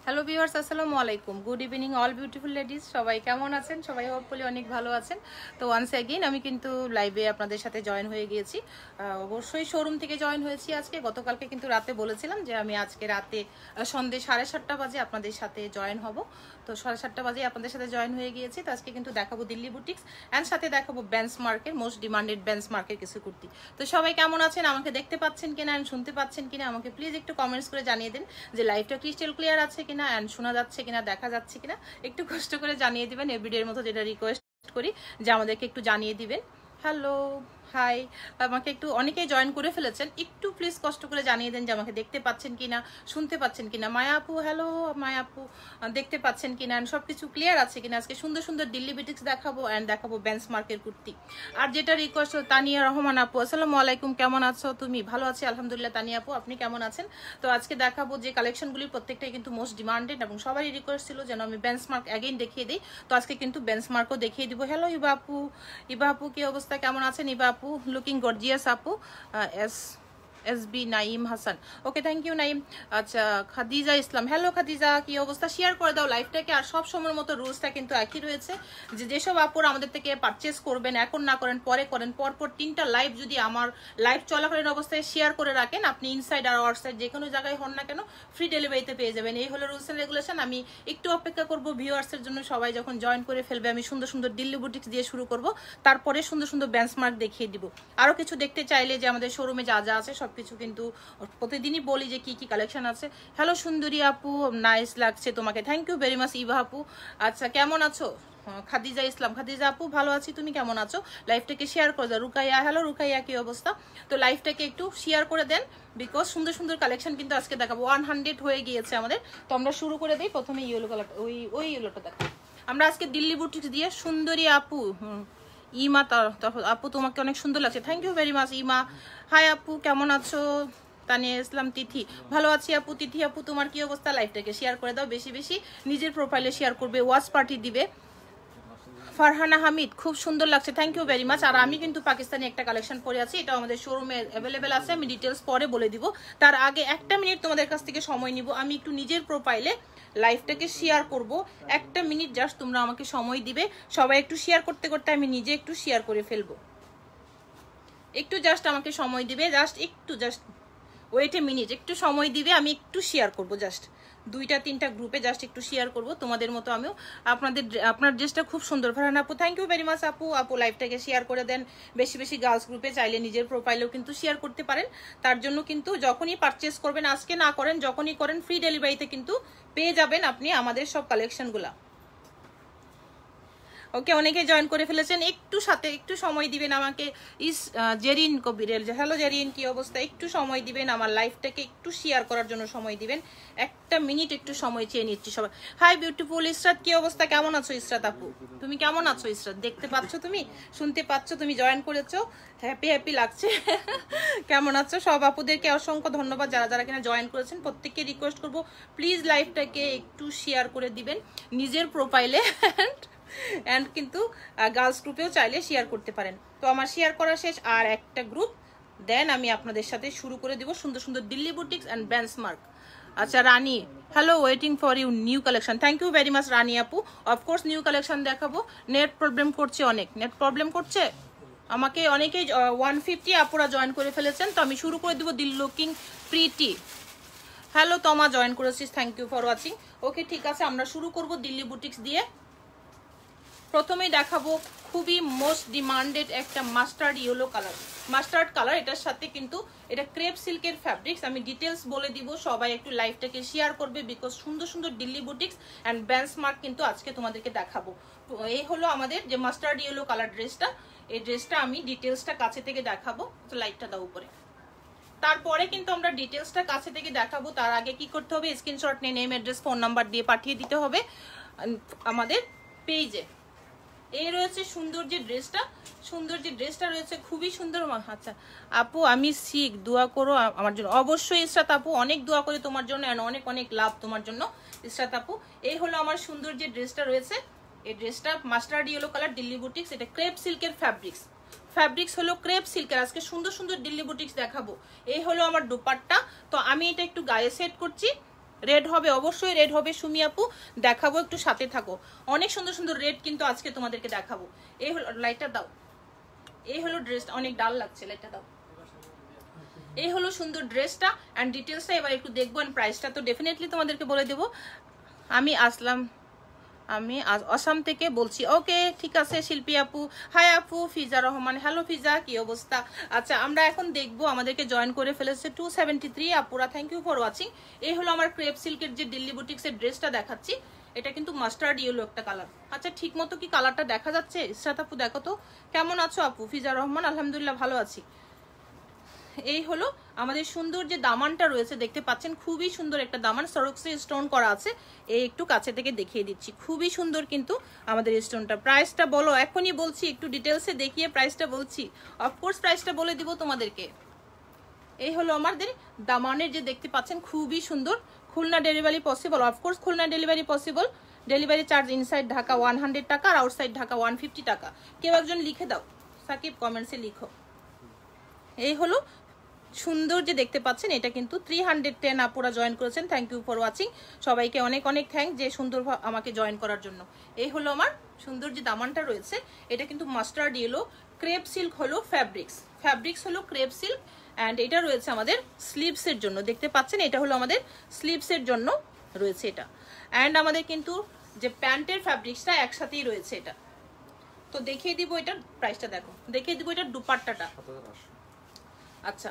Hello viewers, আসসালামু আলাইকুম। Good evening all beautiful ladies. সবাই কেমন আছেন? সবাই হোপফুলি অনেক ভালো আছেন। তো ওয়ান্স অ্যাগেইন আমি কিন্তু লাইভে আপনাদের সাথে জয়েন হয়ে গিয়েছি। অবশ্যই শোরুম থেকে জয়েন হয়েছি আজকে। গতকালকে কিন্তু রাতে বলেছিলাম যে আমি আজকে রাতে সন্ধ্যে 7:30 বাজে আপনাদের সাথে জয়েন হব। তো 7:30 বাজে আপনাদের সাথে জয়েন হয়ে গিয়েছি। তো আজকে কিন্তু দেখাবো দিল্লি বুটিক্স অ্যান্ড সাথে দেখাবো বেঞ্চমার্কের মোস্ট ডিমান্ডেড বেঞ্চমার্কের কিছু কুর্তি। তো সবাই কেমন আছেন? আমাকে দেখতে পাচ্ছেন কিনা অ্যান্ড শুনতে পাচ্ছেন কিনা আমাকে প্লিজ একটু কমেন্টস করে জানিয়ে দিন যে লাইভটা ক্রিস্টাল ক্লিয়ার আছে কিনা অ্যান্ড শোনা যাচ্ছে কিনা, দেখা যাচ্ছে কিনা একটু কষ্ট করে জানিয়ে দিবেন। এভরিডের মতো যেটা রিকোয়েস্ট করি যে আমাদেরকে একটু জানিয়ে দিবেন। Hello, hi. আমাকে একটু অনেকেই জয়েন করে ফেলেছেন, একটু প্লিজ কষ্ট করে জানিয়ে দেন যে আমাকে দেখতে পাচ্ছেন কিনা, শুনতে পাচ্ছেন কিনা। মায়া আপু, হ্যালো মায়া আপু, দেখতে পাচ্ছেন কিনা অ্যান্ড সব কিছু ক্লিয়ার আছে কিনা। আজকে সুন্দর সুন্দর দিল্লি বুটিক্স দেখাবো অ্যান্ড দেখাবো বেঞ্চমার্কের কুর্তি। আর যেটা রিকোয়েস্ট, তানিয়া রহমান আপু, আসসালামু আলাইকুম, কেমন আছো তুমি? ভালো আছি আলহামদুলিল্লাহ। তানিয়া আপু, আপনি কেমন আছেন? তো আজকে দেখাবো যে কালেকশনগুলি প্রত্যেকটাই কিন্তু মোস্ট ডিমান্ডেড এবং সবারই রিকোয়েস্ট ছিল যেন আমি বেঞ্চমার্ক অ্যাগেইন দেখিয়ে দিই। তো আজকে কিন্তু বেঞ্চমার্কও দেখিয়ে দিব। হ্যালো ইবা আপু, ইবা আপু কি অবস্থা, কেমন আছেন ইবা আপু? লুকিং গর্জিয়াস আপু। এসবি Naim Hasan, okay thank you Naim. আচ্ছা, খাদিজা ইসলাম, হ্যালো খাদিজা, কি অবস্থা? শেয়ার করে দাও লাইভটাকে। আর সব সময়ের মতো রুলসটা কিন্তু একই রয়েছে যে যেসব আপুর আমাদের থেকে পারচেস করবেন, এখন না করেন পরে করেন, পরপর 3টা লাইভ যদি আমার লাইভ চলাকালীন অবস্থায় শেয়ার করে রাখেন, আপনি ইনসাইড আর আউটসাইড যে কোনো জায়গায় হন না কেন ফ্রি ডেলিভারিতে পেয়ে যাবেন। এই হলো রুলস এন্ড রেগুলেশন। আমি একটু অপেক্ষা করবো ভিউয়ার্সের জন্য, সবাই যখন জয়েন করে ফেলবে আমি সুন্দর সুন্দর দিল্লি বুটিক্স দিয়ে শুরু করব, তারপরে সুন্দর সুন্দর বেঞ্চমার্ক দেখিয়ে দিব। আরও কিছু দেখতে চাইলে যে আমাদের শোরুমে যা যা আছে সবকিছু কিন্তু প্রতিদিনই বলি যে কি কি কালেকশন আছে। হ্যালো সুন্দরী আপু, নাইস লাগছে তোমাকে, thank you very much Eva আপু। আচ্ছা, কেমন আছো? খাদিজা ইসলাম, খাদিজা আপু ভালো আছি, তুমি কেমন আছো? লাইভটাকে শেয়ার করে দাও। রুকাইয়া, হ্যালো রুকাইয়া, কি অবস্থা? তো লাইভটাকে একটু শেয়ার করে দেন বিকজ সুন্দর সুন্দর কালেকশন কিন্তু আজকে দেখাবো। 100 হয়ে গিয়েছে আমাদের। তো আমরা শুরু করে দিই। প্রথমে ইয়েলো কালার, ওই ইয়েলোটা দেখো। আমরা আজকে দিল্লি বুটিক্স দিয়ে সুন্দরী আপু, ইমা আপু তোমাকে অনেক সুন্দর লাগছে, থ্যাংক ইউ ভেরি মাচ ইমা। হাই আপু, কেমন আছো? তানিয়া ইসলাম, তিথি, ভালো আছি আপু। তিথি আপু, তোমার কি অবস্থা? লাইভটাকে শেয়ার করে দাও বেশি বেশি, নিজের প্রোফাইলে শেয়ার করবে, ওয়াচ পার্টি দিবে। ফারহানা হামিদ, খুব সুন্দর লাগছে, থ্যাংক ইউ ভেরি মাচ। আর আমি কিন্তু পাকিস্তানি একটা কালেকশন পরে আছি, এটা আমাদের শোরুমে অ্যাভেলেবেল আছে, আমি ডিটেলস পরে বলে দিব। তার আগে 1 মিনিট তোমাদের কাছ থেকে সময় নিব, আমি একটু নিজের প্রোফাইলে লাইভটাকে শেয়ার করব। 1 মিনিট জাস্ট তোমরা আমাকে সময় দিবে। সবাই একটু শেয়ার করতে করতে আমি নিজে একটু শেয়ার করে ফেলবো। একটু জাস্ট আমাকে সময় দিবে, জাস্ট ওয়েট এ মিনিট, একটু সময় দিবে, আমি একটু শেয়ার করব, জাস্ট 2-3টা গ্রুপে জাস্ট একটু শেয়ার করব তোমাদের মতো আমিও। আপনার ড্রেসটা খুব সুন্দর ফারহানা আপু, থ্যাংক ইউ ভেরি মাচ আপু। আপু লাইভটাকে শেয়ার করে দেন বেশি বেশি, গার্লস গ্রুপে, চাইলে নিজের প্রোফাইলেও কিন্তু শেয়ার করতে পারেন। তার জন্য কিন্তু যখনই পারচেস করবেন, আজকে না করেন যখনই করেন, ফ্রি ডেলিভারিতে কিন্তু পেয়ে যাবেন আপনি আমাদের সব কালেকশনগুলা। ওকে, অনেকে জয়েন করে ফেলেছেন, একটু সময় দিবেন আমাকে। জেরিন কবিরের, হ্যালো জেরিন, কি অবস্থা? একটু সময় দিবেন আমার লাইফটাকে একটু শেয়ার করার জন্য সময় দিবেন। 1 মিনিট একটু সময় চেয়ে নিচ্ছি সবাই। হাই বিউটিফুল ইসরাত, কি অবস্থা, কেমন আছো ইসরাত আপু? তুমি কেমন আছো ইসরাত? দেখতে পাচ্ছ তুমি, শুনতে পাচ্ছ, তুমি জয়েন করেছো, হ্যাপি লাগছে। কেমন আছো? সব আপুদেরকে অসংখ্য ধন্যবাদ যারা যারা কিনা জয়েন করেছেন। প্রত্যেককে রিকোয়েস্ট করবো প্লিজ লাইভটাকে একটু শেয়ার করে দিবেন নিজের প্রোফাইলে অ্যান্ড কিন্তু গার্লস গ্রুপেও চাইলে শেয়ার করতে পারেন। তো আমার শেয়ার করা শেষ, আর একটা গ্রুপ, দেন আমি আপনাদের সাথে শুরু করে দিব সুন্দর সুন্দর দিল্লি বুটিক্স অ্যান্ড বেঞ্চমার্ক। আচ্ছা Rani, hello, waiting for you new collection, thank you very much Rani আপু। অফকোর্স নিউ কালেকশন দেখাবো। নেট প্রবলেম করছে, অনেক নেট প্রবলেম করছে আমাকে, অনেকেই 150 আপুরা জয়েন করে ফেলেছেন। তো আমি শুরু করে দিব দিল লুকিং প্রিটি। হ্যালো তোমা, জয়েন করেছিস, থ্যাংক ইউ ফর ওয়াচিং। ওকে ঠিক আছে, আমরা শুরু করব দিল্লি বুটিক্স দিয়ে। প্রথমেই দেখাবো খুবই মোস্ট ডিমান্ডেড একটা mustard yellow colour, mustard colour. এটার সাথে কিন্তু এটা ক্রেপ সিল্কের ফ্যাব্রিক্স। আমি ডিটেলস বলে দিব, সবাই একটু লাইভটাকে শেয়ার করবে বিকজ সুন্দর সুন্দর দিল্লি বুটিক্স অ্যান্ড বেঞ্চমার্ক কিন্তু আজকে তোমাদেরকে দেখাবো। এই হলো আমাদের যে মাস্টার্ড ইয়েলো কালার ড্রেসটা, এই ড্রেসটা আমি ডিটেলসটা কাছে থেকে দেখাবো। তো লাইটটা দাও উপরে, তারপরে কিন্তু আমরা ডিটেলসটা কাছে থেকে দেখাবো। তার আগে কি করতে হবে, স্ক্রিনশট নিয়ে নেম অ্যাড্রেস ফোন নাম্বার দিয়ে পাঠিয়ে দিতে হবে আমাদের পেজে। এই রয়েছে সুন্দর যে ড্রেসটা রয়েছে, খুবই সুন্দর। আচ্ছা আপু, আমি শিখ, দোয়া করো আমার জন্য। অবশ্যই ইসরাত আপু, অনেক দোয়া করি তোমার জন্য অ্যান্ড অনেক অনেক লাভ তোমার জন্য ইসরাত আপু। এই হলো আমার সুন্দর যে ড্রেসটা রয়েছে, এই ড্রেসটা mustard yellow colour, Delhi boutiques. এটা ক্রেপ সিল্কের ফ্যাব্রিক্স হলো ক্রেপ সিল্কের। আজকে সুন্দর সুন্দর দিল্লি বুটিক্স দেখাবো। এই হলো আমার দোপাট্টা। তো আমি এটা একটু গায়ে সেট করছি, রেড হবে, অবশ্যই রেড হবে সুমি আপু, দেখাবো, একটু সাথে থাকো। অনেক সুন্দর সুন্দর রেড কিন্তু আজকে তোমাদেরকে দেখাবো। এই হলো, লাইটটা দাও, এই হলো ড্রেসটা, অনেক ডাল লাগছে, লাইটটা দাও। এই হলো সুন্দর ড্রেসটা অ্যান্ড ডিটেলসটা এবার একটু দেখবো, অ্যান্ড প্রাইসটা তো ডেফিনেটলি তোমাদেরকে বলে দেবো। আমি আসাম থেকে বলছি। ওকে, ঠিক আছে শিল্পী আপু, হাই আপু। ফিজা রহমান, হ্যালো ফিজা, কি অবস্থা? আচ্ছা, আমরা এখন দেখবো, আমাদেরকে জয়েন করে ফেলেছে 273 আপুরা, থ্যাংক ইউ ফর ওয়াচিং। এই হলো আমার ক্রেপ সিল্কের যে দিল্লি বুটিক্সের ড্রেসটা দেখাচ্ছি, এটা কিন্তু মাস্টার্ড ইয়েলো একটা কালার। আচ্ছা, ঠিক মতো কি কালারটা দেখা যাচ্ছে? ইসরাত আপু দেখো তো, কেমন আছো আপু? ফিজা রহমান, আলহামদুলিল্লাহ ভালো আছি। এই হলো আমাদের সুন্দর যে দামানটা রয়েছে, দেখতে পাচ্ছেন খুবই সুন্দর একটা দামান, সরক্সি স্টোন করা আছে। এই একটু কাছে থেকে দেখিয়ে দিচ্ছি, খুবই সুন্দর কিন্তু আমাদের স্টোনটা। প্রাইসটা বলো, এখনই বলছি, একটু ডিটেলসে দেখিয়ে প্রাইসটা বলছি। অফকোর্স প্রাইসটা বলে দিব তোমাদেরকে। এই হলো আমাদের দামানের যে দেখতে পাচ্ছেন, খুবই সুন্দর। Khulna delivery possible? Of course Khulna delivery possible. Delivery charge inside Dhaka 100 টাকা আর আউটসাইড ঢাকা 150 টাকা। কেউ একজন লিখে দাও, সাকিব কমেন্টসে লিখো। এই হলো সুন্দর যে দেখতে পাচ্ছেন, এটা কিন্তু 310 আপুরা জয়েন করেছেন, থ্যাংক ইউ ফর ওয়াচিং। সবাইকে অনেক অনেক থ্যাংক যে সুন্দর আমাকে জয়েন করার জন্য। এই হলো আমার সুন্দর যে দামানটা রয়েছে, এটা কিন্তু মাস্টার্ড ইয়েলো, ক্রেপ সিল্ক হলো ফ্যাব্রিক্স হলো ক্রেপ সিল্ক, অ্যান্ড এটা রয়েছে আমাদের স্লিভসের জন্য, দেখতে পাচ্ছেন এটা হলো আমাদের স্লিভসের জন্য রয়েছে এটা। অ্যান্ড আমাদের কিন্তু যে প্যান্টের ফ্যাব্রিক্সটা একসাথেই রয়েছে এটা। তো দেখিয়ে দিব এটার প্রাইসটা, দেখো দেখিয়ে দিব এটার দুপাট্টাটা। আচ্ছা,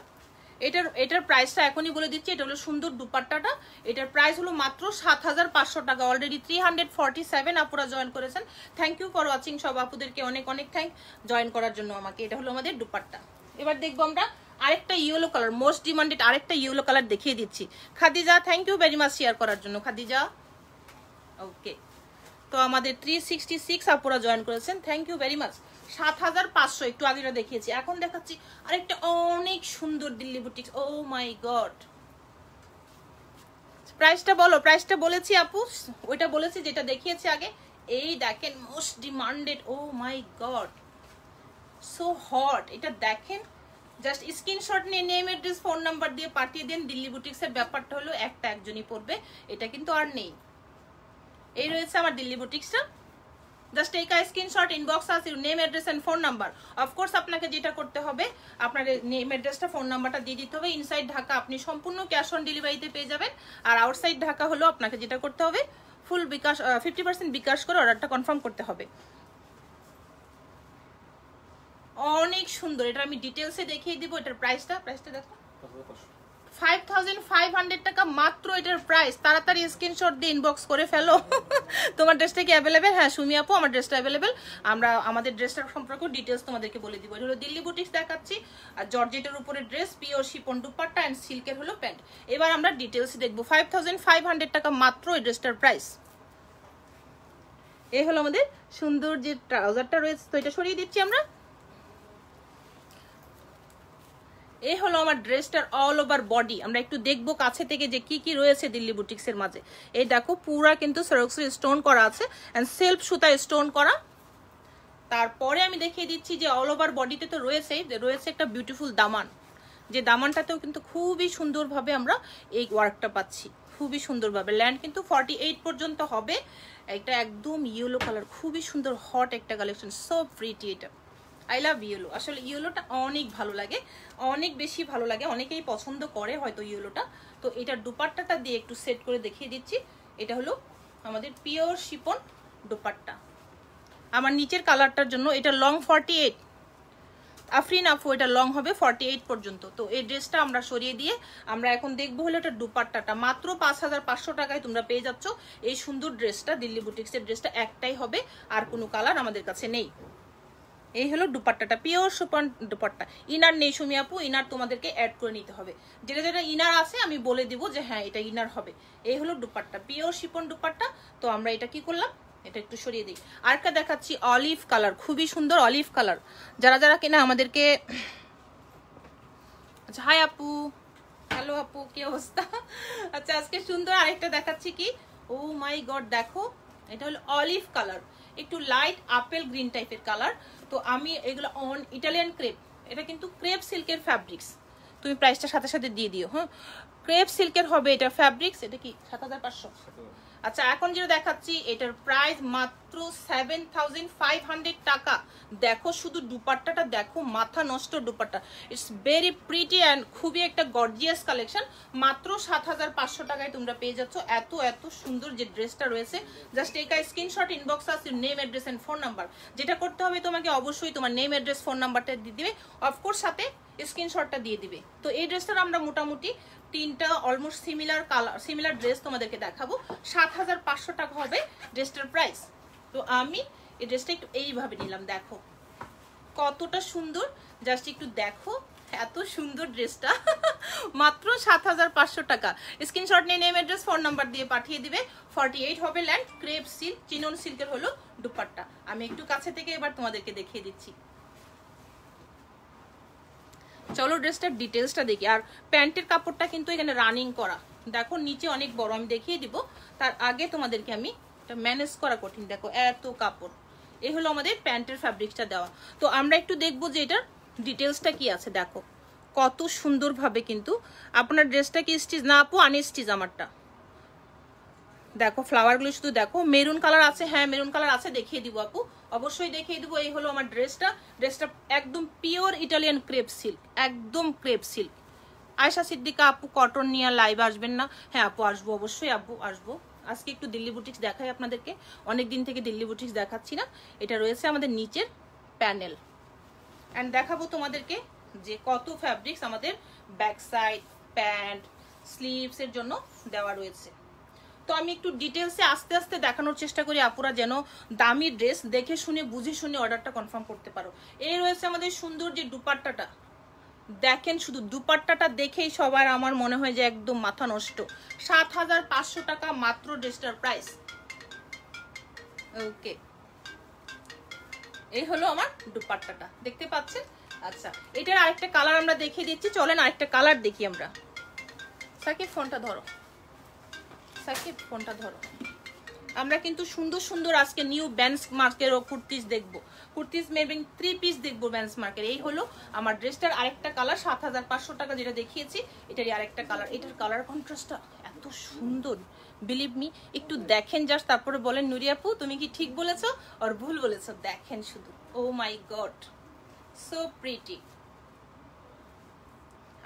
এটার প্রাইসটা এখনই বলে দিচ্ছি। এটা হলো সুন্দর দুপাট্টাটা, এটার প্রাইস হলো মাত্র 7500 টাকা। অলরেডি 347 আপুরা জয়েন করেছেন, থ্যাংক ইউ ফর ওয়াচিং। সব আপুদেরকে অনেক অনেক থ্যাংক জয়েন করার জন্য আমাকে। এটা হলো আমাদের দুপাট্টা। এবার দেখবো আমরা আরেকটা ইয়েলো কালার, মোস্ট ডিমান্ডেড আরেকটা ইয়েলো কালার দেখিয়ে দিচ্ছি। Khadija, thank you very much share করার জন্য খাদিজা। ওকে, তো আমাদের 366 আপুরা জয়েন করেছেন, থ্যাংক ইউ ভেরি মাচ। 7500 একটু আগেটা দেখিয়েছি, এখন দেখাচ্ছি আরেকটা অনেক সুন্দর দিল্লি বুটিক্স। ও মাই গড, প্রাইসটা বলো। প্রাইসটা বলেছি আপু, ওইটা বলেছি যেটা দেখিয়েছি আগে। এই দেখেন মোস্ট ডিমান্ডেড, ও মাই গড সো হট। এটা দেখেন, জাস্ট স্ক্রিনশট নিয়ে নেম অ্যাড্রেস ফোন নাম্বার দিয়ে পাঠিয়ে দেন। দিল্লি বুটিক্সের ব্যাপারটা হলো একটা একজনই পড়বে, এটা কিন্তু আর নেই। এই রয়েছে আমার দিল্লি বুটিক্সটা, just take a screenshot, inbox us your name address and phone number. Of course আপনাকে যেটা করতে হবে, আপনার নেম অ্যাড্রেসটা ফোন নাম্বারটা দিয়ে দিতে হবে। ইনসাইড ঢাকা আপনি সম্পূর্ণ ক্যাশ অন ডেলিভারিতে পেয়ে যাবেন, আর আউটসাইড ঢাকা হলো আপনাকে যেটা করতে হবে, ফুল বিকাশ 50% বিকাশ করে অর্ডারটা কনফার্ম করতে হবে। অনেক সুন্দর, এটা আমি ডিটেলসে দেখিয়ে দিব। এটার প্রাইসটা দেখো, 5500 টাকা মাত্র এটার প্রাইস। তাড়াতাড়ি স্ক্রিনশট দিয়ে ইনবক্স করে ফেলো। তোমার ড্রেসটা কি অ্যাভেলেবেল? হ্যাঁ সুমি আপু, আমার ড্রেসটা অ্যাভেলেবেল। আমরা আমাদের ড্রেসটার সম্পর্কে ডিটেলস তোমাদেরকে বলে দিব। এটা হলো দিল্লি বুটিক্স দেখাচ্ছি, আর জর্জেটের উপরে dress, pure Shipon dupatta and সিল্কের হলো প্যান্ট। এবার আমরা ডিটেলস দেখবো। 5500 টাকা মাত্র এই ড্রেসটার প্রাইস। এই হলো আমাদের সুন্দর যে ট্রাউজারটা রয়েছে, তো এটা সরিয়ে দিচ্ছি আমরা। এই হলো আমার ড্রেসটার অল ওভার বডি। আমরা একটু দেখবো কাছে থেকে যে কি কি রয়েছে দিল্লি বুটিক্সের মাঝে। এই দেখো পুরা কিন্তু সরক্সি স্টোন করা আছে এন্ড সেলফ সুতা স্টোন করা। তারপরে আমি দেখিয়ে দিচ্ছি যে অল ওভার বডিতে তো রয়েছে একটা বিউটিফুল দামান, যে দামানটাতেও কিন্তু খুবই সুন্দরভাবে আমরা এই ওয়ার্কটা পাচ্ছি, খুবই সুন্দরভাবে। ল্যান্ড কিন্তু 48 পর্যন্ত হবে। এটা একদম ইয়েলো কালার, খুবই সুন্দর হট একটা কালেকশন, সো প্রিটি। এটা আই লাভ ইয়েলো। আসলে ইয়েলোটা অনেক ভালো লাগে, অনেক বেশি ভালো লাগে, অনেকেই পছন্দ করে হয়তো ইয়েলোটা। তো এটার দুপাট্টাটা দিয়ে একটু সেট করে দেখিয়ে দিচ্ছি। এটা হলো আমাদের পিওর শিপন দুপাট্টা। আমার নিচের কালারটার জন্য এটা লং 48, আফরিন আফু এটা লং হবে 48 পর্যন্ত। তো এই ড্রেসটা আমরা সরিয়ে দিয়ে আমরা এখন দেখবো হলো এটা দুপাট্টাটা। মাত্র 5500 টাকায় তোমরা পেয়ে যাচ্ছ এই সুন্দর ড্রেসটা। দিল্লি বুটিক্সের ড্রেসটা একটাই হবে, আর কোনো কালার আমাদের কাছে নেই। এই হলো দুপাট্টাটা, পিওর সুপার দুপাট্টা। ইনার নেই সুমি আপু, ইনার তোমাদেরকে অ্যাড করে নিতে হবে। যেটা যেটা ইনার আছে আমি বলে দিব যে হ্যাঁ এটা ইনার হবে। এই হলো দুপাট্টা, পিওর শিপন দুপাট্টা। তো আমরা এটা কি করলাম, এটা একটু সরিয়ে দিই। আরেকটা দেখাচ্ছি অলিভ কালার, খুবই সুন্দর অলিভ কালার। যারা যারা কিনা আমাদেরকে, আচ্ছা হাই আপু, হ্যালো আপু, কি অবস্থা? আচ্ছা আজকে সুন্দর আরেকটা দেখাচ্ছি কি, ও মাই গড দেখো, এটা হলো অলিভ কালার, একটু লাইট আপেল গ্রিন টাইপের কালার। তো আমি এগুলো অন ইটালিয়ান ক্রেপ, এটা কিন্তু ক্রেপ সিল্কের ফ্যাব্রিক্স। তুমি প্রাইসটা সাথে সাথে দিয়ে দিও। হ্যাঁ, ক্রেপ সিল্কের হবে এটা, ফ্যাব্রিক্স এটা কি 7500। আচ্ছা, এখন যেটা দেখাচ্ছি এটার প্রাইস মাত্র 7500 টাকা। দেখো শুধু দুপাট্টাটা দেখো, মাথা নষ্ট dupatta, it's very pretty and খুবই একটা গর্জিয়াস কালেকশন। মাত্র 7500 টাকায় তোমরা পেয়ে যাচ্ছ এত এত সুন্দর যে ড্রেসটা রয়েছে। Just take a screenshot, inbox us your name, address and phone number. যেটা করতে হবে তোমাকে অবশ্যই তোমার নেম, অ্যাড্রেস, ফোন নাম্বারটা দিয়ে দিবে, অফকোর্স সাথে স্ক্রিনশটটা দিয়ে দিবে। তো এই ড্রেসটার আমরা মোটামুটি তিনটা almost similar colour, similar dress তোমাদেরকে দেখাবো। 7500 টাকা হবে ড্রেসটার প্রাইস। তো আমি এই ড্রেসটা একটু এইভাবে নিলাম, দেখো কতটা সুন্দর, জাস্ট একটু দেখো এত সুন্দর ড্রেসটা। মাত্র 7500 টাকা। স্ক্রিনশট নিয়ে নেম, অ্যাড্রেস, ফোন নাম্বার দিয়ে পাঠিয়ে দিবে। 48 হবে ল্যান্ড, ক্রেপ সিল্ক, চিনন সিল্কের হলো দুপাট্টা। আমি একটু কাছে থেকে এবার তোমাদেরকে দেখিয়ে দিচ্ছি। চলো ড্রেসটার ডিটেলসটা দেখি। আর প্যান্টের কাপড়টা কিন্তু এখানে রানিং করা, দেখো নিচে অনেক বড়, আমি দেখিয়ে দিব। তার আগে তোমাদেরকে আমি এটা ম্যানেজ করা কঠিন, দেখো এত কাপড়। এই হলো আমাদের প্যান্টের ফ্যাব্রিক্সটা দেওয়া। তো আমরা একটু দেখবো যে এটার ডিটেলসটা কি আছে। দেখো কত সুন্দরভাবে কিন্তু আপনার ড্রেসটা কি স্টিচ না আপু, আনস্টিচ আমারটা। দেখো ফ্লাওয়ারগুলো শুধু দেখো, মেরুন কালার আছে, হ্যাঁ মেরুন কালার আছে, দেখিয়ে দিব আপু, অবশ্যই দেখিয়ে দিব। এই হলো আমার ড্রেসটা। ড্রেসটা একদম পিওর ইটালিয়ান ক্রেপ সিল্ক, একদম ক্রেপ সিল্ক। আয়শা সিদ্দিকা আপু কটন নিয়ে লাইভ আসবেন না? হ্যাঁ আপু আসবো, অবশ্যই আপু আসবো। আজকে একটু দিল্লি বুটিক্স দেখাই আপনাদেরকে, অনেকদিন থেকে দিল্লি বুটিক্স দেখাচ্ছি না। এটা রয়েছে আমাদের নিচের প্যানেল, অ্যান্ড দেখাবো তোমাদেরকে যে কত ফ্যাব্রিক্স আমাদের ব্যাক সাইড, প্যান্ট, স্লিভস এর জন্য দেওয়া রয়েছে। তো আমি একটু ডিটেলসে আস্তে আস্তে দেখানোর চেষ্টা করি, আপুরা যেন দামি ড্রেস দেখে শুনে বুঝে শুনে অর্ডারটা কনফার্ম করতে পারো। এই রয়েছে আমাদের সুন্দর যে দুপাট্টাটা, দেখেন শুধু দুপাট্টাটা দেখেই সবার আমার মনে হয় যে একদম মাথা নষ্ট। 7500 টাকা মাত্র ড্রেসটার প্রাইস। ওকে, এই হলো আমার দুপাট্টাটা, দেখতে পাচ্ছেন। আচ্ছা, এটার আরেকটা কালার আমরা দেখিয়ে দিচ্ছি, চলেন আরেকটা কালার দেখি আমরা। সাকিব ফোনটা ধরো, সাকিব ফোনটা ধরো। আমরা কিন্তু সুন্দর সুন্দর আজকে নিউ বেঞ্চমার্কের ও কুর্তিস দেখবো, কুর্তিস মেবিং 3 পিস দেখবো বেঞ্চমার্কের। এই হলো আমার ড্রেসটার আরেকটা কালার, 7500 টাকা যেটা দেখিয়েছি এটারই আরেকটা কালার। এটার কালার কন্ট্রাস্টটা এত সুন্দর, বিলিভ মি। একটু দেখেন জাস্ট, তারপরে বলেন নুরি আপু তুমি কি ঠিক বলেছো আর ভুল বলেছো। দেখেন শুধু, ও মাই গড, সো প্রিটি।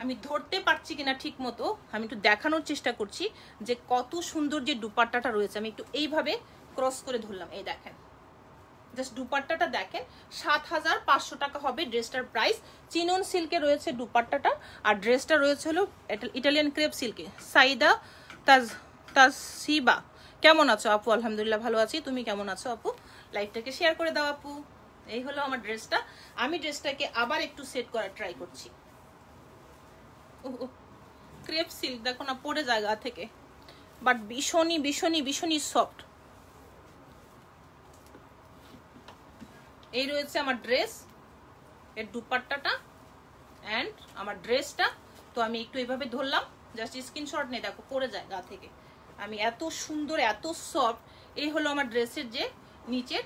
আমি ধরতে পারছি কিনা ঠিক মতো, আমি একটু দেখানোর চেষ্টা করছি যে কত সুন্দর যে দুপাট্টাটা রয়েছে। আমি একটু এইভাবে ক্রস করে ধরলাম, এই দেখেন জাস্ট দুপাট্টাটা দেখেন। 7500 টাকা হবে ড্রেসটার প্রাইস। চিনন সিল্কে রয়েছে দুপাট্টাটা, আর ড্রেসটা রয়েছে হলো ইটালিয়ান ক্রেপ সিল্কে। সাইদা তাসিবা কেমন আছো আপু? আলহামদুলিল্লাহ ভালো আছি, তুমি কেমন আছো আপু? লাইভটাকে শেয়ার করে দাও আপু। এই হলো আমার ড্রেসটা। আমি ড্রেসটাকে আবার একটু সেট করার ট্রাই করছি। ক্রেপ সিল্ক দেখো না পড়ে জায়গা থেকে, বাট ভীষণই ভীষণই ভীষণই সফট। এই রয়েছে আমার ড্রেস, এর দুপাট্টাটা অ্যান্ড আমার ড্রেসটা। তো আমি একটু এইভাবে ধরলাম, জাস্ট স্ক্রিনশট নেই, দেখো পড়ে যায় গা থেকে। আমি এত সুন্দর এত সফট। এই হলো আমার ড্রেসের যে নিচের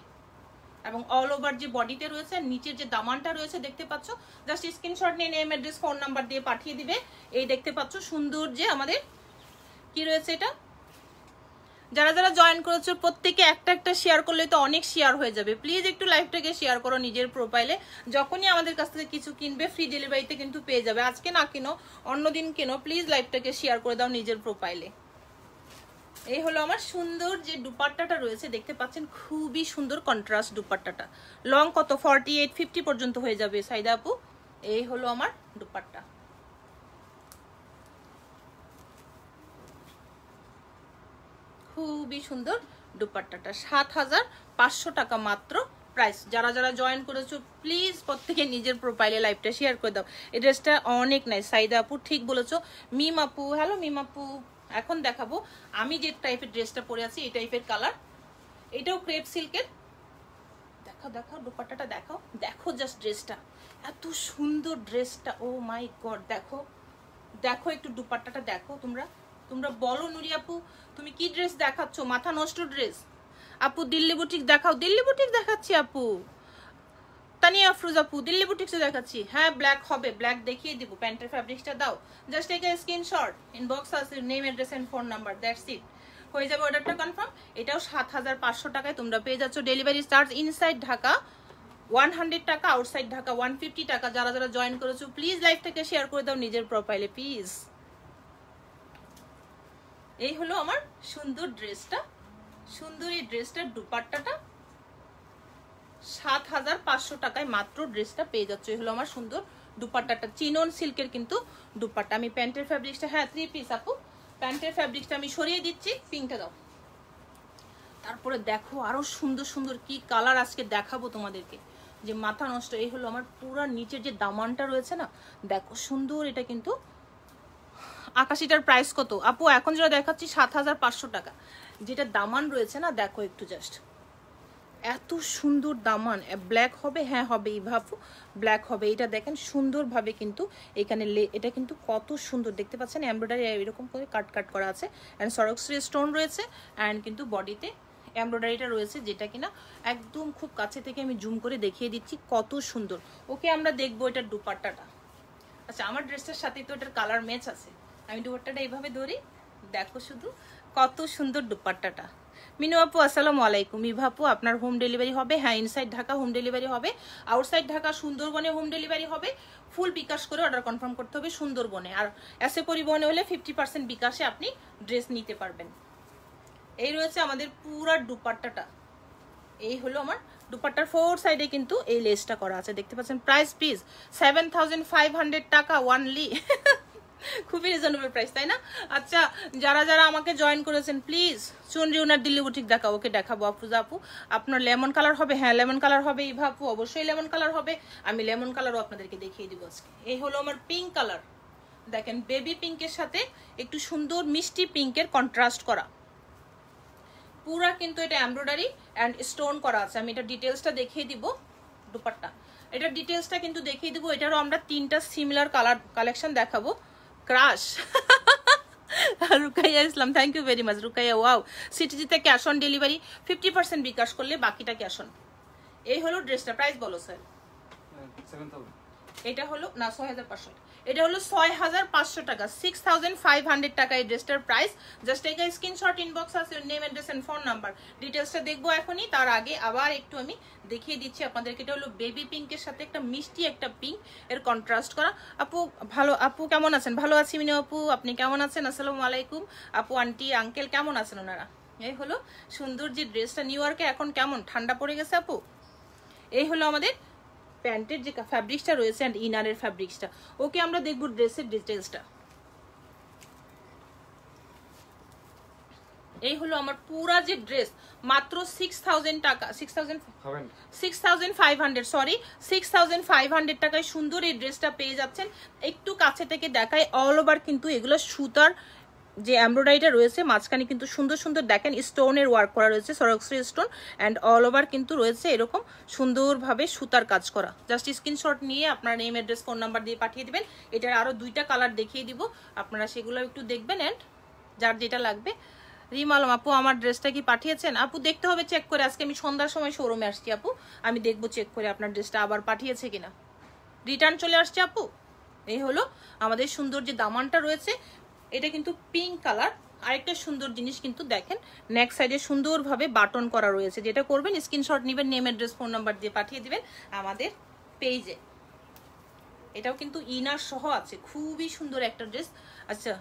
এবং অল ওভার যে বডিতে রয়েছে, নিচের যে দামানটা রয়েছে দেখতে পাচ্ছ। জাস্ট স্ক্রিনশট নিয়ে নেম, অ্যাড্রেস, ফোন নাম্বার দিয়ে পাঠিয়ে দিবে। এই দেখতে পাচ্ছ সুন্দর যে আমাদের কি রয়েছে এটা। যারা যারা জয়েন করেছো প্রত্যেকে একটা একটা শেয়ার করলে তো অনেক শেয়ার হয়ে যাবে। প্লিজ একটু লাইভটাকে শেয়ার করো নিজের প্রোফাইলে। যখনই আমাদের কাছ থেকে কিছু কিনবে ফ্রি ডেলিভারিতে কিন্তু পেয়ে যাবে। আজকে না কেনো, অন্যদিন কেনো, প্লিজ লাইভটাকে শেয়ার করে দাও নিজের প্রোফাইলে। এই হলো আমার সুন্দর যে দুপাট্টাটা রয়েছে, দেখতে পাচ্ছেন খুবই সুন্দর কন্ট্রাস্ট দুপাট্টাটা। লং কত 48-50 পর্যন্ত হয়ে যাবে সাইদা আপু। এই হলো আমার দুপাট্টা, খুবই সুন্দর দুপাট্টাটা। 7500 টাকা মাত্র প্রাইস। যারা যারা জয়েন করেছো প্লিজ প্রত্যেকে নিজের প্রোফাইলে লাইভটা শেয়ার করে দাও। এই ড্রেসটা অনেক নাইস সাইদা আপু, ঠিক বলেছো। মিম আপু, হ্যালো মিম আপু। এখন দেখাবো আমি যে টাইপের ড্রেসটা পরে আছি, এই টাইপের কালার। এটাও ক্রেপ সিল্কের। দেখাও দেখাও দুপাট্টাটা দেখাও, দেখো জাস্ট ড্রেসটা এত সুন্দর। ড্রেসটা ও মাই গড, দেখো দেখো একটু দুপাট্টাটা দেখো। তোমরা বলো নুরি আপু তুমি কি ড্রেস দেখাচ্ছ, মাথা নষ্ট ড্রেস। আপু দিল্লি বুটিক দেখাও, দিল্লি বুটিক দেখাচ্ছি আপু। তানিয়া আফরোজ আপু দিল্লি বুটিক্সে দেখাচ্ছি। হ্যাঁ ব্ল্যাক হবে, ব্ল্যাক দেখিয়ে দিব। প্যান্টের ফ্যাব্রিক্সটা দাও, just take a screenshot, inbox আছে, name address and phone number, that's it, হয়ে যাবে অর্ডারটা কনফার্ম। এটাও 7500 টাকায় তোমরা পেয়ে যাচ্ছ। ডেলিভারি চার্জ ইনসাইড ঢাকা 100 টাকা, আউটসাইড ঢাকা 150 টাকা। যারা যারা জয়েন করেছো প্লিজ লাইভটাকে শেয়ার করে দাও নিজের প্রোফাইলে প্লিজ। এই হলো আমার সুন্দর ড্রেসটা, সুন্দর এই ড্রেসটার দুপাট্টাটা 7500 টাকায় মাত্র ড্রেসটা পেয়ে যাচ্ছে। এই হলো আমার সুন্দর দুপাট্টাটা, চিনন সিল্কের কিন্তু দুপাট্টা। আমি প্যান্টের ফ্যাব্রিক্সটা, হ্যাঁ 3 পিস আপু, প্যান্টের ফ্যাব্রিক্সটা আমি সরিয়ে দিচ্ছি, পিঙ্কটা দাও। তারপরে দেখো আরো সুন্দর সুন্দর কি কালার আজকে দেখাবো তোমাদেরকে, যে মাথা নষ্ট। এই হলো আমার পুরা নিচের যে দামানটা রয়েছে না, দেখো সুন্দর। এটা কিন্তু আকাশিটার প্রাইস কত আপু? এখন যেটা দেখাচ্ছি 7500 টাকা। যেটা দামান রয়েছে না, দেখো একটু জাস্ট, এত সুন্দর দামান। ব্ল্যাক হবে, হ্যাঁ হবে ইভাপু, ব্ল্যাক হবে। এটা দেখেন সুন্দরভাবে কিন্তু এখানে এটা কিন্তু কত সুন্দর দেখতে পাচ্ছেন, এমব্রয়ডারি এরকম করে কাট কাট করা আছে, অ্যান্ড সরক্সরি স্টোন রয়েছে, অ্যান্ড কিন্তু বডিতে এমব্রয়ডারিটা রয়েছে, যেটা কিনা একদম খুব কাছে থেকে আমি জুম করে দেখিয়ে দিচ্ছি কত সুন্দর। ওকে আমরা দেখবো এটার দুপাট্টাটা। আচ্ছা আমার ড্রেসটার সাথে তো এটার কালার ম্যাচ আছে, আমি দুপাট্টাটা এইভাবে ধরি, দেখো শুধু কত সুন্দর দুপাট্টাটা। মিনু আপু আসসালামু আলাইকুম। ইভা আপু আপনার হোম ডেলিভারি হবে? হ্যাঁ ইনসাইড ঢাকা হোম ডেলিভারি হবে, আউটসাইড ঢাকা সুন্দরবনে হোম ডেলিভারি হবে। ফুল বিকাশ করে অর্ডার কনফার্ম করতে হবে সুন্দরবনে, আর এসে পরিবহনে হলে 50% বিকাশে আপনি ড্রেস নিতে পারবেন। এই রয়েছে আমাদের পুরা দুপাট্টাটা। এই হলো আমার দুপাট্টার 4 সাইডে কিন্তু এই লেসটা করা আছে, দেখতে পাচ্ছেন। প্রাইস প্লিজ 7500 টাকা ওয়ানলি। খুবই রিজনেবল প্রাইস, তাই না? আচ্ছা যারা যারা আমাকে জয়েন করেছেন প্লিজ চুনরি উনার দিল্লি বুটিক দেখা, ওকে দেখাবো। আফরোজা আপু আপনার লেমন কালার হবে? হ্যাঁ লেমন কালার হবে। ইভা আপু অবশ্যই লেমন কালার হবে, আমি লেমন কালারও আপনাদেরকে দেখিয়ে দিব আজকে। এই হলো আমার পিঙ্ক কালার, দেখেন বেবি পিঙ্কের সাথে একটু সুন্দর মিষ্টি পিঙ্কের কন্ট্রাস্ট করা, পুরা কিন্তু এটা এমব্রয়ডারি অ্যান্ড স্টোন করা আছে। আমি এটা ডিটেলসটা দেখিয়ে দিব, দুপাট্টা এটার ডিটেলসটা কিন্তু দেখিয়ে দিব। এটারও আমরা 3টা সিমিলার কালার কালেকশন দেখাবো। Crush Rukaiya Islam, thank you very much Rukaiya. Wow, সিটিজিতে ক্যাশ অন ডেলিভারি, 50% বিকাশ করলে বাকিটা ক্যাশ অন। এই হলো ড্রেসটা, প্রাইস বলো স্যার। এটা হলো না 6500, এটা হলো 6500 টাকা, 6500 টাকা এই ড্রেসটার price. Just take a screenshot, inbox আছে name address and phone number. ডিটেইলসটা দেখবো এখনই, তার আগে আবার একটু আমি দেখিয়ে দিচ্ছি আপনাদেরকে। এটা হলো বেবি পিঙ্কের সাথে একটা মিষ্টি একটা পিঙ্ক এর কন্ট্রাস্ট করা। আপু ভালো, আপু কেমন আছেন? ভালো আছি মিনু আপু, আপনি কেমন আছেন? আসসালামু আলাইকুম আপু, আন্টি আঙ্কেল কেমন আছেন ওনারা? এই হলো সুন্দর যে ড্রেসটা। নিউ ইয়র্কে এখন কেমন ঠান্ডা পড়ে গেছে আপু? এই হলো আমাদের প্যান্টের যে ফ্যাব্রিক্সটা রয়েছে এন্ড ইনারের ফ্যাব্রিক্সটা। ওকে আমরা দেখব ড্রেসের ডিটেইলসটা। এই হলো আমার পুরা যে ড্রেস, মাত্র 6000 টাকা, 6500 সরি 6500 টাকায় সুন্দর এই ড্রেসটা পেয়ে যাচ্ছেন। একটু কাছে থেকে দেখায়, অল ওভার কিন্তু এগুলো সুতার যে এমব্রয়ডারিটা রয়েছে, মাঝখানে কিন্তু সুন্দর সুন্দর দেখেন স্টোনের ওয়ার্ক করা রয়েছে, সরক্সরি স্টোন, অ্যান্ড অল ওভার কিন্তু রয়েছে এরকম সুন্দরভাবে সুতার কাজ করা। জাস্ট স্ক্রিনশট নিয়ে আপনার নেম অ্যাড্রেস ফোন নাম্বার দিয়ে পাঠিয়ে দিবেন। এটার আরো 2টা কালার দেখিয়ে দিব, আপনারা সেগুলো একটু দেখবেন, অ্যান্ড যার যেটা লাগবে। রিম আলম আপু আমার ড্রেসটা কি পাঠিয়েছেন? আপু দেখতে হবে চেক করে, আজকে আমি সন্ধ্যার সময় শোরুমে আসছি আপু, আমি দেখবো চেক করে আপনার ড্রেসটা আবার পাঠিয়েছে কিনা। রিটার্ন চলে আসছে আপু। এই হলো আমাদের সুন্দর যে দামানটা রয়েছে, এটা কিন্তু পিঙ্ক কালার। আরেকটা সুন্দর জিনিস কিন্তু দেখেন, নেক সাইডে সুন্দরভাবে বাটন করা রয়েছে। যেটা করবেন স্ক্রিনশট নেবেন, নেম অ্যাড্রেস ফোন নাম্বার দিয়ে পাঠিয়ে দিবেন আমাদের পেজে। এটাও কিন্তু ইনার সহ আছে, খুবই সুন্দর একটা ড্রেস। আচ্ছা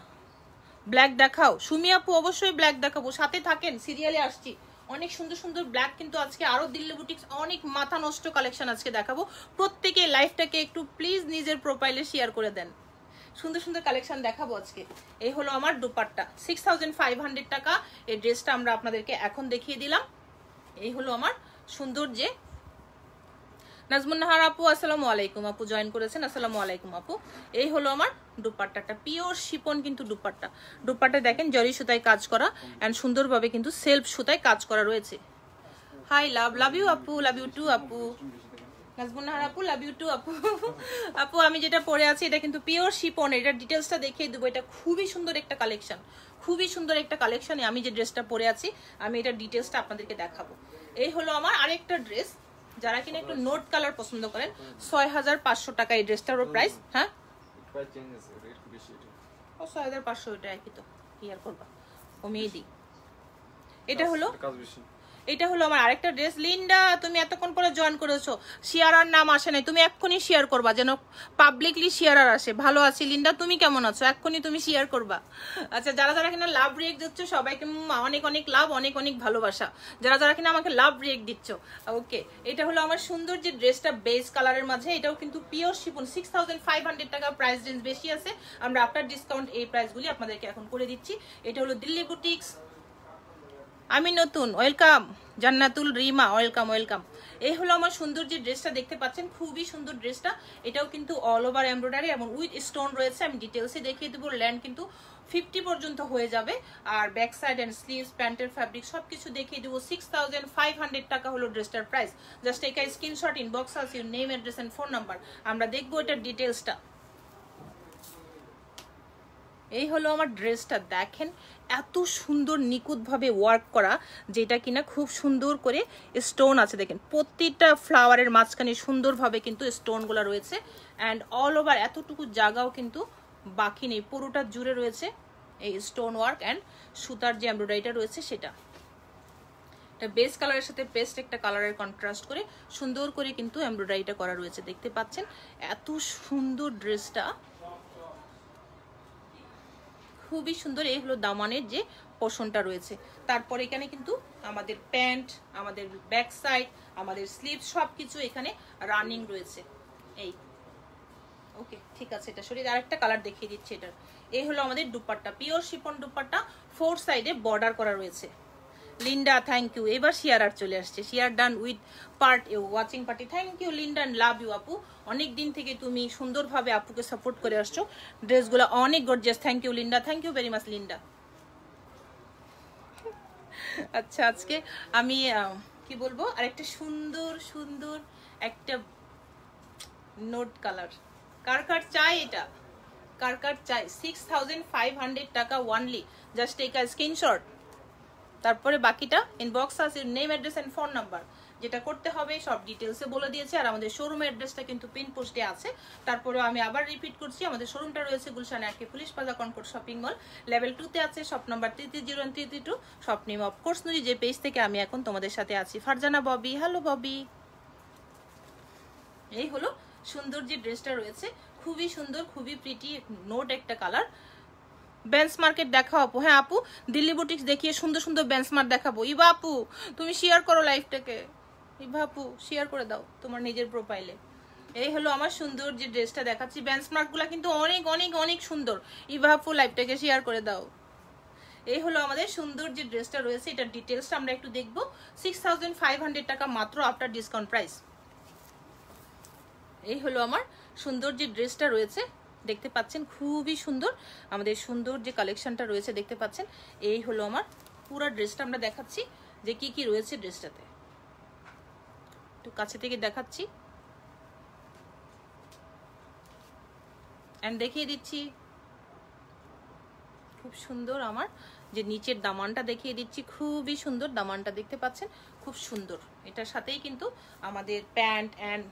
ব্ল্যাক দেখাও সুমি আপু, অবশ্যই ব্ল্যাক দেখাবো, সাথে থাকেন, সিরিয়ালে আসছি। অনেক সুন্দর সুন্দর ব্ল্যাক কিন্তু আজকে আরো দিল্লি বুটিক্স অনেক মাথা নষ্ট কালেকশন আজকে দেখাবো। প্রত্যেকে লাইফটাকে একটু প্লিজ নিজের প্রোফাইলে শেয়ার করে দেন, সুন্দর সুন্দর কালেকশন দেখাবো আজকে। এই হলো আমার দুপাট্টা, 6500 টাকা এই ড্রেসটা আমরা আপনাদেরকে এখন দেখিয়ে দিলাম। এই হলো আমার সুন্দর যে নাজমুন নাহার আপু, আসসালামু আলাইকুম আপু, জয়েন করেছেন, আসসালামু আলাইকুম আপু। এই হলো আমার দুপাট্টাটা, পিওর শিপন কিন্তু দুপাট্টা। দুপাট্টা দেখেন জরি সুতায় কাজ করা, এন্ড সুন্দরভাবে কিন্তু সেলফ সুতায় কাজ করা রয়েছে। হাই লাভ ইউ আপু, লাভ ইউ টু আপু। নাজমুন নাহার আপু লাভ ইউ টু আপু। আপু আমি যেটা পরে আছি এটা কিন্তু পিওর শিপন, এটার ডিটেলসটা দেখিয়ে দেবো। এটা খুবই সুন্দর একটা কালেকশন, খুবই সুন্দর একটা কালেকশনে আমি যে ড্রেসটা পরে আছি আমি এটার ডিটেলসটা আপনাদেরকে দেখাবো। এই হলো আমার আরেকটা ড্রেস, যারা কিনা একটু নোট কালার পছন্দ করেন 6500 টাকা এই ড্রেসটারও প্রাইস। হ্যাঁ 6500 এটা একই তো, কি আর করবা, কমিয়ে দিই। এটা হলো আমার আরেকটা ড্রেস। লিন্ডা তুমি এতক্ষণ পরে জয়েন করেছো, শেয়ারার নাম আসে নাই, তুমি এক্ষুনি শেয়ার করবা যেন পাবলিকলি শেয়ারার আসে। ভালো আছি লিন্ডা, তুমি কেমন আছো? এক্ষুনি তুমি শেয়ার করবা। আচ্ছা, যারা যারা কিনা লাভ রিয়েক্ট দিচ্ছ সবাইকে অনেক অনেক লাভ, অনেক অনেক ভালোবাসা। যারা যারা কিনা আমাকে লাভ রিয়েক্ট দিচ্ছ, ওকে। এটা হলো আমার সুন্দর যে ড্রেসটা বেজ কালারের মাঝে, এটাও কিন্তু পিওর শিফন। 6500 টাকা প্রাইস রেঞ্জ বেশি আছে, আমরা আফটার ডিসকাউন্ট এই প্রাইসগুলি আপনাদেরকে এখন করে দিচ্ছি। এটা হলো দিল্লি বুটিক্স। আমি নতুন, ওয়েলকাম জান্নাতুল রিমা, ওয়েলকাম ওয়েলকাম। এই হলো আমার সুন্দর যে ড্রেসটা দেখতে পাচ্ছেন, খুবই সুন্দর ড্রেসটা। এটাও কিন্তু অল ওভার এমব্রয়ডারি এবং উইথ স্টোন রয়েছে। আমি ডিটেলসে দেখিয়ে দেবো। ল্যান্ড কিন্তু 50 পর্যন্ত হয়ে যাবে। আর ব্যাক সাইড এন্ড স্লিভস, প্যান্টের ফ্যাব্রিক সবকিছু দেখিয়ে দেবো। 6500 টাকা হলো ড্রেসটার price. Just take a screenshot, inbox us your name, address and phone number. আমরা দেখবো এটার ডিটেলসটা। এই হলো আমার ড্রেসটা, দেখেন এত সুন্দর নিখুঁতভাবে ওয়ার্ক করা, যেটা কিনা খুব সুন্দর করে স্টোন আছে। দেখেন প্রতিটা ফ্লাওয়ারের মাঝখানে সুন্দরভাবে কিন্তু স্টোনগুলো রয়েছে। অ্যান্ড অল ওভার এতটুকু জায়গাও কিন্তু বাকি নেই, পুরোটা জুড়ে রয়েছে এই স্টোন ওয়ার্ক অ্যান্ড সুতার যে এমব্রয়ডারিটা রয়েছে সেটা। এটা বেস কালারের সাথে পেস্ট একটা কালারের কন্ট্রাস্ট করে সুন্দর করে কিন্তু এমব্রয়ডারিটা করা রয়েছে, দেখতে পাচ্ছেন। এত সুন্দর ড্রেসটা, খুবই সুন্দর। এই হলো দামানের যে পোর্শনটা রয়েছে। তারপর এখানে কিন্তু আমাদের প্যান্ট, আমাদের ব্যাক সাইড, আমাদের স্লিভ সবকিছু এখানে রানিং রয়েছে। এই ওকে, ঠিক আছে। এটা শরীর আরেকটা কালার দেখিয়ে দিচ্ছি এটার। এই হলো আমাদের দুপাট্টা, পিওর শিফন দুপাট্টা, 4 সাইডে বর্ডার করা রয়েছে। Linda thank you. এবার শেয়ার চলে আসছে, share done with part watching party. Thank you Linda, love you আপু। অনেক দিন থেকে তুমি সুন্দরভাবে আপুকে সাপোর্ট করে আসছো, ড্রেসগুলো অনেক gorgeous. Thank you Linda, thank you very much Linda. আচ্ছা, আজকে আমি কি বলবো, আরেকটা সুন্দর সুন্দর একটা নোট কালার। কার কার চাই এটা, কার কার চাই? 6500 টাকা only. Just take a screenshot, তারপরে বাকিটা ইনবক্স আছে, name, address and phone number. যেটা করতে হবে সব ডিটেলসে বলে দিয়েছে। আর আমাদের শোরুমের অ্যাড্রেসটা কিন্তু পিন পোস্টে আছে। তারপরে আমি আবার রিপিট করছি, আমাদের শোরুমটা রয়েছে গুলশান আরকে police plaza Concord shopping mall, level 2 তে আছে, shop number 330332, shop name of course Nuri, যে পেজ থেকে আমি এখন তোমাদের সাথে আছি। ফারজানা ববি, হ্যালো ববি। এই হলো সুন্দর যে ড্রেসটা রয়েছে, খুবই সুন্দর, খুবই প্রিটি নোট একটা কালার। বেঞ্চমার্কেট দেখাও আপু। হ্যাঁ আপু, দিল্লি বুটিক্স দেখিয়ে সুন্দর সুন্দর বেঞ্চমার্ক দেখাবো। ইবা আপু তুমি শেয়ার করো লাইভটাকে, ইবা আপু শেয়ার করে দাও তোমার নিজের প্রোফাইলে। এই হলো আমার সুন্দর যে ড্রেসটা দেখাচ্ছি, বেঞ্চমার্কগুলো কিন্তু অনেক অনেক অনেক সুন্দর। ইবা আপু লাইভটাকে শেয়ার করে দাও। এই হলো আমাদের সুন্দর যে ড্রেসটা রয়েছে, এটার ডিটেলসটা আমরা একটু দেখবো। 6500 টাকা মাত্র আফটার ডিসকাউন্ট প্রাইস। এই হলো আমার সুন্দর যে ড্রেসটা রয়েছে, দেখতে পাচ্ছেন খুবই সুন্দর। আমাদের সুন্দর যে কালেকশনটা রয়েছে দেখতে পাচ্ছেন। এই হলো আমার পুরো ড্রেসটা, আমরা দেখাচ্ছি যে কি কি রয়েছে ড্রেসটাতে। একটু কাছে থেকে দেখাচ্ছি এন্ড দেখিয়ে দিচ্ছি। খুব সুন্দর আমার যে নিচের দামানটা দেখিয়ে দিচ্ছি, খুবই সুন্দর দামানটা দেখতে পাচ্ছেন, খুব সুন্দর। এটার সাথেই কিন্তু আমাদের pant and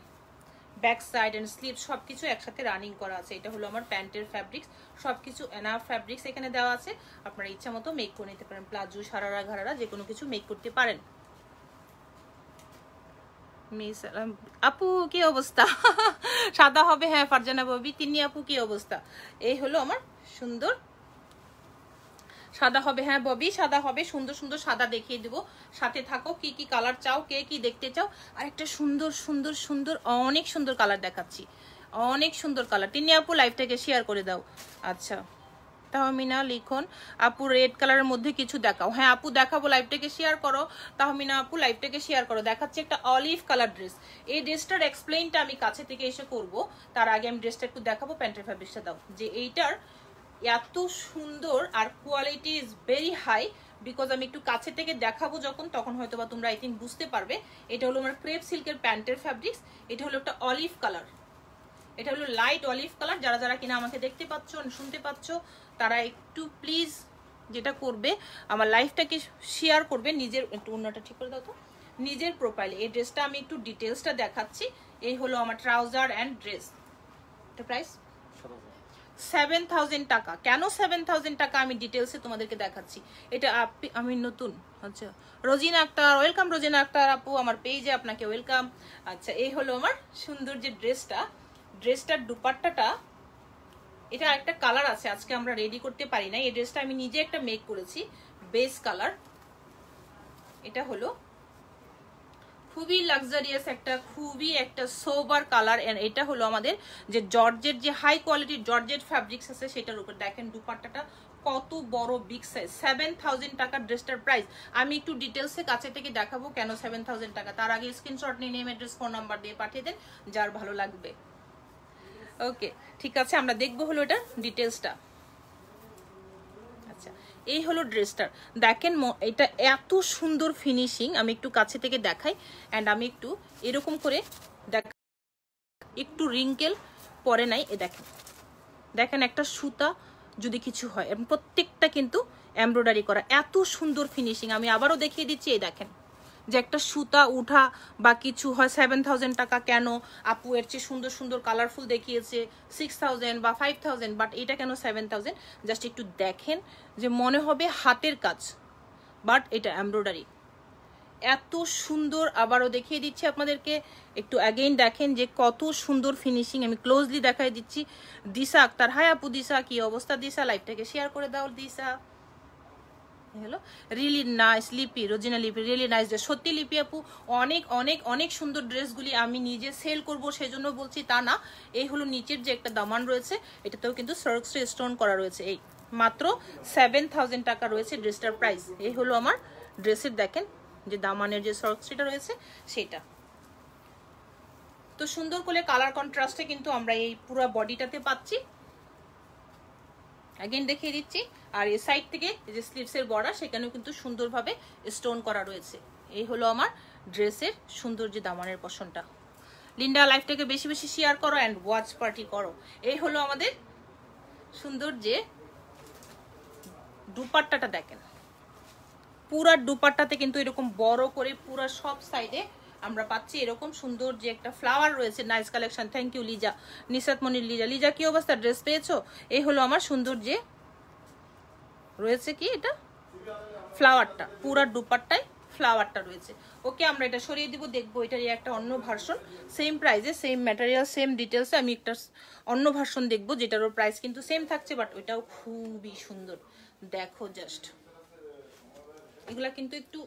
back side and sleeve সবকিছু একসাথে রানিং করা আছে। এটা হলো আমার প্যান্টের ফ্যাব্রিক্স, সবকিছু এনাফ ফ্যাব্রিক্স এখানে দেওয়া আছে। আপনারা ইচ্ছা মতো মেক করে নিতে পারেন, প্লাজো, সারারা, ঘাড়ারা যে কোনো কিছু মেক করতে পারেন। মিস আপু কি অবস্থা? সাদা হবে? হ্যাঁ ফারজানা ববি, তিনি আপু কি অবস্থা? এই হলো আমার সুন্দর সাদা হবে। হ্যাঁ ববি সাদা হবে, সুন্দর সুন্দর সাদা দেখিয়ে দেবো। সাথে থাকো, কি কি কালার চাও, কে কি দেখতে চাও। আর একটা সুন্দর সুন্দর সুন্দর অনেক সুন্দর কালার দেখাচ্ছি, অনেক সুন্দর কালার। তিনি আপু লাইভটাকে শেয়ার করে দাও। আচ্ছা তাহমিনা লিখন আপু রেড কালারের মধ্যে কিছু দেখাও। হ্যাঁ আপু দেখাবো, লাইভটাকে শেয়ার করো। তাহমিনা আপু লাইভটাকে শেয়ার করো। দেখাচ্ছে একটা অলিভ কালার ড্রেস। এই ড্রেসটার এক্সপ্লেইনটা আমি কাছে থেকে এসে করব, তার আগে আমি ড্রেসটা একটু দেখাবো। প্যান্টের ফ্যাব্রিকটা দাও, যে এইটার এত সুন্দর আর quality is very high. Because আমি একটু কাছে থেকে দেখাবো যখন, তখন হয়তো বা তোমরা আই থিঙ্ক বুঝতে পারবে। এটা হলো আমার ক্রেপ সিল্কের প্যান্টের ফ্যাব্রিক্স। এটা হলো একটা অলিভ কালার, এটা হলো লাইট অলিভ কালার। যারা যারা কিনা আমাকে দেখতে পাচ্ছ, শুনতে পাচ্ছ, তারা একটু প্লিজ যেটা করবে, আমার লাইফটাকে শেয়ার করবে, নিজের একটু অন্যটা ঠিক করে দাও তো, নিজের প্রোফাইলে। এই ড্রেসটা আমি একটু ডিটেলসটা দেখাচ্ছি। এই হলো আমার ট্রাউজার অ্যান্ড ড্রেস। এটা প্রাইস 7000 টাকা। কেন 7000 টাকা আমি ডিটেলসে তোমাদেরকে দেখাচ্ছি। এটা আমি নতুন, আচ্ছা রোজিনা আক্তার, ওয়েলকাম রোজিনা আক্তার আপু আমার পেজে, আপনাকে ওয়েলকাম। আচ্ছা এই হলো আমার সুন্দর যে ড্রেসটার দুপাট্টাটা, এটা একটা কালার আছে, আজকে আমরা রেডি করতে পারি না। এই ড্রেসটা আমি নিজে একটা মেক করেছি, বেস কালার। এটা হলো খুবই লাক্সারিয়াস খুবই একটা সোবার কালার। এন্ড এটা হলো আমাদের যে জর্জেট, যে হাই কোয়ালিটির জর্জেট ফ্যাব্রিক্স আছে সেটার উপর। দেখেন দুপাট্টাটা কত বড়, বিগ সাইজ। 7000 টাকার ড্রেসটার প্রাইস আমি একটু ডিটেলসে কাছে থেকে দেখাবো কেন 7000 টাকা। তার আগে স্ক্রিনশট নিয়ে নেম, অ্যাড্রেস, ফোন নাম্বার দিয়ে পাঠিয়ে দেন যার ভালো লাগবে। ওকে ঠিক আছে, আমরা দেখবো হলো এটা ডিটেলসটা। আচ্ছা এই হলো ড্রেসটার, দেখেন এটা এত সুন্দর ফিনিশিং। আমি একটু কাছে থেকে দেখাই অ্যান্ড আমি একটু এরকম করে একটু রিঙ্কেল পরে নাই। দেখেন দেখেন একটা সুতা যদি কিছু হয়, এবং প্রত্যেকটা কিন্তু এমব্রয়ডারি করা, এত সুন্দর ফিনিশিং। আমি আবারও দেখিয়ে দিচ্ছি, এই দেখেন যে একটা সুতা উঠা বা কিছু হয় 7000 টাকা কেন আপু, এর চেয়ে সুন্দর সুন্দর কালারফুল দেখিয়েছে 6000 বা 5000, বাট এটা কেন 7000? জাস্ট একটু দেখেন যে মনে হবে হাতের কাজ, বাট এটা এমব্রয়ডারি এত সুন্দর। আবারও দেখিয়ে দিচ্ছি আপনাদেরকে, একটু অ্যাগেইন দেখেন যে কত সুন্দর ফিনিশিং। আমি ক্লোজলি দেখাই দিচ্ছি। দিশা আক্তার, হাই আপু দিশা, কি অবস্থা দিশা? লাইভটাকে শেয়ার করে দাও দিশা। হ্যালো রিয়েলি নাইস লিপি, রোজিনা লিপি, রিয়েলি নাইস ড্রেস। সত্যি লিপি আপু অনেক অনেক অনেক সুন্দর ড্রেসগুলি আমি নিজে সেল করব সেজন্য বলছি তা না। এই হলো নিচের যে একটা দামান রয়েছে, এটাতেও কিন্তু সার্কস স্টোন করা রয়েছে। এই মাত্র 7000 টাকা রয়েছে ড্রেসটার প্রাইস। এই হলো আমার ড্রেসের দেখেন যে দামানের যে সার্কসটা রয়েছে সেটা। তো সুন্দর করে কালার কন্ট্রাস্টে কিন্তু আমরা এই পুরো বডিটাতে পাচ্ছি। अगेन দেখিয়ে দিচ্ছি। আর এই সাইড থেকে যে স্লিভসের বর্ডার সেখানেও কিন্তু সুন্দরভাবে স্টোন করা রয়েছে। এই হলো আমার ড্রেসের সুন্দর যে দামানের পশনটা। লিন্ডা লাইভটাকে বেশি বেশি শেয়ার করো এন্ড ওয়াচ পার্টি করো। এই হলো আমাদের সুন্দর যে দুপাট্টাটা, দেখেন পুরা দুপাট্টাতে কিন্তু এরকম বড় করে পুরা সব সাইডে আমরা পাচ্ছি এরকম সুন্দর যে একটা ফ্লাওয়ার রয়েছে। Nice collection, thank you Liza, Nisat Monir Liza. Liza কি অবস্থা, ড্রেস পেয়েছো? এই হলো আমার সুন্দর যে রয়েছে কি এটা ফ্লাওয়ারটা, পুরা দুপাট্টায় ফ্লাওয়ারটা রয়েছে। ওকে আমরা এটা সরিয়ে দিব, দেখবো এটারই একটা অন্য ভার্সন, সেম প্রাইসে সেম ম্যাটেরিয়াল সেম ডিটেলসে আমি একটা অন্য ভার্সন দেখবো যেটারও প্রাইস কিন্তু সেম থাকছে, বাট ওইটাও খুবই সুন্দর। দেখো জাস্ট এগুলা কিন্তু একটু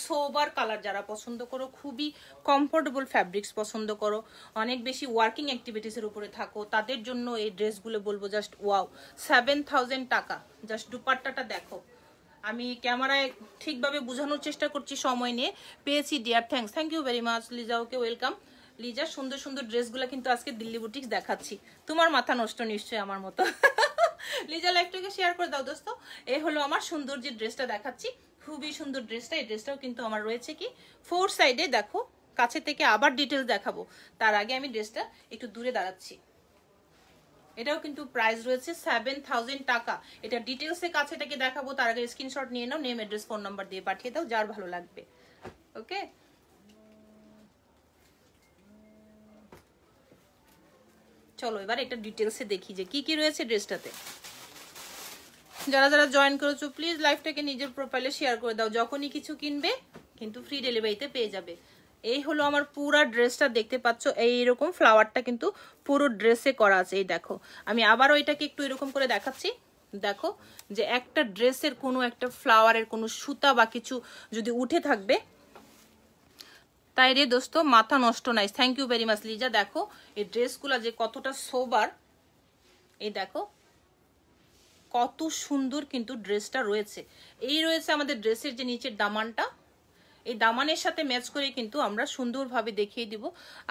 সোবার কালার যারা পছন্দ করো, খুবই কমফোর্টেবল ফ্যাব্রিক্স পছন্দ করো, অনেক বেশি ওয়ার্কিং অ্যাক্টিভিটিসের উপরে থাকো, তাদের জন্য এই ড্রেসগুলো বলবো জাস্ট ওয়াও। 7000 টাকা। জাস্ট দুপাট্টাটা দেখো, আমি ক্যামেরায় ঠিকভাবে বোঝানোর চেষ্টা করছি সময় নিয়ে। পেয়েছি dear, thanks, thank you very much Liza, okay welcome. Liza সুন্দর সুন্দর ড্রেসগুলো কিন্তু আজকে দিল্লি বুটিক্স দেখাচ্ছি। তোমার মাথা নষ্ট নিশ্চয়ই আমার মতো। লিজা লাইভটাকে শেয়ার করে দাও দোস্ত। এই হলো আমার সুন্দর যে ড্রেসটা দেখাচ্ছি, খুবই সুন্দর ড্রেসটা। এই ড্রেসটাও কিন্তু আমার রয়েছে কি ফোর সাইডে, দেখো কাছে থেকে আবার ডিটেলস দেখাবো, তার আগে আমি ড্রেসটা একটু দূরে দাঁড়াচ্ছি। এটাও কিন্তু প্রাইস রয়েছে 7000 টাকা। এটা ডিটেলসে কাছে থেকে দেখাবো, তার আগে স্ক্রিনশট নিয়ে নাও, নেম অ্যাড্রেস ফোন নাম্বার দিয়ে পাঠিয়ে দাও যার ভালো লাগবে। ওকে চলো এবার এটা ডিটেলসে দেখি যে কি কি রয়েছে ড্রেসটাতে। যারা যারা জয়েন করেছো প্লিজ লাইভটাকে নিজের প্রোফাইলে শেয়ার করে দাও, যখনই কিছু কিনবে কিন্তু ফ্রি ডেলিভারিতে পেয়ে যাবে। এই হলো আমার পুরো ড্রেসটা, দেখতে পাচ্ছ এইরকম ফ্লাওয়ারটা কিন্তু পুরো ড্রেসে করা আছে। এই দেখো আমি আবারও এটাকে একটু এরকম করে দেখাচ্ছি, দেখো যে একটা ড্রেসের কোনো একটা ফ্লাওয়ারের কোনো সুতা বা কিছু যদি উঠে থাকবে, তাই রে দোস্ত মাথা নষ্ট নাই। Thank you very much Liza. দেখো এই ড্রেসগুলো যে কতটা সোবার, এই দেখো কত সুন্দর কিন্তু ড্রেসটা রয়েছে। এই রয়েছে আমাদের ড্রেসের যে নিচের দামানটা, এই দামানের সাথে ম্যাচ করে কিন্তু আমরা সুন্দরভাবে দেখিয়ে দিব।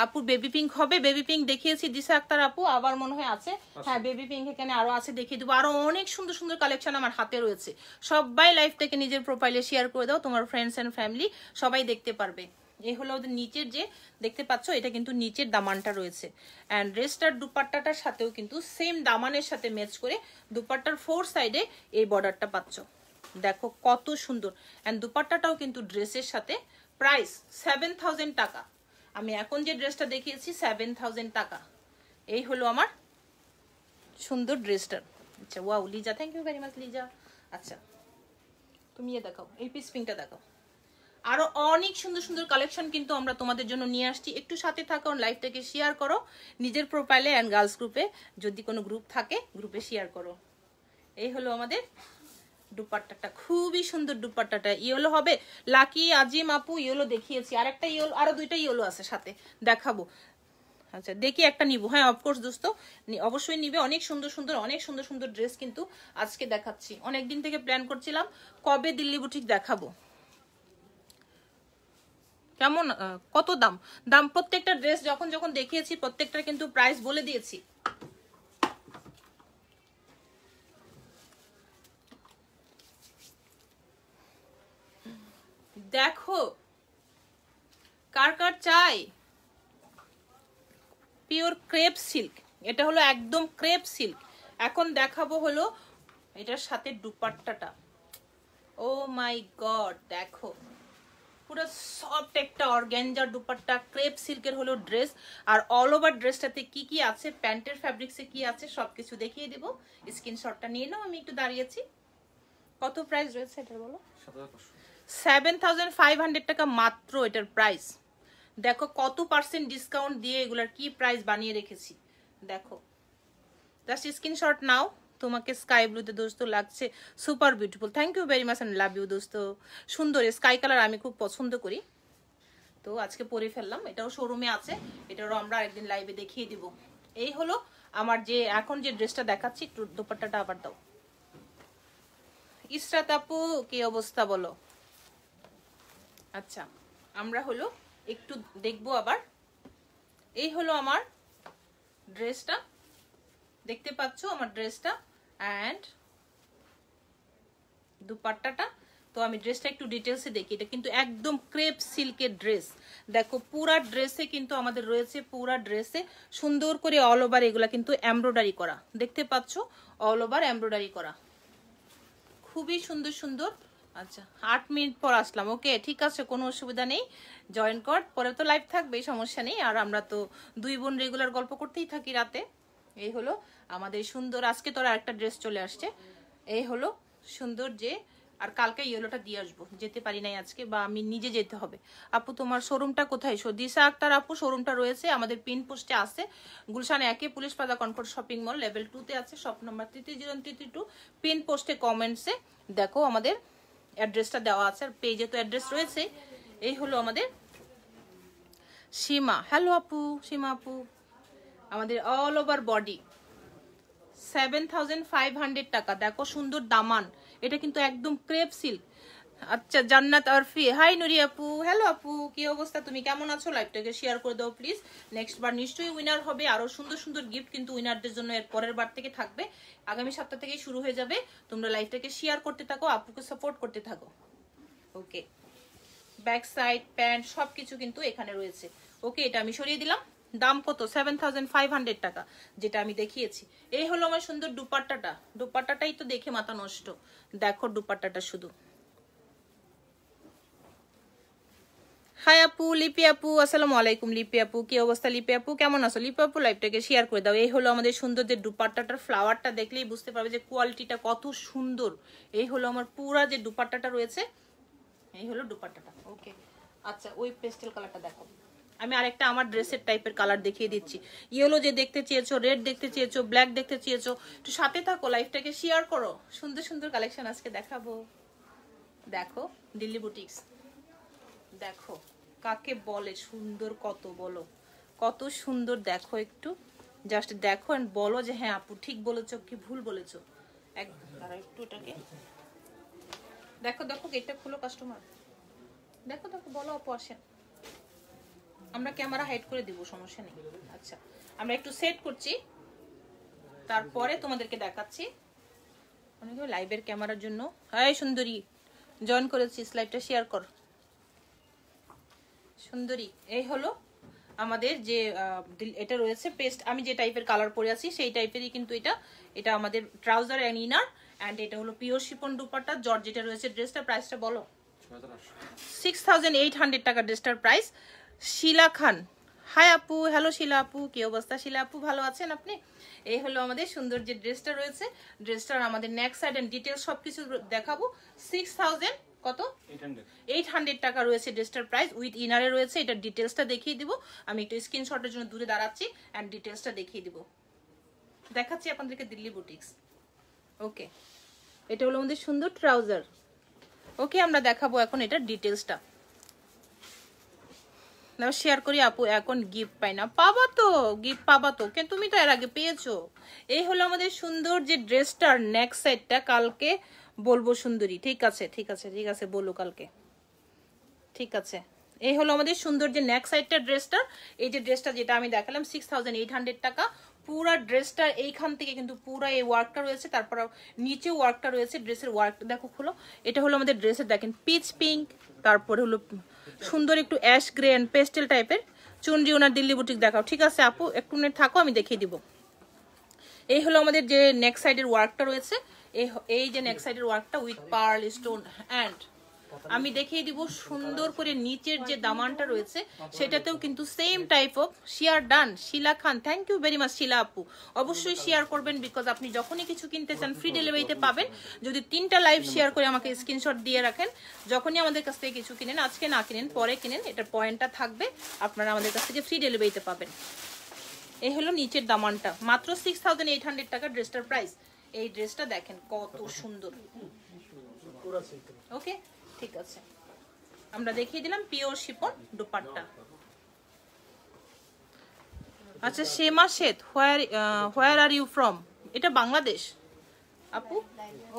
আপু বেবি পিঙ্ক হবে, বেবি পিঙ্ক দেখিয়েছি দিশা আক্তার আপু, আবার মনে হয় আছে, হ্যাঁ বেবি পিঙ্ক এখানে আরো আছে, দেখিয়ে দিব। আরো অনেক সুন্দর সুন্দর কালেকশন আমার হাতে রয়েছে। সবাই লাইভ থেকে নিজের প্রোফাইলে শেয়ার করে দাও, তোমার ফ্রেন্ডস এন্ড ফ্যামিলি সবাই দেখতে পারবে। এই হলো ওদের নিচের যে দেখতে পাচ্ছ, এটা কিন্তু নিচের দামানটা রয়েছে। অ্যান্ড ড্রেসটার দুপাট্টাটার সাথেও কিন্তু সেম দামানের সাথে ম্যাচ করে দুপাট্টার ফোর সাইডে এই বর্ডারটা পাচ্ছ। দেখো কত সুন্দর। অ্যান্ড দুপাট্টাটাও কিন্তু ড্রেসের সাথে প্রাইস 7000 টাকা। আমি এখন যে ড্রেসটা দেখিয়েছি 7000 টাকা। এই হলো আমার সুন্দর ড্রেসটা। আচ্ছা wow Liza, thank you very much Liza. আচ্ছা তুমি দেখাও, এই পিস পিঙ্কটা দেখাও। আরো অনেক সুন্দর সুন্দর কালেকশন কিন্তু আমরা তোমাদের জন্য নিয়ে আসছি। একটু সাথে থাকো, লাইভটাকে শেয়ার করো নিজের প্রোফাইলে অ্যান্ড গার্লস গ্রুপে, যদি কোনো গ্রুপ থাকে গ্রুপে শেয়ার করো। এই হলো আমাদের দুপাট্টাটা, খুবই সুন্দর দুপাট্টাটা। ইয়েলো হবে, লাকি আজিম আপু ইয়েলো দেখিয়েছি, আর একটা ইয়েলো, আরো দুইটা ইয়েলো আছে সাথে দেখাবো। আচ্ছা দেখি একটা নিবো, হ্যাঁ অফকোর্স দোস্ত অবশ্যই নিবে। অনেক সুন্দর সুন্দর সুন্দর ড্রেস কিন্তু আজকে দেখাচ্ছি। অনেকদিন থেকে প্ল্যান করছিলাম কবে দিল্লি বুটিক দেখাবো। কেমন কত দাম দাম প্রত্যেকটা ড্রেস যখন যখন দেখিয়েছি প্রত্যেকটা কিন্তু প্রাইস বলে দিয়েছি। দেখো কার কার চাই পিওর ক্রেপ সিল্ক, এটা হলো একদম ক্রেপ সিল্ক। এখন দেখাবো হলো এটার সাথে দুপাট্টাটা। ও মাই গড, দেখো পুরো সফট একটা অর্গানজার দুপাট্টা, ক্রেপ সিল্কের হলো ড্রেস। আর অল ওভার ড্রেসটাতে কি কি আছে, প্যান্টের ফ্যাব্রিক্সে কি আছে সবকিছু দেখিয়ে দেবো। স্ক্রিনশটটা নিয়ে নাও, আমি একটু দাঁড়িয়েছি। কত প্রাইস রয়েছে এটা বলো? 7500 টাকা মাত্র এটার প্রাইস। দেখো কত পার্সেন্ট ডিসকাউন্ট দিয়ে এগুলার কি প্রাইস বানিয়ে রেখেছি দেখো। জাস্ট স্ক্রিনশট নাও। তোমাকে স্কাই ব্লুতে দোস্ত লাগছে, super beautiful, thank you very much and love you দোস্ত। সুন্দর স্কাই কালার আমি খুব পছন্দ করি, তো আজকে পরে ফেললাম। এটাও শোরুমে আছে, এটারও আমরা একদিন লাইভে দেখিয়ে দিব। এই হলো আমার যে এখন যে ড্রেসটা দেখাচ্ছি। দুপাট্টাটা আবার দাও। ইসরাত আপু কি অবস্থা বলো? আচ্ছা আমরা হলো একটু দেখবো আবার। এই হলো আমার ড্রেসটা, দেখতে পাচ্ছ আমার ড্রেসটা অ্যান্ড দুপাট্টাটা। তো আমি ড্রেসটা একটু ডিটেলসে দেখি। এটা কিন্তু একদম ক্রেপ সিল্কের ড্রেস। দেখো পুরা ড্রেসে কিন্তু আমাদের রয়েছে, পুরা ড্রেসে সুন্দর করে অল ওভার এগুলা কিন্তু এমব্রয়ডারি করা, দেখতে পাচ্ছ অল ওভার এমব্রয়ডারি করা, খুবই সুন্দর সুন্দর। আচ্ছা 8 মিনিট পর আসলাম, ওকে ঠিক আছে, কোনো অসুবিধা নেই, জয়েন কর, পরে তো লাইভ থাকবে, সমস্যা নেই। আর আমরা তো দুই বোন রেগুলার গল্প করতেই থাকি রাতে। এই হলো আমাদের সুন্দর, আজকে তোরা একটা ড্রেস চলে আসছে। এই হলো সুন্দর যে, আর কালকে ইয়েলোটা দিয়ে আসবো, যেতে পারি নাই আজকে, বা আমি নিজে যেতে হবে। আপু তোমার শোরুমটা কোথায়? দিশা আক্তার আপু শোরুমটা রয়েছে আমাদের পিন পোস্টে আছে, Gulshan 1 police plaza Concord shopping mall level 2-তে আছে, শপ নাম্বার 330332। পিন পোস্টে কমেন্টসে দেখো আমাদের অ্যাড্রেসটা দেওয়া আছে, আর পেজে তো অ্যাড্রেস রয়েছে। এই হলো আমাদের সীমা, হ্যালো আপু সীমা আপু। আমাদের অল ওভার বডি 7500 টাকা। দেখো সুন্দর দামান, এটা কিন্তু একদম ক্রেপ সিল্ক। আচ্ছা জান্নাত আরফি, হাই নুরি আপু, হ্যালো আপু কি অবস্থা, তুমি কেমন আছো? লাইভটাকে শেয়ার করে দাও প্লিজ। নেক্সট বার নিশ্চয়ই উইনার হবে, আরো সুন্দর সুন্দর গিফট কিন্তু উইনারদের জন্য এর পরের বার থেকে থাকবে, আগামী সপ্তাহ থেকেই শুরু হয়ে যাবে। তোমরা লাইভটাকে শেয়ার করতে থাকো, আপুকে সাপোর্ট করতে থাকো। ওকে ব্যাক সাইড প্যান্ট সবকিছু কিন্তু এখানে রয়েছে। ওকে এটা আমি সরিয়ে দিলাম। দাম কত? 7500 টাকা, যেটা আমি দেখিয়েছি। এই হলো আমার সুন্দর দুপাট্টাটা, দুপাট্টাটাই তো দেখে মাথা নষ্ট। দেখো দুপাট্টাটা শুধু। হাই আপু, লিপি আপু, আসসালামু আলাইকুম লিপি আপু, কি অবস্থা লিপি আপু, কেমন আছো? লিপি আপু লাইভটাকে শেয়ার করে দাও। এই হলো আমাদের সুন্দর যে দুপাট্টাটার ফ্লাওয়ারটা দেখলেই বুঝতে পারবে যে কোয়ালিটিটা কত সুন্দর। এই হলো আমার পুরা যে দুপাট্টাটা রয়েছে, এই হলো দুপাট্টাটা। ওকে আচ্ছা ওই পেস্টেল কালারটা দেখো, আমি আরেকটা আমার ড্রেসের টাইপের কালার দেখিয়ে দিচ্ছি। ইয়েলো যে দেখতে চেয়েছো, রেড দেখতে চেয়েছো, ব্ল্যাক দেখতে চেয়েছো, একটু সাথে থাকো, লাইভটাকে শেয়ার করো। সুন্দর সুন্দর কালেকশন আজকে দেখাবো। দেখো দিল্লি বুটিক্স, দেখো কাকে বলে সুন্দর, কত বলো কত সুন্দর। দেখো একটু জাস্ট দেখো এন্ড বলো যে হ্যাঁ আপু ঠিক বলেছো কি ভুল বলেছো। একটু এটাকে দেখো, দেখো গেটটা খুলো কাস্টমার, দেখো দেখো বলো আপু আসেন, আমরা ক্যামেরা হাইড করে দিব, সমস্যা নেই। আচ্ছা আমরা একটু সেট করছি, তারপরে তোমাদেরকে দেখাচ্ছি। অনেকে লাইভের ক্যামেরার জন্য, হাই সুন্দরী জয়েন করেছিস, লাইভটা শেয়ার কর সুন্দরী। এই হলো আমাদের যে এটা রয়েছে পেস্ট, আমি যে টাইপের কালার পরে আছি সেই টাইপেরই কিন্তু এটা। এটা আমাদের ট্রাউজার এন্ড ইনার, এন্ড এটা হলো পিওর শিফন দুপাট্টা, জর্জেটা রয়েছে ড্রেসটা। প্রাইসটা বলো? 6800 টাকা ড্রেসটার প্রাইস। শিলা খান, হাই আপু, হ্যালো শিলা আপু, কি অবস্থা শিলা আপু, ভালো আছেন আপনি? এই হলো আমাদের সুন্দর যে ড্রেসটা রয়েছে, ড্রেসটার আমাদের নেক সাইড এন্ড ডিটেইলস সবকিছু দেখাবো। 6000 কত 800 টাকা রয়েছে ড্রেসটার প্রাইস, উইথ ইনারে রয়েছে। এটার ডিটেইলসটা দেখিয়ে দিব, আমি একটু স্ক্রিনশটের জন্য দূরে দাঁড়াচ্ছি এন্ড ডিটেইলসটা দেখিয়ে দিব, দেখাচ্ছি আপনাদেরকে দিল্লি বুটিক্স। ওকে, এটা হলো আমাদের সুন্দর ট্রাউজার। ওকে, আমরা দেখাবো এখন এটার ডিটেইলসটা। শেয়ার করি আপু, এখন গিফট পাই না, পাবা তো গিফট, পাবা তো, কেন তুমি তো এর আগে পেয়েছো। এই হলো আমাদের সুন্দর যে ড্রেসটার নেক সাইডটা, কালকে বলবো সুন্দরী, ঠিক আছে ঠিক আছে ঠিক আছে, বলো কালকে, ঠিক আছে। এই হলো আমাদের সুন্দর যে নেক সাইডটা ড্রেসটা। এই যে ড্রেসটা যেটা আমি দেখালাম 6800 টাকা, পুরা ড্রেসটার এইখান থেকে কিন্তু পুরা এই ওয়ার্কটা রয়েছে, তারপর নিচে ওয়ার্কটা রয়েছে, ড্রেসের ওয়ার্কটা দেখো খোলো। এটা হলো আমাদের ড্রেসের, দেখেন পিচ পিঙ্ক, তারপরে হলো সুন্দর একটু অ্যাশ গ্রে এন্ড পেস্টেল টাইপের চুনরি। ওনার দিল্লি বুটিক দেখাও, ঠিক আছে আপু একটু মিনিট থাকো, আমি দেখিয়ে দিব। এই হলো আমাদের যে নেক সাইডের ওয়ার্কটা রয়েছে, এই যে নেক সাইডের ওয়ার্কটা উইথ পার্ল স্টোন অ্যান্ড আমি দেখিয়ে দিব সুন্দর করে নিচের যে দামানটা রয়েছে সেটাতেও কিন্তু same type of share done. Shila Khan, thank you very much Shila আপু, অবশ্যই শেয়ার করবেন, বিকজ আপনি যখনই কিছু কিনতে চান ফ্রি ডেলিভারিতে পাবেন। যদি 3টা লাইভ শেয়ার করে আমাকে স্ক্রিনশট দিয়ে রাখেন, যখনই আমাদের কাছ থেকে কিছু কিনেন, আজকে না কিনেন পরে কিনেন, এটার পয়েন্টটা থাকবে, আপনারা আমাদের কাছ থেকে ফ্রি ডেলিভারিতে পাবেন। এই হলো নিচের দামানটা, মাত্র 6800 টাকা ড্রেসটার প্রাইস। এই ড্রেসটা দেখেন কত সুন্দর। ওকে, ঠিক আছে, আমরা দেখিয়ে দিলাম পিওর শিফন দুপাট্টা। আচ্ছা শেমা শেদ, হোয়ার আর ইউ ফ্রম, এটা বাংলাদেশ আপু।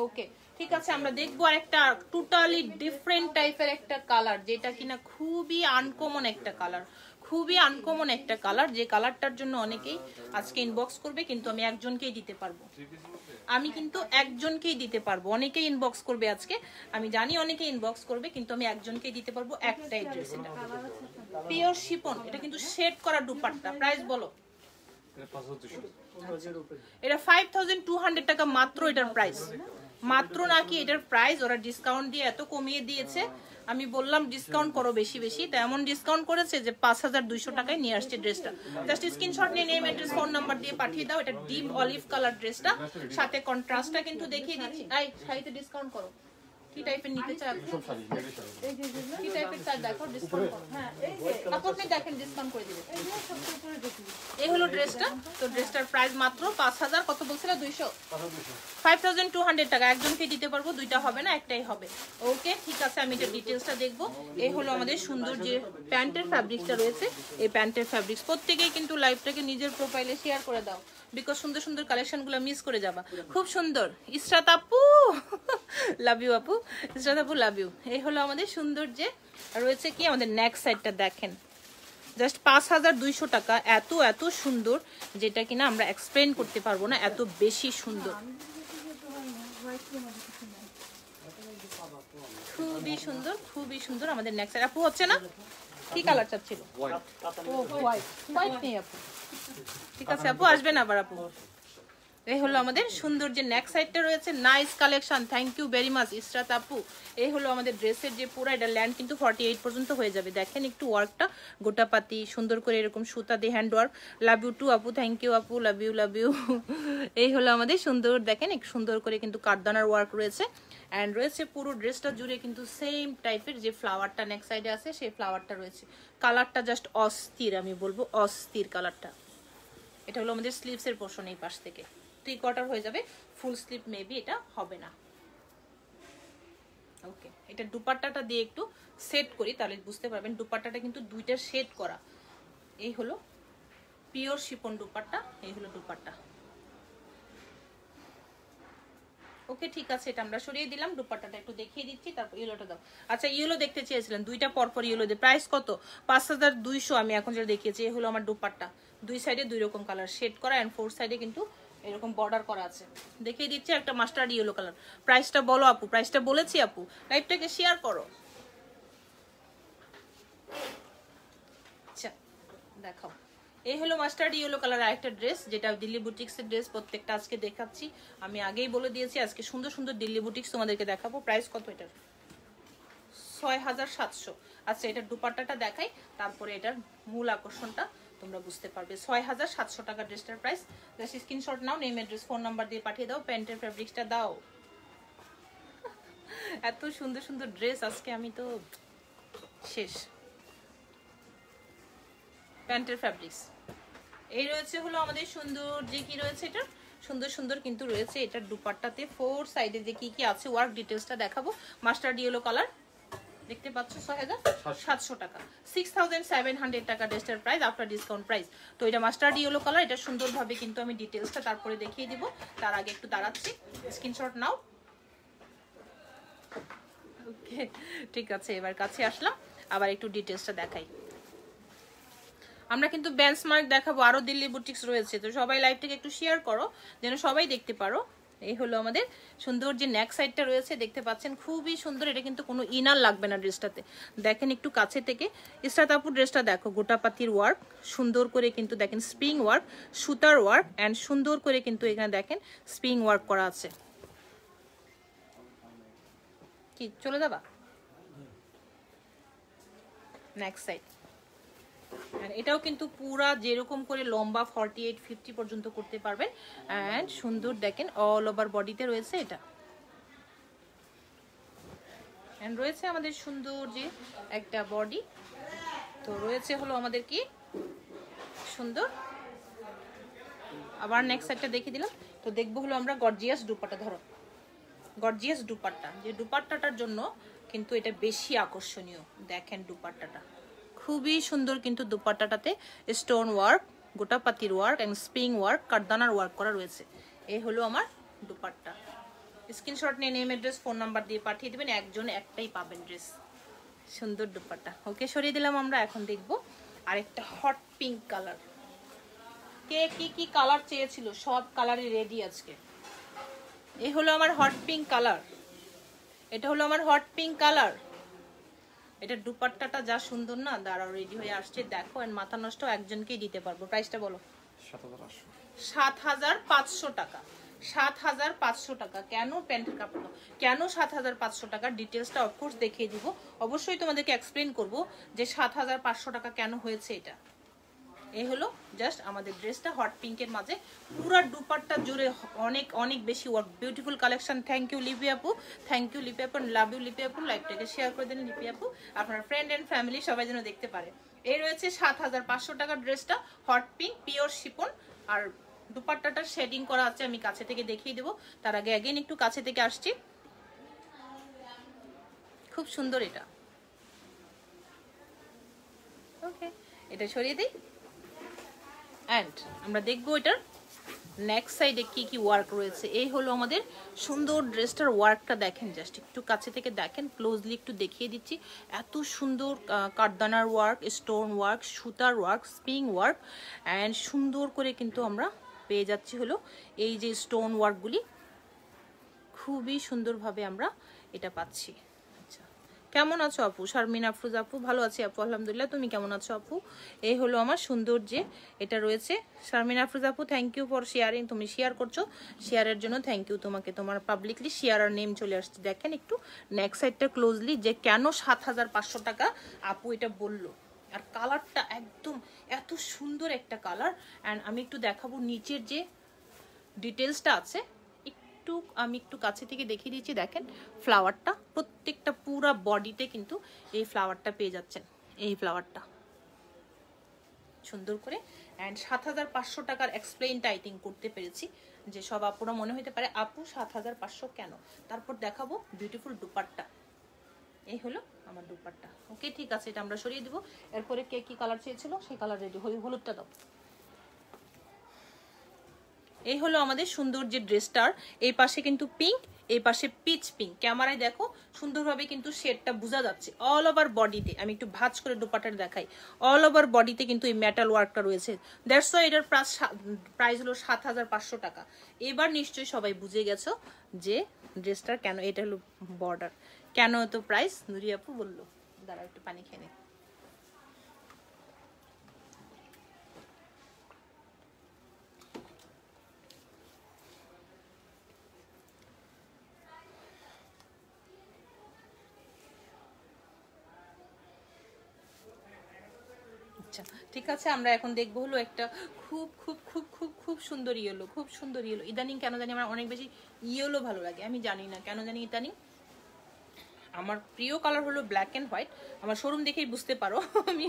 ওকে, ঠিক আছে, আমরা দেখবো আরেকটা টোটালি ডিফারেন্ট টাইপের একটা কালার, যেটা কিনা খুবই আনকমন একটা কালার, খুবই আনকমন একটা কালার, যে কালারটার জন্য অনেকেই আজকে ইনবক্স করবে, কিন্তু আমি একজনকেই দিতে পারবো, আমি কিন্তু একজনকেই দিতে পারবো। অনেকেই ইনবক্স করবে আজকে, আমি জানি অনেকে ইনবক্স করবে, কিন্তু আমি একজনকেই দিতে পারবো একটাই ড্রেস। এটা পিওর শিফন, এটা কিন্তু শেড করা দুপাট্টা। প্রাইস বলো। এটা 5200 টাকা মাত্র, এটার প্রাইস মাত্র, নাকি এটার প্রাইস ওরা ডিসকাউন্ট দিয়ে এত কমিয়ে দিয়েছে, আমি বললাম ডিসকাউন্ট করো বেশি বেশি, তো এমন ডিসকাউন্ট করেছে যে 5200 টাকায় নিয়ে আসছে ড্রেসটা। জাস্ট স্ক্রিনশট নিয়ে নেম অ্যাড্রেস ফোন নাম্বার দিয়ে পাঠিয়ে দাও। এটা ডিপ অলিভ কালার ড্রেসটা, সাথে কন্ট্রাস্টটা কিন্তু দেখিয়ে দিচ্ছি। এই শাড়িতে ডিসকাউন্ট করো, কি টাইপের নিতে চাই আপনি, কি টাইপের চাই দেখো, ডিসকাউন্ট করো। হ্যাঁ এই যে আপনি দেখেন ডিসকাউন্ট করে দিবে। এই হলো ড্রেসটা, তো ড্রেসটার প্রাইস মাত্র 5000, কত বলছিল 200, 5200 টাকা। একজনকে দিতে পারবো, দুইটা হবে না, একটাই হবে। ওকে, ঠিক আছে, আমি এটা ডিটেইলসটা দেখবো। এই হলো আমাদের সুন্দর যে প্যান্টের ফ্যাব্রিক্সটা রয়েছে, এই প্যান্টের ফ্যাব্রিক্স প্রত্যেকেই কিন্তু লাইভটাকে নিজের প্রোফাইলে শেয়ার করে দাও, বিকজ সুন্দর সুন্দর কালেকশনগুলো মিস করে যাবা। খুব সুন্দর ইসরাত আপু, লাভ ইউ আপু, ইসরাত আপু লাভ ইউ। এই হলো আমাদের সুন্দর যে রয়েছে কি আমাদের নেক সাইডটা দেখেন, জাস্ট 5200 টাকা, এত এত সুন্দর, যেটা কিনা আমরা এক্সপ্লেন করতে পারবো না, এত বেশি সুন্দর, খুবই সুন্দর খুবই সুন্দর আমাদের নেক সাইড। আপু হচ্ছে না, কি কালার চাচ্ছিল, হোয়াইট, হোয়াইট নেই আপু, ঠিক আছে আপু আসবেন আবার আপু। এই হলো আমাদের সুন্দর যে নেক সাইডটা রয়েছে, nice collection, thank you very much Israt আপু। এই হলো আমাদের ড্রেসের যে পুরো, এটা ল্যান্ড কিন্তু 48 পর্যন্ত হয়ে যাবে, দেখেন একটু ওয়ার্কটা গোটাপাতি সুন্দর করে এরকম সুতা দিয়ে hand work. Love you too আপু, থ্যাংক ইউ আপু, লাভ ইউ লাভ ইউ। এই হলো আমাদের সুন্দর, দেখেন একটু সুন্দর করে কিন্তু কাঠদানার ওয়ার্ক রয়েছে, অ্যান্ড রয়েছে পুরো ড্রেসটা জুড়ে কিন্তু সেম টাইপের যে ফ্লাওয়ারটা নেক সাইডে আছে, সেই ফ্লাওয়ারটা রয়েছে। কালারটা জাস্ট অস্থির, আমি বলবো অস্থির কালারটা। এটা হলো আমাদের স্লিভসের পোর্শন, এই পাশ থেকে 3/4 হয়ে যাবে, ফুল স্লিভ মেবি এটা হবে না। ওকে, এটা দুপাট্টাটা দিয়ে একটু সেট করি, তাহলে বুঝতে পারবেন দুপাট্টাটা কিন্তু দুইটা সেট করা। এই হলো পিওর শিফন দুপাট্টা, এই হলো দুপাট্টা। ওকে, ঠিক আছে, এটা আমরা সরিয়ে দিলাম, দুপাট্টাটা একটু দেখিয়ে দিচ্ছি, তারপর ইয়েলোটা দাও। আচ্ছা ইয়েলো দেখতে চেয়েছিলেন, দুইটা পরপর ইয়েলো দিয়ে, প্রাইস কত 5200, আমি এখন যেটা দেখিয়েছি। এই হলো আমার দুপাট্টা, দুই সাইডে দুই রকম কালার শেড করা, এন্ড 4 সাইডে কিন্তু এরকম বর্ডার করা আছে, দেখিয়ে দিচ্ছি একটা মাস্টার্ড ইয়েলো কালার। প্রাইসটা বলো আপু, প্রাইসটা বলেছি আপু, লাইভটাকে শেয়ার করো। আচ্ছা দেখাও, এই হলো মাস্টার্ড ইয়েলো কালার আরেকটা ড্রেস, যেটা দিল্লি বুটিক্সের ড্রেস, প্রত্যেকটা আজকে দেখাচ্ছি, আমি আগেই বলে দিয়েছি আজকে সুন্দর সুন্দর দিল্লি বুটিক্স তোমাদেরকে দেখাবো। প্রাইস কত এটার, 6700। আচ্ছা এটার দুপাট্টাটা দেখাই, তারপরে এটার মূল আকর্ষণটা তোমরা বুঝতে পারবে। 6700 টাকা ড্রেসটার প্রাইস। জাস্ট স্ক্রিনশট নাও, নেম অ্যাড্রেস ফোন নাম্বার দিয়ে পাঠিয়ে দাও, প্যান্টের ফেব্রিক্সটা দাও। এত সুন্দর সুন্দর ড্রেস আজকে, আমি তো শেষ। প্যান্টের ফ্যাব্রিক্স এই রয়েছে হলো আমাদের সুন্দর যে কি রয়েছে, এটা সুন্দর সুন্দর কিন্তু রয়েছে এটার দুপাট্টাতে 4 সাইডে যে কি কি আছে ওয়ার্ক ডিটেলসটা দেখাবো। মাস্টার্ড ইয়েলো কালার দেখতে পাচ্ছ, 6700 টাকা, 6700 টাকা ড্রেসটার প্রাইস আফটার ডিসকাউন্ট প্রাইস। তো এটা মাস্টার্ড ইয়েলো কালার, এটা সুন্দরভাবে কিন্তু আমি ডিটেলসটা তারপরে দেখিয়ে দিব, তার আগে একটু দাঁড়াচ্ছি, স্ক্রিনশট নাও। ওকে ঠিক আছে, এবার কাছে আসলাম, আবার একটু ডিটেলসটা দেখাই। আমরা কিন্তু বেঞ্চমার্ক দেখাবো, আরো দিল্লি বুটিক্স রয়েছে, তো সবাই লাইভটাকে একটু শেয়ার করো যেন সবাই দেখতে পারো। এই হলো আমাদের সুন্দর যে নেক সাইডটা রয়েছে, দেখতে পাচ্ছেন খুবই সুন্দর। এটা কিন্তু কোনো ইনার লাগবে না ড্রেসটাতে, দেখেন একটু কাছে থেকে। ইসরাত আপু ড্রেসটা দেখো, গোটাপাতির ওয়ার্ক সুন্দর করে কিন্তু দেখেন, স্প্রিং ওয়ার্ক, সুতার ওয়ার্ক অ্যান্ড সুন্দর করে কিন্তু এখানে দেখেন স্প্রিং ওয়ার্ক করা আছে। কি চলে যাবা নেক্সট সাইড। এটাও কিন্তু পুরা যেরকম করে লম্বা 48-50 পর্যন্ত করতে পারবেন। অ্যান্ড সুন্দর দেখেন অল ওভার বডিতে রয়েছে এটা। অ্যান্ড রয়েছে আমাদের সুন্দর যে একটা বডি, তো রয়েছে হলো আমাদের কি সুন্দর। আবার নেক্সট সাইডটা দেখিয়ে দিলাম। তো দেখবো হলো আমরা গর্জিয়াস দুপাট্টা। ধরো গর্জিয়াস দুপাট্টা, যে দুপাট্টাটার জন্য কিন্তু এটা বেশি আকর্ষণীয়। দেখেন দুপাট্টাটা খুবই সুন্দর, কিন্তু দুপাট্টাটাতে স্টোন ওয়ার্ক, গোটাপাতির ওয়ার্ক এন্ড স্প্রিং ওয়ার্ক, কারদানার ওয়ার্ক করা রয়েছে। এই হলো আমার দুপাট্টা। স্ক্রিনশট নিয়ে নেম অ্যাড্রেস ফোন নাম্বার দিয়ে পাঠিয়ে দিবেন, একজন একটাই পাবেন ড্রেস। সুন্দর দুপাট্টা। ওকে সরিয়ে দিলাম আমরা। এখন দেখবো আরেকটা হট পিঙ্ক কালার। কে কি কি কালার চেয়েছিল, সব কালারই রেডি আজকে। এই হলো আমার হট পিঙ্ক কালার, এটা হলো আমার হট পিঙ্ক কালার। এটা দুপাট্টাটা যা সুন্দর না, দাঁড়াও রেডি হয়ে আসছে দেখো। এন্ড মাথা নষ্ট একজনকেই দিতে পারবো। প্রাইসটা বলো। 7500 টাকা। 7500 টাকা। কেন প্যান্টের কাপড়, কেন 7500 টাকা, ডিটেলসটা অফকোর্স দেখিয়ে দিব। অবশ্যই তোমাদেরকে এক্সপ্লেন করব যে 7500 টাকা কেন হয়েছে এটা। এই হলো জাস্ট আমাদের ড্রেসটা হট পিঙ্কের মাঝে, পুরো দুপাট্টা জুড়ে অনেক অনেক বেশি work, beautiful collection. Thank you Lipi আপু, থ্যাংক ইউ লিপি আপু, লাভ ইউ লিপি আপু। লাইভটাকে শেয়ার করে দেন লিপি আপু, আপনার ফ্রেন্ড এন্ড ফ্যামিলি সবাই যেন দেখতে পারে। এই রয়েছে 7500 টাকার ড্রেসটা, হট পিঙ্ক পিওর শিপন। আর দুপাট্টাটা শেডিং করা আছে, আমি কাছে থেকে দেখিয়ে দেবো। তার আগে অ্যাগেন একটু কাছে থেকে আসছি। খুব সুন্দর এটা। ওকে এটা সরিয়ে দিই। অ্যান্ড আমরা দেখবো এটার নেক্সট সাইডে কি কি ওয়ার্ক রয়েছে। এই হলো আমাদের সুন্দর ড্রেসটার ওয়ার্কটা দেখেন, জাস্ট একটু কাছে থেকে দেখেন, ক্লোজলি একটু দেখিয়ে দিচ্ছি। এত সুন্দর কারদানার ওয়ার্ক, স্টোন ওয়ার্ক, সুতার ওয়ার্ক, স্প্রিং ওয়ার্ক অ্যান্ড সুন্দর করে কিন্তু আমরা পেয়ে যাচ্ছি হলো এই যে স্টোন ওয়ার্কগুলি। খুবই সুন্দরভাবে আমরা এটা পাচ্ছি। কেমন আছো আপু? শারমিন আফরোজ আপু, ভালো আছি আপু আলহামদুলিল্লাহ, তুমি কেমন আছো আপু? এই হলো আমার সুন্দর যে এটা রয়েছে। শারমিন আফরোজ আপু থ্যাংক ইউ ফর শেয়ারিং, তুমি শেয়ার করছো, শেয়ারের জন্য থ্যাংক ইউ তোমাকে। তোমার পাবলিকলি শেয়ার আর নেম চলে আসছে। দেখেন একটু নেক্সট সাইডটা ক্লোজলি, যে কেন 7500 টাকা আপু এটা বললো। আর কালারটা একদম এত সুন্দর একটা কালার। অ্যান্ড আমি একটু দেখাবো নিচের যে ডিটেলসটা আছে, আমি একটু কাছে থেকে দেখিয়ে দিচ্ছি। দেখেন ফ্লাওয়ারটা প্রত্যেকটা পুরা বডিতে কিন্তু এই ফ্লাওয়ারটা পেয়ে যাচ্ছেন, এই ফ্লাওয়ারটা সুন্দর করে। অ্যান্ড 7500 টাকার এক্সপ্লেইনটা আই থিঙ্ক করতে পেরেছি, যে সব আপুরা মনে হতে পারে আপু 7500 কেন। তারপর দেখাবো বিউটিফুল দুপাট্টা। এই হলো আমার দুপাট্টা। ওকে ঠিক আছে, এটা আমরা সরিয়ে দিব। এরপরে কে কি কালার চেয়েছিল সেই কালার রেডি। হলুদটা দাও। এই হলো আমাদের সুন্দর যে ড্রেসটার, এই পাশে কিন্তু পিঙ্ক, এই পাশে পিচ পিঙ্ক। ক্যামেরায় দেখো সুন্দরভাবে কিন্তু শেডটা বোঝা যাচ্ছে। অল ওভার বডিতে আমি একটু ভাঁজ করে দুপাট্টাটা দেখাই, অল ওভার বডিতে কিন্তু এই মেটাল ওয়ার্কটা রয়েছে। দ্যাটস ওয়াই এটার প্রাইস হলো 7500 টাকা। এবার নিশ্চয়ই সবাই বুঝে গেছো যে ড্রেসটার কেন, এটা হলো বর্ডার, কেন এত প্রাইস। নুরি আপু বললো, দাঁড়া একটু পানি খেয়ে নে। ঠিক আছে, আমরা এখন দেখবো হলো একটা খুব খুব খুব খুব খুব সুন্দর ইয়েলো, খুব সুন্দর ইয়েলো। ইদানিং কেন জানি আমার অনেক বেশি ইয়েলো ভালো লাগে, আমি জানি না কেন জানি। ইদানিং আমার প্রিয় কালার হলো ব্ল্যাক অ্যান্ড হোয়াইট, আমার শোরুম দেখেই বুঝতে পারো আমি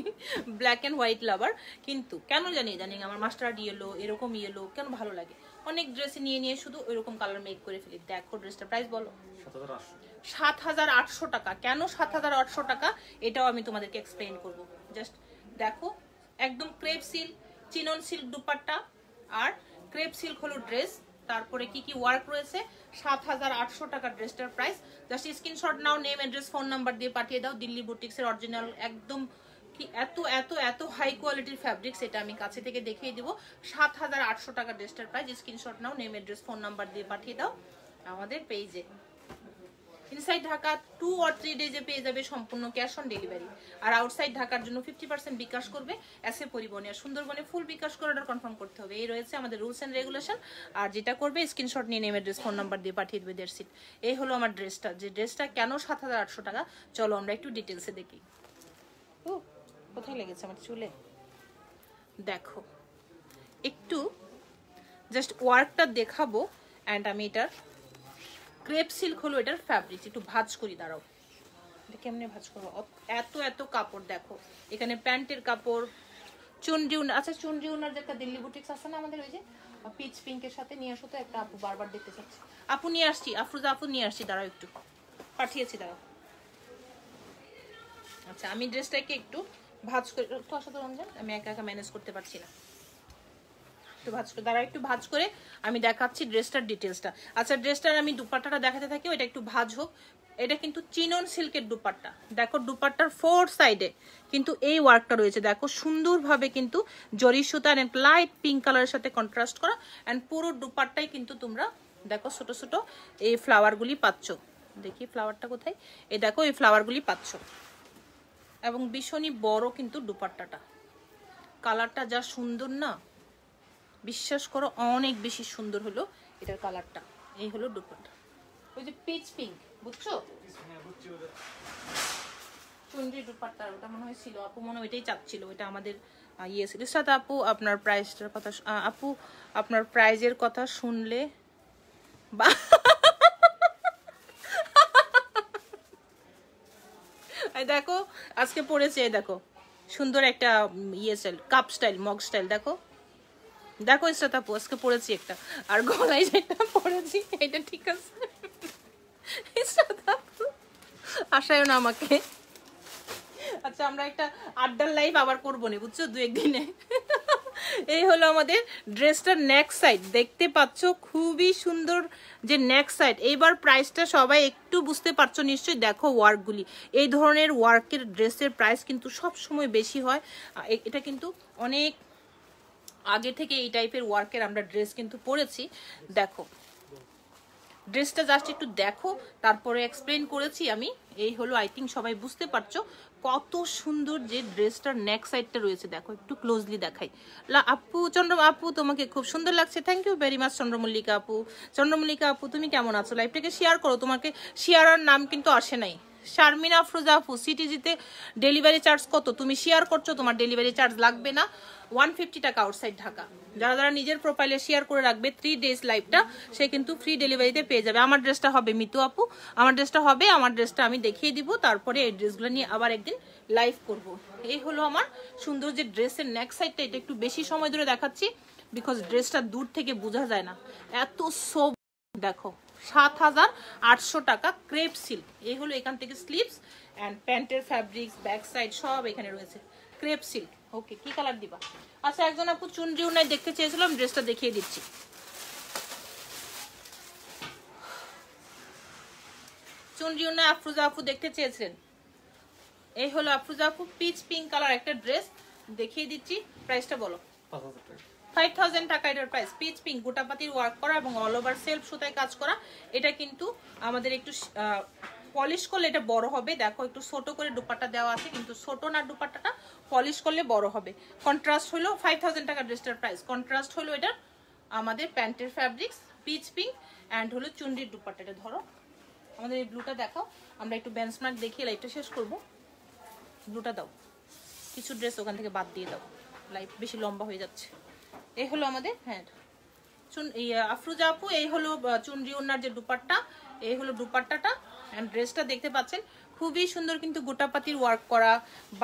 ব্ল্যাক অ্যান্ড হোয়াইট লাভার। কিন্তু কেন জানি ইদানিং আমার মাস্টার্ড ইয়েলো, এরকম ইয়েলো কেন ভালো লাগে। অনেক ড্রেসে নিয়ে নিয়ে শুধু ওইরকম কালার মেক করে ফেলি। দেখো ড্রেসটা প্রাইস বলো। 7,800 টাকা। কেন 7,800 টাকা এটাও আমি তোমাদেরকে এক্সপ্লেইন করব। জাস্ট দেখো, একদম crepe silk, chinon silk dupatta আর ক্রেপ সিল্ক হলো ড্রেস। তারপরে কি কি ওয়ার্ক রয়েছে। 7,800 টাকা ড্রেসটার প্রাইস। জাস্ট স্ক্রিনশট নাও, নেম অ্যাড্রেস ফোন নাম্বার দিয়ে পাঠিয়ে দাও। দিল্লি বুটিক্সের অরিজিনাল একদম কি এত এত এত হাই কোয়ালিটির ফ্যাব্রিক্স, এটা আমি কাছে থেকে দেখিয়ে দিব। 7,800 টাকা ড্রেসটার প্রাইস। স্ক্রিনশট নাও, নেম অ্যাড্রেস ফোন নাম্বার দিয়ে পাঠিয়ে দাও আমাদের পেজে। ইনসাইড ঢাকা 2 or 3 ডেজে পেয়ে যাবে সম্পূর্ণ ক্যাশ অন ডেলিভারি। আর আউটসাইড ঢাকার জন্য 50% বিকাশ করবে এসএ পরিবহনে। আর সুন্দরবনে ফুল বিকাশ করে অর্ডার কনফার্ম করতে হবে। এই রয়েছে আমাদের রুলস এন্ড রেগুলেশন। আর যেটা করবে স্ক্রিনশট নিয়ে নেম অ্যাড্রেস ফোন নাম্বার দিয়ে পাঠিয়ে দেবে দ্যাটস ইট। এই হলো আমার ড্রেসটা। যে ড্রেসটা কেন 7,800 টাকা, চলো আমরা একটু ডিটেলসে দেখি। ও কোথায় লেগেছে আমার চুলে, দেখো একটু জাস্ট ওয়ার্কটা দেখাবো। অ্যান্ড আমি এটার ক্রেপ সিল্ক হলো এটার ফ্যাব্রিক। একটু ভাঁজ করি, দাঁড়াও এটা কেমনে ভাঁজ করবো। এত এত কাপড় দেখো, এখানে প্যান্টের কাপড়, চুনরি উনার। আচ্ছা চুনরি উনার যে একটা দিল্লি বুটিক্স আছে না আমাদের, ওই যে পিচ পিঙ্কের সাথে নিয়ে আসো তো একটা। আপু বারবার দেখতে চাচ্ছি, আপু নিয়ে আসছি, আফরোজা আপু নিয়ে আসছি, দাঁড়াও একটু পাঠিয়েছি, দাঁড়াও। আচ্ছা আমি ড্রেসটাকে একটু ভাঁজ করে, তো আসলে রমজান আমি একা একা ম্যানেজ করতে পারছি না, একটু ভাঁজ করে দাঁড়া, একটু ভাঁজ করে আমি দেখাচ্ছি ড্রেসটার ডিটেলসটা। আচ্ছা ড্রেসটার আমি দুপাট্টাটা দেখাতে থাকি, ওইটা একটু ভাঁজ হোক। এটা কিন্তু চিনন সিল্কের দুপাট্টা। দেখো দুপাট্টার 4 সাইডে কিন্তু এই ওয়ার্কটা রয়েছে। দেখো সুন্দরভাবে কিন্তু জরি সুতা এন্ড লাইট পিঙ্ক কালারের সাথে কন্ট্রাস্ট করা। এন্ড পুরো দুপাট্টাই কিন্তু তোমরা দেখো ছোট ছোট এই ফ্লাওয়ারগুলি পাচ্ছ। দেখি ফ্লাওয়ারটা কোথায়, এই দেখো এই ফ্লাওয়ারগুলি পাচ্ছ। এবং ভীষণই বড় কিন্তু দুপাট্টাটা, কালারটা যা সুন্দর না, বিশ্বাস করো অনেক বেশি সুন্দর হলো এটার কালারটা। এই হলো দুপাট্টা, ওই যে পিচ পিঙ্ক, বুঝছো চুনরি দুপাট্টা, ওটা মনে হয় ছিল আপু, মনে ওইটাই চাচ্ছিল, ওইটা আমাদের ইয়ে ছিল। সাথে আপু আপনার প্রাইসটার কথা, আপু আপনার প্রাইজের কথা শুনলে বা দেখো আজকে পড়েছে, দেখো সুন্দর একটা ইয়ে style, cup style, mug style. দেখো দেখো ইসরাত আপু আজকে পড়েছি একটা, আর গলায় যেটা পড়েছি এটা ঠিক আছে। ইসরাত আপু আশায় না আমাকে। আচ্ছা আমরা একটা আড্ডার লাইভ আবার করবো না, বুঝছো, 2-1 দিনে। এই হলো আমাদের ড্রেসটার নেক সাইড, দেখতে পাচ্ছ খুবই সুন্দর যে নেক সাইড। এইবার প্রাইসটা সবাই একটু বুঝতে পারছো নিশ্চয়ই। দেখো ওয়ার্কগুলি, এই ধরনের ওয়ার্কের ড্রেসের প্রাইস কিন্তু সব সময় বেশি হয়। এটা কিন্তু অনেক আগে থেকে এই টাইপের ওয়ার্কের আমরা ড্রেস কিন্তু পরেছি। দেখো ড্রেসটা জাস্ট একটু দেখো, তারপরে এক্সপ্লেন করেছি আমি। এই হলো, আই থিঙ্ক সবাই বুঝতে পারছো কত সুন্দর যে ড্রেসটার নেক সাইডটা রয়েছে। দেখো একটু ক্লোজলি দেখাই। আপু আপু তোমাকে খুব সুন্দর লাগছে, থ্যাংক ইউ ভেরি মাচ চন্দ্রমল্লিকা আপু। চন্দ্রমল্লিকা আপু তুমি কেমন আছো, লাইভটাকে শেয়ার করো। তোমাকে শেয়ারার নাম কিন্তু আসে নাই। শারমিনা আফরোজা আপু, সিটিজিতে ডেলিভারি চার্জ কত? তুমি শেয়ার করছো, তোমার ডেলিভারি চার্জ লাগবে না, 150 টাকা আউটসাইড ঢাকা। যারা যারা নিজের প্রোফাইলে শেয়ার করে রাখবে 3 ডেজ লাইভটা, সে কিন্তু ফ্রি ডেলিভারিতে পেয়ে যাবে। আমার ড্রেসটা হবে মিতু আপু, আমার ড্রেসটা হবে, আমার ড্রেসটা আমি দেখিয়ে দিব, তারপরে এই ড্রেসগুলো নিয়ে আবার একদিন লাইভ করব। এই হলো আমার সুন্দর যে ড্রেসের নেক সাইডটা, এটা একটু বেশি সময় ধরে দেখাচ্ছি বিকজ ড্রেসটা দূর থেকে বোঝা যায় না, এত সব। দেখো 7,800 টাকা ক্রেপ সিল্ক। এই হলো এখান থেকে স্লিভস অ্যান্ড প্যান্টের ফ্যাব্রিক্স, ব্যাক সাইড সব এখানে রয়েছে, ক্রেপ সিল্ক। ওকে কি কালার দিবা? আচ্ছা একজন আপু চুনরি উনাই দেখতে চেয়েছিলাম, ড্রেসটা দেখিয়ে দিচ্ছি। চুনরি উনাই আফরোজা আপু দেখতে চেয়েছিলেন। এই হলো আফরোজা আপু, পিচ পিঙ্ক কালার একটা ড্রেস দেখিয়ে দিচ্ছি। প্রাইসটা বলো। 5,000 টাকা এটার প্রাইস। পিচ পিঙ্ক, গোটাপাতির ওয়ার্ক করা এবং অল ওভার সেলফ সুতায় কাজ করা। এটা কিন্তু আমাদের একটু পলিশ করলে এটা বড় হবে। দেখো একটু ছোট করে দুপাট্টা দেওয়া আছে, কিন্তু ছোট না দুপাট্টাটা, পলিশ করলে বড় হবে। কন্ট্রাস্ট হলো 5,000 টাকা ড্রেসটার প্রাইস। কন্ট্রাস্ট হলো এটা আমাদের প্যান্টের ফ্যাব্রিক্স, পিচ পিঙ্ক অ্যান্ড হলো চুনরির দুপাট্টাটা। ধরো আমাদের এই ব্লুটা দেখাও, আমরা একটু বেঞ্চমার্ক দেখিয়ে লাইভটা শেষ করবো। ব্লুটা দাও, কিছু ড্রেস ওখান থেকে বাদ দিয়ে দাও। লাইভ বেশি লম্বা হয়ে যাচ্ছে। এই হলো আমাদের হ্যাঁ আফরোজা আপু, এই হলো চুনরি ওনার যে দুপাট্টা, এই হলো দুপাট্টাটা। অ্যান্ড ড্রেসটা দেখতে পাচ্ছেন খুবই সুন্দর, কিন্তু গোটাপাতির ওয়ার্ক করা,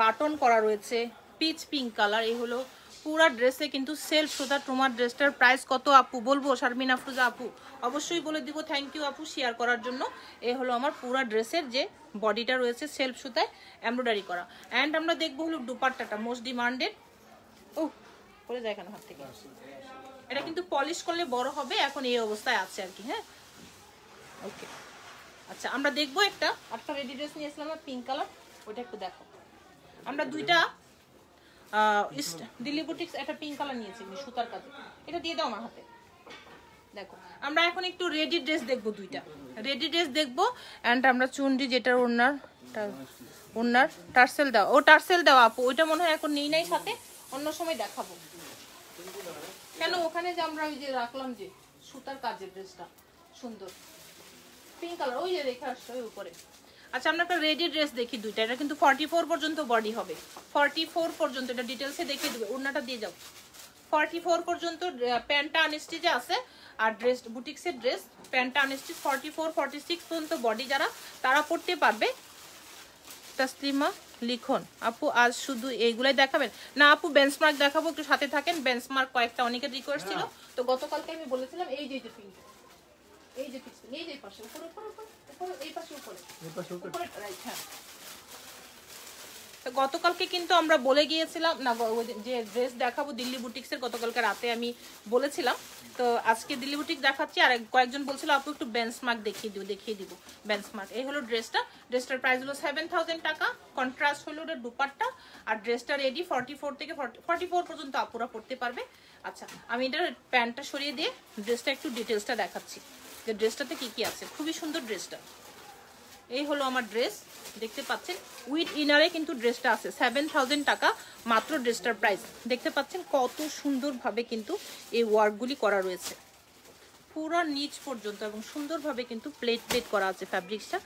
বাটন করা রয়েছে, পিচ পিঙ্ক কালার। এই হলো পুরা ড্রেসে কিন্তু সেলফ সুতা। তোমার ড্রেসটার প্রাইস কত আপু বলবো? শারমিন আফরোজা আপু অবশ্যই বলে দিব। থ্যাংক ইউ আপু শেয়ার করার জন্য। এই হলো আমার পুরা ড্রেসের যে বডিটা রয়েছে সেলফ সুতায় এমব্রয়ডারি করা। অ্যান্ড আমরা দেখবো হলো দুপাট্টাটা, মোস্ট ডিমান্ডেড। ও পড়ে যায় কেন হাত থেকে? এটা কিন্তু পলিশ করলে বড় হবে, এখন এই অবস্থায় আছে আর কি। হ্যাঁ ওকে, আচ্ছা আমরা দেখবো একটা রেডি ড্রেস নিয়ে আসলাম পিঙ্ক কালার, ওইটা একটু দেখো। আমরা দুইটা দিল্লি বুটিক্স একটা পিঙ্ক কালার নিয়েছি সুতার কাজে, এটা দিয়ে দাও আমার হাতে। দেখো আমরা এখন একটু রেডি ড্রেস দেখবো, দুইটা রেডি ড্রেস দেখবো। অ্যান্ড আমরা চুনরি যেটা ওনার টার্সেল দাও, ও টার্সেল দাও আপু, ওইটা মনে হয় এখন নেই নাই সাথে, অন্য সময় দেখাবো। কেন ওখানে যে আমরা ওই যে রাখলাম যে সুতার কাজের ড্রেসটা সুন্দর পিঙ্ক কালার, ওই যে রেখে আসছে ওই উপরে। আচ্ছা আমরা একটা রেডি ড্রেস দেখি দুইটা, এটা কিন্তু 44 পর্যন্ত বডি হবে, 44 পর্যন্ত, এটা ডিটেলসে দেখিয়ে দেবে। ওড়নাটা দিয়ে যাও। 44 পর্যন্ত প্যান্টটা আনস্টিচে আছে, আর ড্রেস বুটিক্সের ড্রেস প্যান্টটা আনস্টিচ 44 46 পর্যন্ত বডি, যারা তারা পড়তে পারবে। তাসলিমা লিখন আপু আজ শুধু এইগুলাই দেখাবেন না আপু? বেঞ্চমার্ক দেখাবো, একটু সাথে থাকেন। বেঞ্চমার্ক কয়েকটা অনেকের রিকোয়েস্ট ছিল, তো গতকালকে আমি বলেছিলাম এই যে পিঙ্ক, এই যে পিঙ্ক, এই যে পাশে উপরে উপরে উপরে, এই পাশে উপরে উপরে রাইট। হ্যাঁ তো গতকালকে কিন্তু আমরা বলে গিয়েছিলাম না যে ড্রেস দেখাবো দিল্লি বুটিক্সের, গতকালকে রাতে আমি বলেছিলাম। তো আজকে দিল্লি বুটিক দেখাচ্ছি। আর কয়েকজন বলছিল আপু একটু বেঞ্চমার্ক দেখিয়ে দিব বেঞ্চমার্ক। এই হলো ড্রেসটার প্রাইস হলো 7000 টাকা। কন্ট্রাস্ট হলো ওটা দুপাট্টা, আর ড্রেসটা রেডি 44 থেকে 44 পর্যন্ত আপুরা পড়তে পারবে। আচ্ছা আমি এটার প্যান্টটা সরিয়ে দিয়ে ড্রেসটা একটু ডিটেলসটা দেখাচ্ছি যে ড্রেসটাতে কি কি আছে। খুবই সুন্দর ড্রেসটা। এই হলো আমার ড্রেস, দেখতে পাচ্ছেন উইথ ইনারে কিন্তু ড্রেসটা আছে। 7000 টাকা মাত্র ড্রেসটার প্রাইস। দেখতে পাচ্ছেন কত সুন্দরভাবে কিন্তু এই ওয়ার্কগুলি করা রয়েছে পুরো নিচ পর্যন্ত, এবং সুন্দরভাবে কিন্তু প্লেট করা আছে। ফ্যাব্রিক্সটা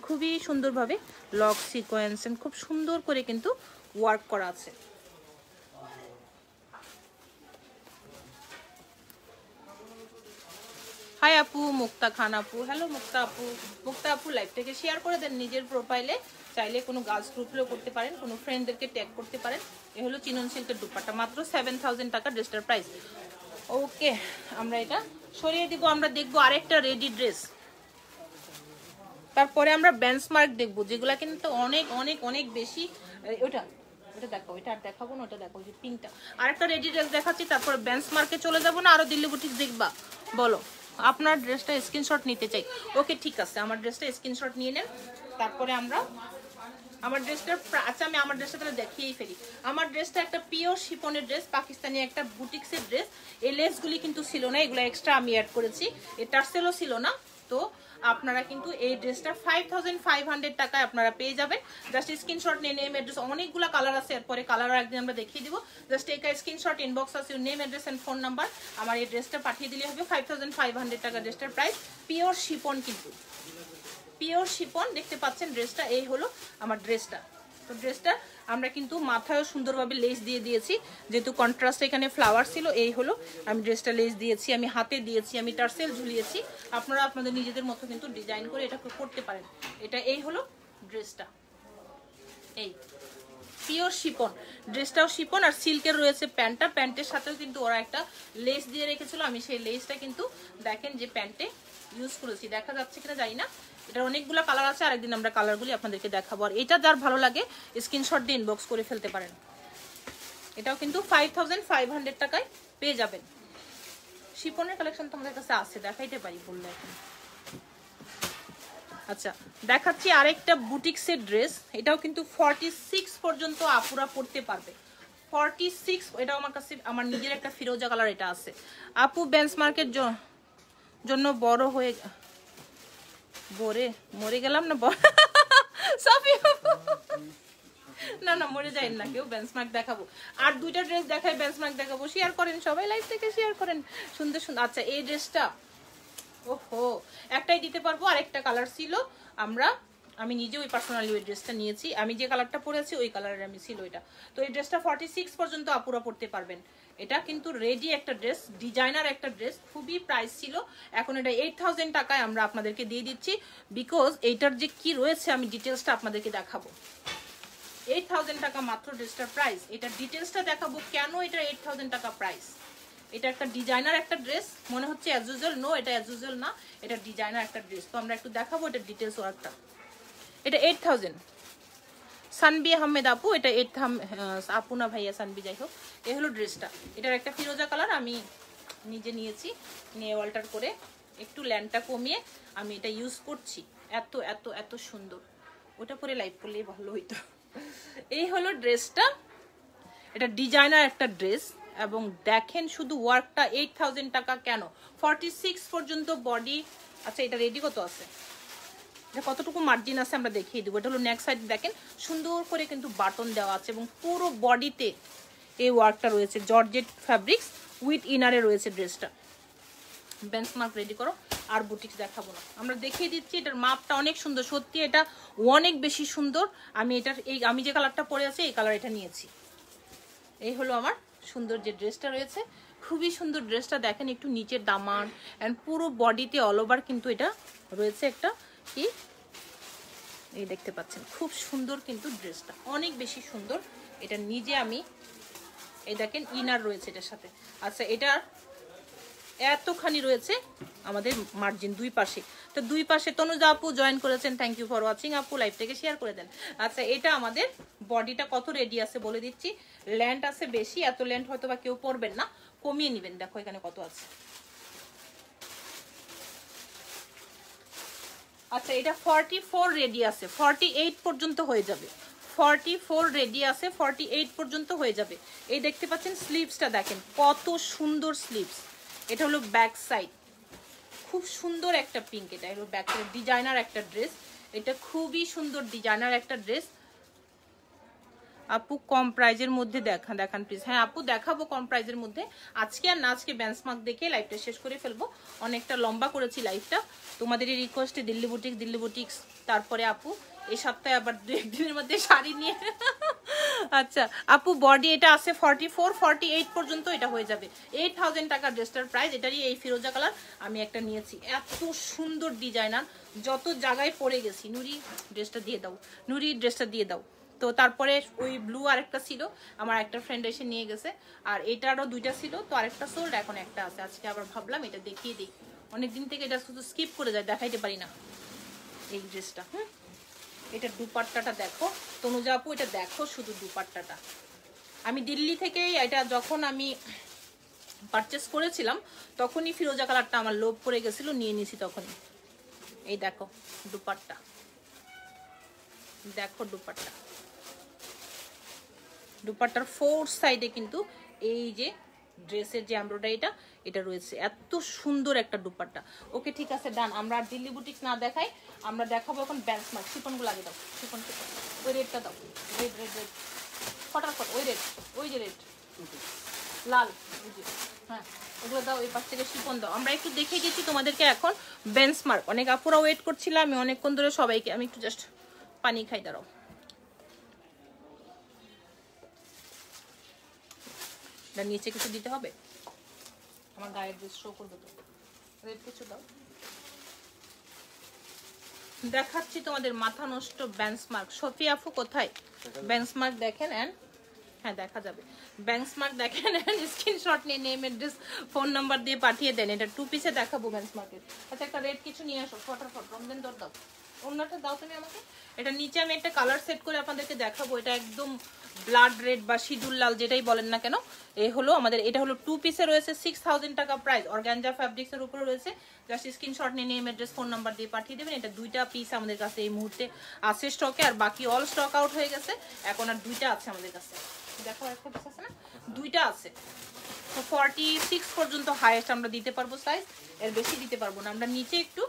খুবই সুন্দরভাবে লক সিকোয়েন্স খুব সুন্দর করে কিন্তু ওয়ার্ক করা আছে। হাই আপু, মুক্তা খান আপু, হ্যালো মুক্তা আপু। মুক্তা আপু লাইভটাকে শেয়ার করে দেন নিজের প্রোফাইলে, চাইলে কোনো গার্লস গ্রুপেও করতে পারেন, কোনো ফ্রেন্ডদেরকে ট্যাগ করতে পারেন। এ হলো চিনন সিল্কের দুপাট্টা, মাত্র 7000 টাকা ড্রেসটার প্রাইস। ওকে আমরা এটা সরিয়ে দিব। আমরা দেখবো আরেকটা রেডি ড্রেস, তারপরে আমরা বেঞ্চমার্ক দেখবো, যেগুলা কিন্তু অনেক অনেক অনেক বেশি। ওটা দেখো, এটা আর দেখাবো না, ওটা দেখো যে পিঙ্কটা। আরেকটা রেডি ড্রেস দেখাচ্ছি, তারপরে বেঞ্চমার্কে চলে যাবো না, আরো দিল্লি বুটিক দেখবা? বলো আপনার ড্রেসটা স্ক্রিনশট নিতে চাই। ওকে ঠিক আছে, আমার ড্রেসটা স্ক্রিনশট নিয়ে নেন। তারপরে আমরা আমার ড্রেসটার আচ্ছা আমি আমার ড্রেসটা তাহলে দেখিয়েই ফেলি। আমার ড্রেসটা একটা পিওর শিফনের ড্রেস, পাকিস্তানি একটা বুটিক্সের ড্রেস। এই লেসগুলি কিন্তু ছিল না, এগুলো এক্সট্রা আমি অ্যাড করেছি। এই টার্সেলও ছিল না। তো আপনারা কিন্তু এই ড্রেসটা 5500 টাকায় আপনারা পেয়ে যাবেন। জাস্ট স্ক্রিনশট নিয়ে নেম অ্যাড্রেস, অনেকগুলো কালার আছে, এরপরে কালারও একদিন আমরা দেখিয়ে দিব। জাস্ট এই স্ক্রিনশট ইনবক্স আছে name address and phone number, আমার এই ড্রেসটা পাঠিয়ে দিলে হবে। 5500 টাকা ড্রেসটার প্রাইস। পিওর শিফন, কিন্তু পিওর শিফন। দেখতে পাচ্ছেন ড্রেসটা, এই হলো আমার ড্রেসটা। তো ড্রেসটা আমরা কিন্তু মাথায়ও সুন্দরভাবে লেস দিয়ে দিয়েছি, যেহেতু কন্ট্রাস্ট এখানে ফ্লাওয়ার ছিল। এই হলো আমি ড্রেসটা লেস দিয়েছি, আমি হাতে দিয়েছি, আমি টার্সেল ঝুলিয়েছি। আপনারা আপনাদের নিজেদের মতো কিন্তু ডিজাইন করে এটা করতে পারেন। এটা এই হলো ড্রেসটা, এই পিওর শিফন। ড্রেসটাও শিফন, আর সিল্কের রয়েছে প্যান্টটা। প্যান্টের সাথেও কিন্তু ওরা একটা লেস দিয়ে রেখেছিল, আমি সেই লেসটা কিন্তু দেখেন যে প্যান্টে ইউজ করেছি। দেখা যাচ্ছে কিনা জানি না। এটা অনেকগুলো কালার আছে, আরেকদিন আমরা কালারগুলি আপনাদেরকে দেখাবো। আর এটা যার ভালো লাগে স্ক্রিনশট দিয়ে ইনবক্স করে ফেলতে পারেন। এটাও কিন্তু 5500 টাকায় পেয়ে যাবেন। শিফনের কালেকশন তো আমাদের কাছে আছে, দেখাইতে পারি বললে এখন। আচ্ছা দেখাচ্ছি আরেকটা বুটিক্সের ড্রেস, এটাও কিন্তু 46 পর্যন্ত আপুরা পড়তে পারবে। 46, এটাও আমার কাছে আমার নিজের একটা ফিরোজা কালার এটা আছে। আপু বেঞ্চমার্কের জন্য বড় হয়ে মরে গেলাম না না না মরে যাই না কেউ, বেঞ্চমার্ক দেখাবো। আর দুইটা ড্রেস দেখাই, বেঞ্চমার্ক দেখাবো। শেয়ার করেন সবাই, লাইভ থেকে শেয়ার করেন, সুন্দর সুন্দর। আচ্ছা এই ড্রেসটা ওহো একটাই দিতে পারবো, আরেকটা কালার ছিল। আমরা আমি নিজে ওই পার্সোনালি ওই ড্রেসটা নিয়েছি, আমি যে কালারটা পরেছি ওই কালারের আমি ছিল এটা। তো এই ড্রেসটা 46 পর্যন্ত আপুরা পড়তে পারবেন। এটা কিন্তু রেডি একটা ড্রেস, ডিজাইনার একটা ড্রেস, খুবই প্রাইস ছিল। এখন এটা 8000 টাকায় আমরা আপনাদেরকে দিয়ে দিচ্ছি, বিকজ এইটার যে কি রয়েছে আমি ডিটেলসটা আপনাদেরকে দেখাবো। 8000 টাকা মাত্র ড্রেসটার প্রাইস। এটার ডিটেলসটা দেখাবো কেন এটা 8000 টাকা প্রাইস। এটা একটা ডিজাইনার একটা ড্রেস, মনে হচ্ছে অ্যাজ ইউজুয়াল, নো এটা অ্যাজ ইউজুয়াল না, এটা ডিজাইনার একটা ড্রেস। তো আমরা একটু দেখাবো এটার ডিটেলস ওয়ার্কটা। এটা 8000। সানবি আহমেদ আপু, এটা আপু না ভাইয়া, সানবি যাই হোক, এ হলো ড্রেসটা। এটার একটা ফিরোজা কালার আমি নিজে নিয়েছি, নিয়ে অল্টার করে একটু ল্যান্ডটা কমিয়ে আমি এটা ইউজ করছি। এত এত এত সুন্দর, ওটা পরে লাইভ করলেই ভালো হইতো। এই হলো ড্রেসটা, এটা ডিজাইনার একটা ড্রেস। এবং দেখেন শুধু ওয়ার্কটা 8000 টাকা কেন, 46 পর্যন্ত বডি। আচ্ছা এটা রেডি কত আছে, এটা কতটুকু মার্জিন আছে আমরা দেখিয়ে দিব। এটা হলো নেক সাইড, দেখেন সুন্দর করে কিন্তু বাটন দেওয়া আছে এবং পুরো বডিতে এই ওয়ার্কটা রয়েছে। জর্জেট ফ্যাব্রিক্স উইথ ইনারে রয়েছে ড্রেসটা। বেঞ্চমার্ক রেডি করো, আর বুটিক্স দেখাবো না, আমরা দেখিয়ে দিচ্ছি। এটার মাপটা অনেক সুন্দর, সত্যি এটা অনেক বেশি সুন্দর। আমি এটার আমি যে কালারটা পরে আছি এই কালার এটা নিয়েছি। এই হলো আমার সুন্দর যে ড্রেসটা রয়েছে, খুবই সুন্দর ড্রেসটা। দেখেন একটু নিচের দামান অ্যান্ড পুরো বডিতে অল ওভার কিন্তু এটা রয়েছে একটা কি, এই দেখতে পাচ্ছেন খুব সুন্দর কিন্তু ড্রেসটা, অনেক বেশি সুন্দর। এটা নিজে আমি এই দেখেন ইনার রয়েছে এটার সাথে। আচ্ছা এটার এতখানি রয়েছে আমাদের মার্জিন দুই পাশে। তো দুই পাশে তনুজা আপু জয়েন করেছেন, থ্যাংক ইউ ফর ওয়াচিং আপু, লাইভটাকে শেয়ার করে দেন। আচ্ছা এটা আমাদের বডিটা কত রেডি আছে বলে দিচ্ছি। ল্যান্ড আছে বেশি, এত ল্যান্ড হয়তো বা কেউ পরবেন না, কমিয়ে নেবেন। দেখো এখানে কত আছে। আচ্ছা এটা 44 রেডি আছে, 48 পর্যন্ত হয়ে যাবে। 44 রেডি আছে, 48 পর্যন্ত হয়ে যাবে। এই দেখতে পাচ্ছেন স্লিভসটা, দেখেন কত সুন্দর স্লিভস। এটা হলো ব্যাক সাইড, খুব সুন্দর একটা পিঙ্ক। এটা হলো ব্যাক সাইড, ডিজাইনার একটা ড্রেস, এটা খুবই সুন্দর ডিজাইনার একটা ড্রেস। আপু কম প্রাইজের মধ্যে দেখান প্লিজ। হ্যাঁ আপু দেখাবো কম প্রাইজের মধ্যে। আজকে আর না, আজকে বেঞ্চমার্ক দেখে লাইভটা শেষ করে ফেলবো, অনেকটা লম্বা করেছি লাইভটা। তোমাদের এই রিকোয়েস্টে দিল্লি বুটিক্স, তারপরে আপু এই সপ্তাহে আবার 2-1 দিনের মধ্যে শাড়ি নিয়ে। আচ্ছা আপু বডি এটা আছে 44, 48 পর্যন্ত এটা হয়ে যাবে। 8000 টাকা ড্রেসটার প্রাইস। এটারই এই ফিরোজা কালার আমি একটা নিয়েছি, এত সুন্দর ডিজাইনার, যত জায়গায় পরে গেছি। নুরি ড্রেসটা দিয়ে দাও, নুরি ড্রেসটা দিয়ে দাও। তো তারপরে ওই ব্লু আরেকটা ছিল, আমার একটা ফ্রেন্ড এসে নিয়ে গেছে, আর এটারও 2টা ছিল, তো আরেকটা সোল্ড, এখন একটা আছে। আজকে আবার ভাবলাম এটা দেখিয়ে দিই, অনেকদিন থেকে এটা শুধু স্কিপ করে যায়, দেখাইতে পারি না এই ড্রেসটা। এটা দুপাট্টাটা দেখো তনুজা আপু, এটা দেখো শুধু দুপাট্টাটা। আমি দিল্লি থেকে এটা যখন আমি পারচেস করেছিলাম তখনই ফিরোজা কালারটা আমার লোভ পড়ে গেছিল, নিয়ে নিয়েছি তখনই। এই দেখো দুপাট্টা, দেখো দুপাট্টা, দুপাট্টার 4 সাইডে কিন্তু এই যে ড্রেসের যে এমব্রয়ডারিটা এটা রয়েছে, এত সুন্দর একটা দুপাট্টা। ওকে ঠিক আছে ডান, আমরা আর দিল্লি বুটিক্স না দেখাই, আমরা দেখাবো এখন বেঞ্চমার্ক। শিপনগুলো আগে দাও, শিপন ওই রেডটা দাও, রেড রেড রেড ফটাফট, ওই রেড, ওই যে রেড লাল, হ্যাঁ ওগুলো দাও, এই পাশ থেকে শিপন দাও। আমরা একটু দেখে গেছি তোমাদেরকে এখন বেঞ্চমার্ক। অনেক আপুরা ওয়েট করছিলাম, আমি অনেকক্ষণ ধরে সবাইকে, আমি একটু জাস্ট পানি খাই, দাঁড়াও। নিচে কিছু দিতে হবে, আমার গায়ের ড্রেস শো করবে তো, রেড কিছু দাও। দেখাচ্ছি তোমাদের মাথা নষ্ট বেঞ্চমার্ক। সফিয়া আপু কোথায়? বেঞ্চমার্ক দেখেন এন্ড হ্যাঁ দেখা যাবে। বেঞ্চমার্ক দেখেন এন্ড স্ক্রিনশট নিয়ে নেম অ্যাড্রেস ফোন নাম্বার দিয়ে পাঠিয়ে দেন। এটা 2 পিসে দেখাবো বেঞ্চমার্কের। আচ্ছা একটা রেড কিছু নিয়ে আসো ফটাফট, রমজান দর দাও, অন্যটা দাও তুমি আমাকে। এটা নিচে আমি একটা কালার সেট করে আপনাদেরকে দেখাবো, এটা একদম ব্লাড রেড বা সিঁদুর লাল যেটাই বলেন না কেন। এই হলো আমাদের, এটা হলো 2 পিসে রয়েছে, 6000 টাকা প্রাইস, অর্গানজা ফ্যাব্রিক্স এর উপরে রয়েছে। জাস্ট স্ক্রিনশট নিয়ে নেম অ্যাড্রেস ফোন নাম্বার দিয়ে পাঠিয়ে দেবেন। এটা 2টা পিস আমাদের কাছে এই মুহূর্তে আছে স্টকে, আর বাকি অল স্টক আউট হয়ে গেছে। এখন আর 2টা আছে আমাদের কাছে, দেখো একটা পিস আছে না, 2টা আছে। তো 46 পর্যন্ত হাইয়েস্ট আমরা দিতে পারবো সাইজ, এর বেশি দিতে পারবো না। আমরা নিচে একটু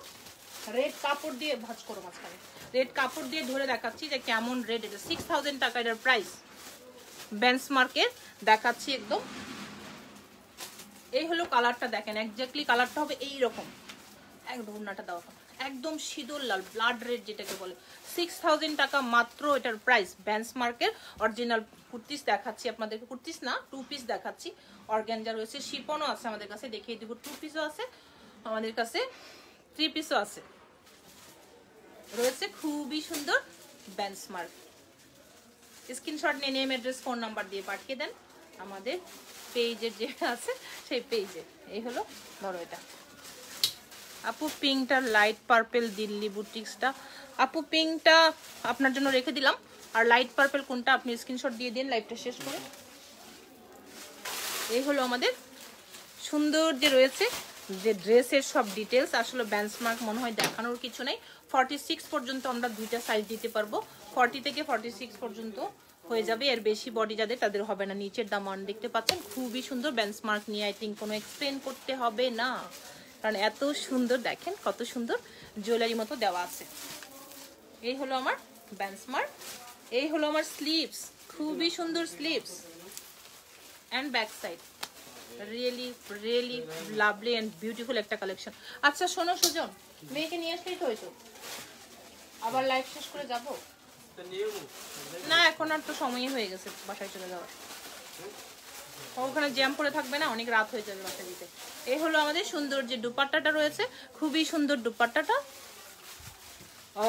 রেড কাপড় দিয়ে ভাঁজ করো মাঝখানে, রেড কাপড় দিয়ে ধরে দেখাচ্ছি যে কেমন রেড। এটা 6000 টাকা এটার প্রাইস, বেঞ্চমার্কের দেখাচ্ছি একদম। এই হলো কালারটা, দেখেন এক্স্যাক্টলি কালারটা হবে এই রকম। একদম ওড়নাটা দাও, একদম সিঁদুর লাল ব্লাড রেড যেটাকে বলে। 6000 টাকা মাত্র এটার প্রাইস। বেঞ্চমার্কের অরিজিনাল কুর্তিস দেখাচ্ছি আপনাদেরকে, কুর্তিস না 2 পিস দেখাচ্ছি। অর্গানজা রয়েছে, শিপনও আছে আমাদের কাছে, দেখিয়ে দিব। 2 পিসও আছে আমাদের কাছে, 3 পিসও আছে রয়েছে। খুবই সুন্দর বেঞ্চমার্ক। স্ক্রিনশট নিয়ে নেম, অ্যাড্রেস, ফোন নাম্বার দিয়ে পাঠিয়ে দেন আমাদের পেজের যে আছে সেই পেজে। এই হলো ধরো এটা আপু পিঙ্কটা লাইট পার্পেল দিল্লি বুটিক্সটা। আপু পিঙ্কটা আপনার জন্য রেখে দিলাম, আর লাইট পার্পেল কোনটা আপনি স্ক্রিনশট দিয়ে দিন লাইভটা শেষ করে। এই হলো আমাদের সুন্দর যে রয়েছে যে ড্রেসের সব ডিটেলস। আসলে বেঞ্চমার্ক মনে হয় দেখানোর কিছু নেই। 46 পর্যন্ত আমরা দুইটা সাইজ দিতে পারবো, 40 থেকে 46 পর্যন্ত হয়ে যাবে। এর বেশি বডি যাদের তাদের হবে না। নিচের দামান দেখতে পাচ্ছেন, খুবই সুন্দর। বেঞ্চমার্ক নিয়ে আই থিঙ্ক কোনো এক্সপ্লেন করতে হবে না, কারণ এত সুন্দর, দেখেন কত সুন্দর জুয়েলারি মতো দেওয়া আছে। এই হলো আমার বেঞ্চমার্ক। এই হলো আমার স্লিভস, খুবই সুন্দর sleeves and back side. Really really lovely and beautiful একটা কালেকশন। আচ্ছা শোনো সুজন, মেয়েকে নিয়ে আসলেই তো হইতো, আবার লাইভ শেষ করে যাব না, এখন আর তো সময়ই হয়ে গেছে বাসায় চলে যাওয়ার। ওখানে জ্যাম পড়ে থাকবে না, অনেক রাত হয়ে যাবে বাসা দিতে। এই হলো আমাদের সুন্দর যে দুপাট্টাটা রয়েছে, খুবই সুন্দর দুপাট্টাটা,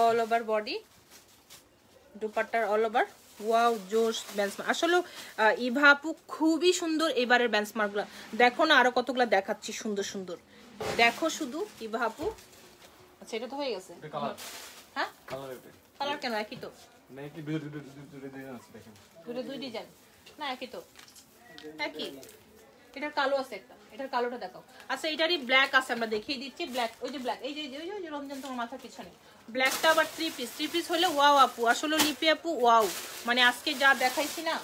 অল ওভার বডি দুপাট্টার অল ওভার। ওয়াও জোশ বেঞ্চমার্ক। আসলে ইভা আপু খুবই সুন্দর এবারের বেঞ্চমার্কগুলো। দেখো না আরো কতগুলো দেখাচ্ছি সুন্দর সুন্দর, দেখো শুধু ইভা আপু। আচ্ছা এটা তো হয়ে গেছে। হ্যাঁ কালার কেন একই তো, দুই ডিজাইন না একই তো, একই। এটার কালো আছে একটা, এটার কালোটা দেখাও। আচ্ছা এটারই ব্ল্যাক আছে, আমরা দেখিয়ে দিচ্ছি ব্ল্যাক। ওই যে ব্ল্যাক, এই যে রমজান তোমার মাথার পিছনে ব্ল্যাকটা আবার 3 পিস। 3 পিস হলে ওয়াও আপু, আসলে লিপি আপু ওয়াও, মানে আজকে যা দেখাইছি না।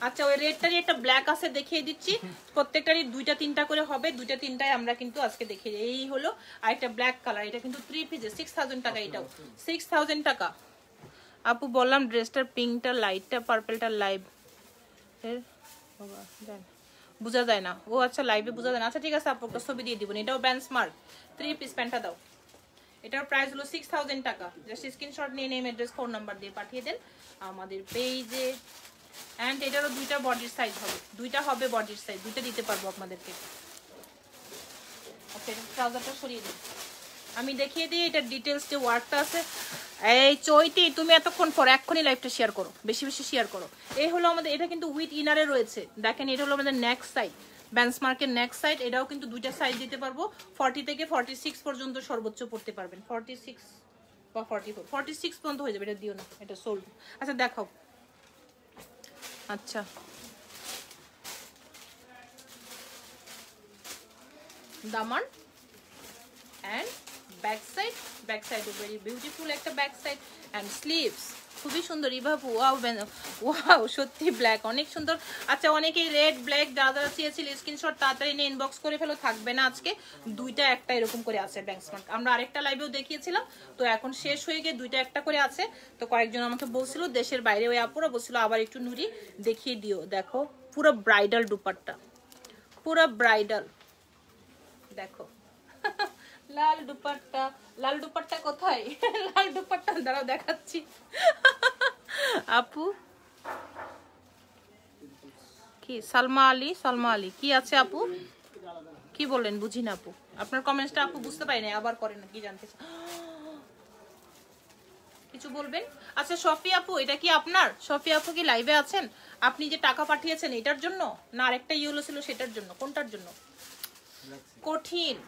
আচ্ছা ওই রেডটারই একটা ব্ল্যাক আছে, দেখিয়ে দিচ্ছি। প্রত্যেকটারই 2টা 3টা করে হবে, 2টা 3টায় আমরা কিন্তু আজকে দেখিয়ে। এই হলো আরেকটা ব্ল্যাক কালার, এটা কিন্তু 3 পিসে 6000 টাকা। এটাও 6000 টাকা আপু। বললাম ড্রেসটার পিঙ্কটা লাইটটা পার্পেলটা লাইভ এর বোঝা যায় না। ও আচ্ছা লাইভে বোঝা যায় না। আচ্ছা ঠিক আছে আপু একটা ছবি দিয়ে দিবেন। এটাও বেঞ্চমার্ক 3 পিস, প্যান্টটা দাও। এটার প্রাইস হলো 6000 টাকা। জাস্ট স্ক্রিনশট নিয়ে নেম, অ্যাড্রেস, ফোন নাম্বার দিয়ে পাঠিয়ে দেন আমাদের পেজে। এন্ড এটারও 2টা বডির সাইজ হবে, 2টা হবে বডির সাইজ, 2টা দিতে পারবো আপনাদেরকে। আচ্ছা এটা ট্রাউজারটা সরিয়ে দিন, আমি দেখিয়ে দিই এটার ডিটেলস যে ওয়ার্কটা আছে। এই চৈতি তুমি এতক্ষণ পর এক্ষুনি লাইভটা শেয়ার করো, বেশি বেশি শেয়ার করো। এই হলো আমাদের, এটা কিন্তু উইথ ইনারে রয়েছে। দেখেন এটা হলো আমাদের নেক সাইড, বেঞ্চমার্কের নেক সাইড। এটাও কিন্তু 2টা সাইজ দিতে পারবো, 40 থেকে 46 পর্যন্ত সর্বোচ্চ পড়তে পারবেন। 46 বা 44, 46 পর্যন্ত হয়ে যাবে। এটা দিও না, এটা সোল্ড। আচ্ছা দেখাও। আচ্ছা দামান and back side, back side very beautiful একটা back side and sleeves খুবই সুন্দর। ইভাবু ওয়াও ওয়াও সত্যি ব্ল্যাক অনেক সুন্দর। আচ্ছা অনেকেই রেড ব্ল্যাক যারা চেয়েছিল স্ক্রিনশট তাড়াতাড়ি নিয়ে ইনবক্স করে ফেলো, থাকবে না আজকে। 2টা একটা এরকম করে আছে বেঞ্চমার্ক, আমরা আরেকটা লাইভেও দেখিয়েছিলাম, তো এখন শেষ হয়ে গিয়ে 2টা একটা করে আছে। তো কয়েকজন আমাকে বলছিল দেশের বাইরে, ওই আপুরা বলছিল আবার একটু নুরি দেখিয়ে দিও। দেখো পুরো ব্রাইডাল দুপাট্টা, পুরো ব্রাইডাল। দেখো লাল দুপাট্টা, লাল দুপাট্টা কোথায়? লাল দুপাট্টা দাঁড়াও দেখাচ্ছি। আপু কি সালমা আলী, সালমা আলী কি আছে আপু? কি বলেন বুঝি না আপু, আপনার কমেন্টসটা আপু বুঝতে পারি না, আবার করেন কি জানতে কিছু বলবেন? আচ্ছা শফি আপু এটা কি আপনার? শফি আপু কি লাইভে আছেন? আপনি যে টাকা পাঠিয়েছেন এটার জন্য না আরেকটা ইয়েলো ছিল সেটার জন্য? কোনটার জন্য? কঠিন